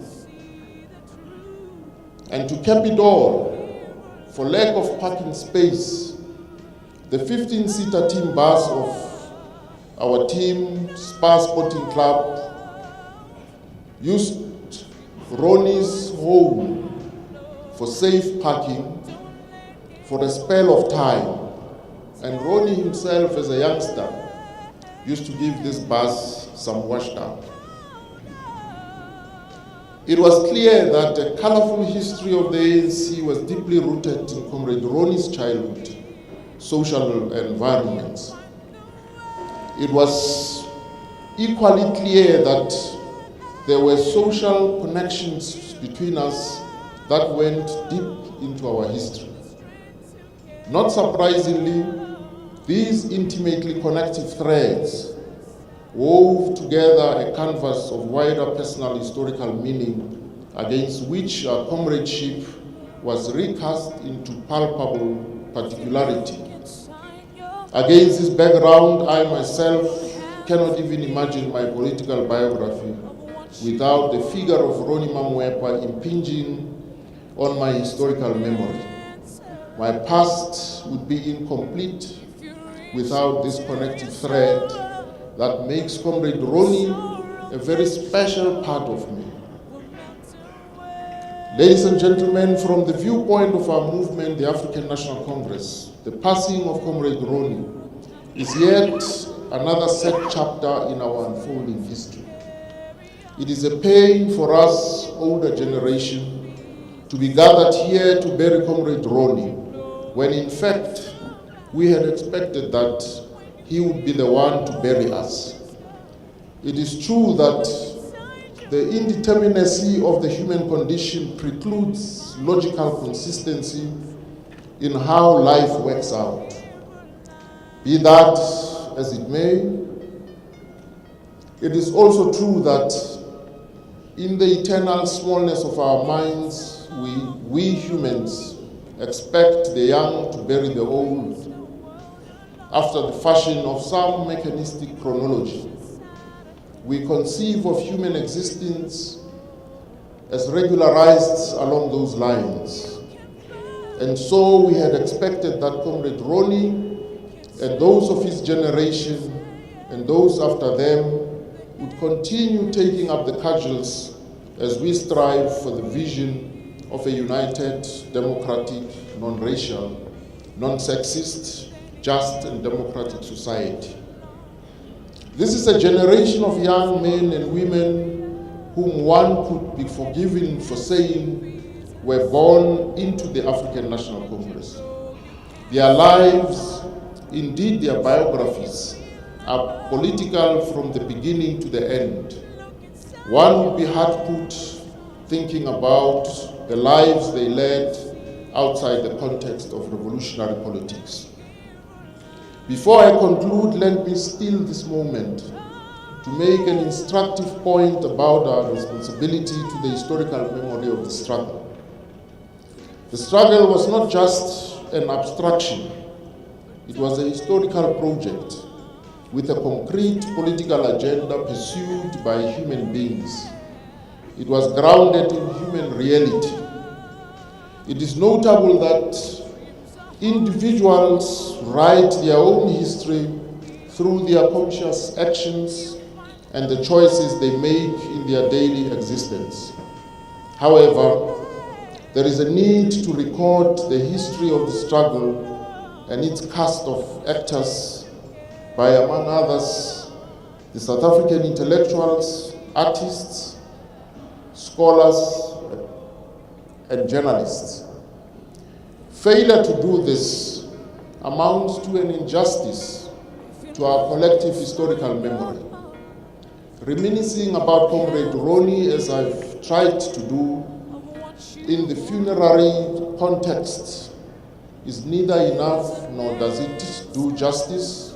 And to cap it all, for lack of parking space, the 15-seater team bus of our team, Spar Sporting Club, used Ronnie's home for safe parking for a spell of time. And Ronnie himself, as a youngster, used to give this bus some wash down. It was clear that a colorful history of the ANC was deeply rooted in Comrade Ronnie's childhood, social environments. It was equally clear that there were social connections between us that went deep into our history. Not surprisingly, these intimately connected threads wove together a canvas of wider personal historical meaning against which our comradeship was recast into palpable particularity. Against this background, I myself cannot even imagine my political biography without the figure of Ronnie Mamoepa impinging on my historical memory. My past would be incomplete without this connective thread that makes Comrade Ronnie a very special part of me. Ladies and gentlemen, from the viewpoint of our movement, the African National Congress, the passing of Comrade Ronnie is yet another sad chapter in our unfolding history. It is a pain for us, older generation, to be gathered here to bury Comrade Ronnie, when in fact, we had expected that he would be the one to bury us. It is true that the indeterminacy of the human condition precludes logical consistency in how life works out. Be that as it may, it is also true that in the eternal smallness of our minds, we humans expect the young to bury the old after the fashion of some mechanistic chronology. We conceive of human existence as regularized along those lines. And so we had expected that Comrade Ronnie and those of his generation and those after them would continue taking up the cudgels as we strive for the vision of a united, democratic, non-racial, non-sexist, just and democratic society. This is a generation of young men and women whom one could be forgiven for saying were born into the African National Congress. Their lives, indeed their biographies, are political from the beginning to the end. One would be hard put thinking about the lives they led outside the context of revolutionary politics. Before I conclude, let me steal this moment to make an instructive point about our responsibility to the historical memory of the struggle. The struggle was not just an abstraction. It was a historical project with a concrete political agenda pursued by human beings. It was grounded in human reality. It is notable that individuals write their own history through their conscious actions and the choices they make in their daily existence. However, there is a need to record the history of the struggle and its cast of actors by, among others, the South African intellectuals, artists, scholars, and journalists. Failure to do this amounts to an injustice to our collective historical memory. Reminiscing about Comrade Ronnie, as I've tried to do, in the funerary context is neither enough nor does it do justice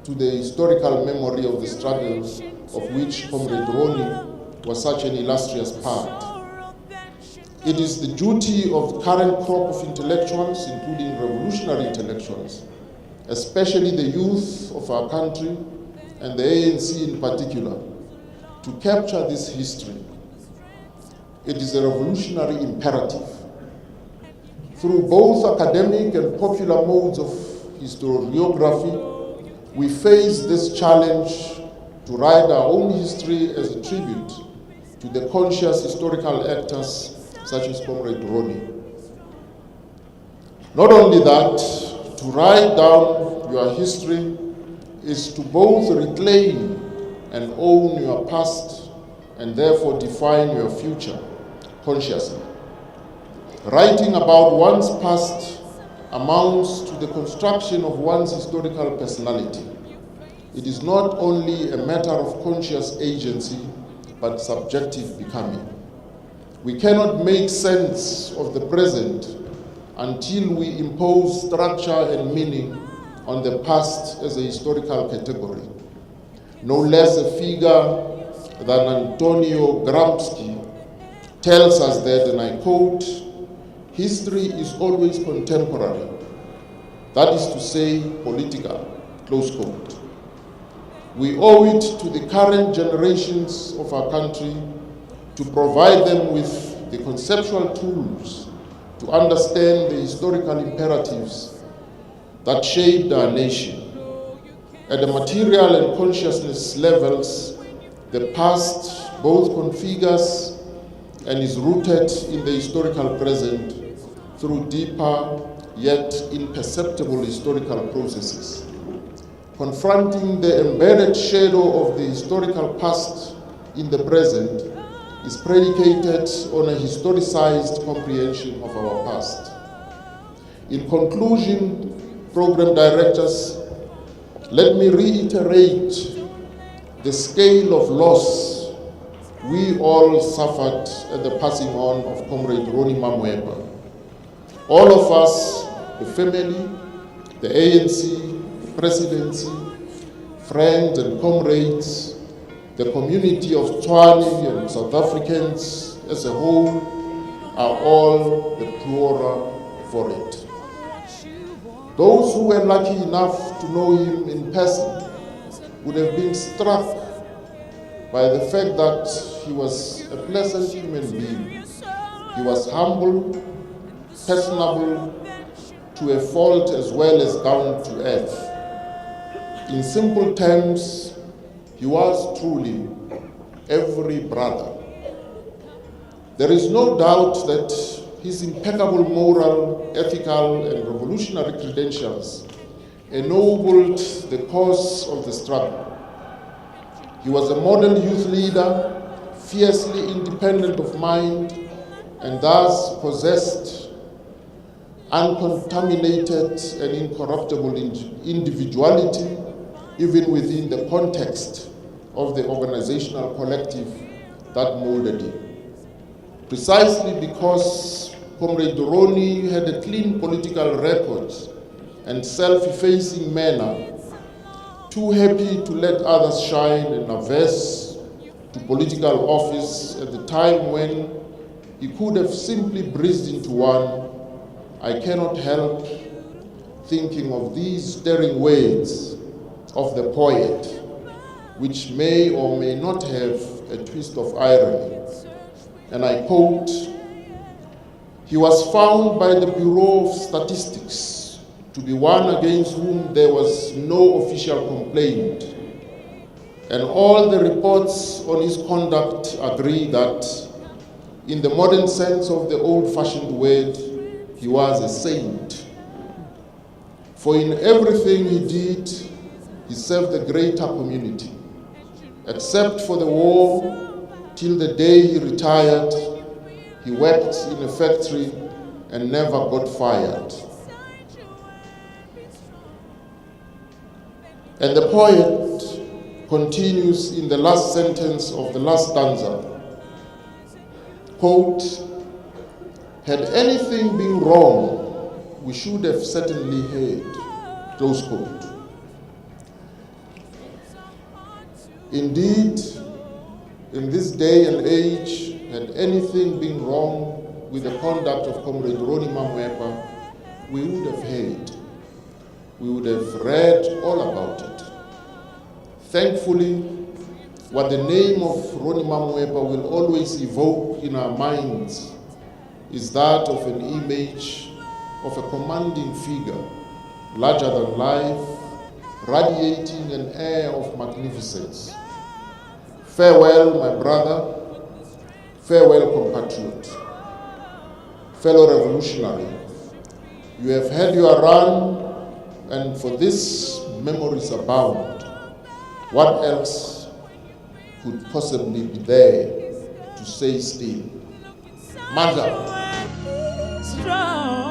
to the historical memory of the struggles of which Comrade Ronnie was such an illustrious part. It is the duty of the current crop of intellectuals, including revolutionary intellectuals, especially the youth of our country and the ANC in particular, to capture this history. It is a revolutionary imperative. Through both academic and popular modes of historiography, we face this challenge to write our own history as a tribute to the conscious historical actors such as Comrade Ronnie. Not only that, to write down your history is to both reclaim and own your past and therefore define your future consciously. Writing about one's past amounts to the construction of one's historical personality. It is not only a matter of conscious agency, but subjective becoming. We cannot make sense of the present until we impose structure and meaning on the past as a historical category. No less a figure than Antonio Gramsci tells us that, and I quote, "History is always contemporary, that is to say, political," close quote. We owe it to the current generations of our country to provide them with the conceptual tools to understand the historical imperatives that shaped our nation. At the material and consciousness levels, the past both configures and is rooted in the historical present through deeper yet imperceptible historical processes. Confronting the embedded shadow of the historical past in the present is predicated on a historicized comprehension of our past. In conclusion, program directors, let me reiterate the scale of loss we all suffered at the passing on of Comrade Ronnie Mamoepa. All of us, the family, the ANC, the presidency, friends and comrades, the community of Tshwane and South Africans as a whole, are all the poorer for it. Those who were lucky enough to know him in person would have been struck by the fact that he was a pleasant human being. He was humble, personable, to a fault as well as down to earth. In simple terms, he was truly every brother. There is no doubt that his impeccable moral, ethical, and revolutionary credentials ennobled the cause of the struggle. He was a model youth leader, fiercely independent of mind, and thus possessed uncontaminated and incorruptible individuality, even within the context of the organizational collective that molded him. Precisely because Comrade Ronnie had a clean political record and self-effacing manner, too happy to let others shine and averse to political office at the time when he could have simply breezed into one, I cannot help thinking of these stirring words of the poet, which may or may not have a twist of irony. And I quote, "He was found by the Bureau of Statistics to be one against whom there was no official complaint, and all the reports on his conduct agree that, in the modern sense of the old-fashioned word, he was a saint. For in everything he did, he served the greater community. Except for the war, till the day he retired, he worked in a factory and never got fired." And the poet continues in the last sentence of the last stanza, quote, "Had anything been wrong, we should have certainly heard," close quote. Indeed, in this day and age, had anything been wrong with the conduct of Comrade Ronnie Mamoepa, we would have heard. We would have read all about it. Thankfully, what the name of Ronnie Mamoepa will always evoke in our minds is that of an image of a commanding figure, larger than life, radiating an air of magnificence. Farewell, my brother. Farewell, compatriot. Fellow revolutionary. You have had your run, and for this memories abound. What else could possibly be there to say still? Mother. Strong.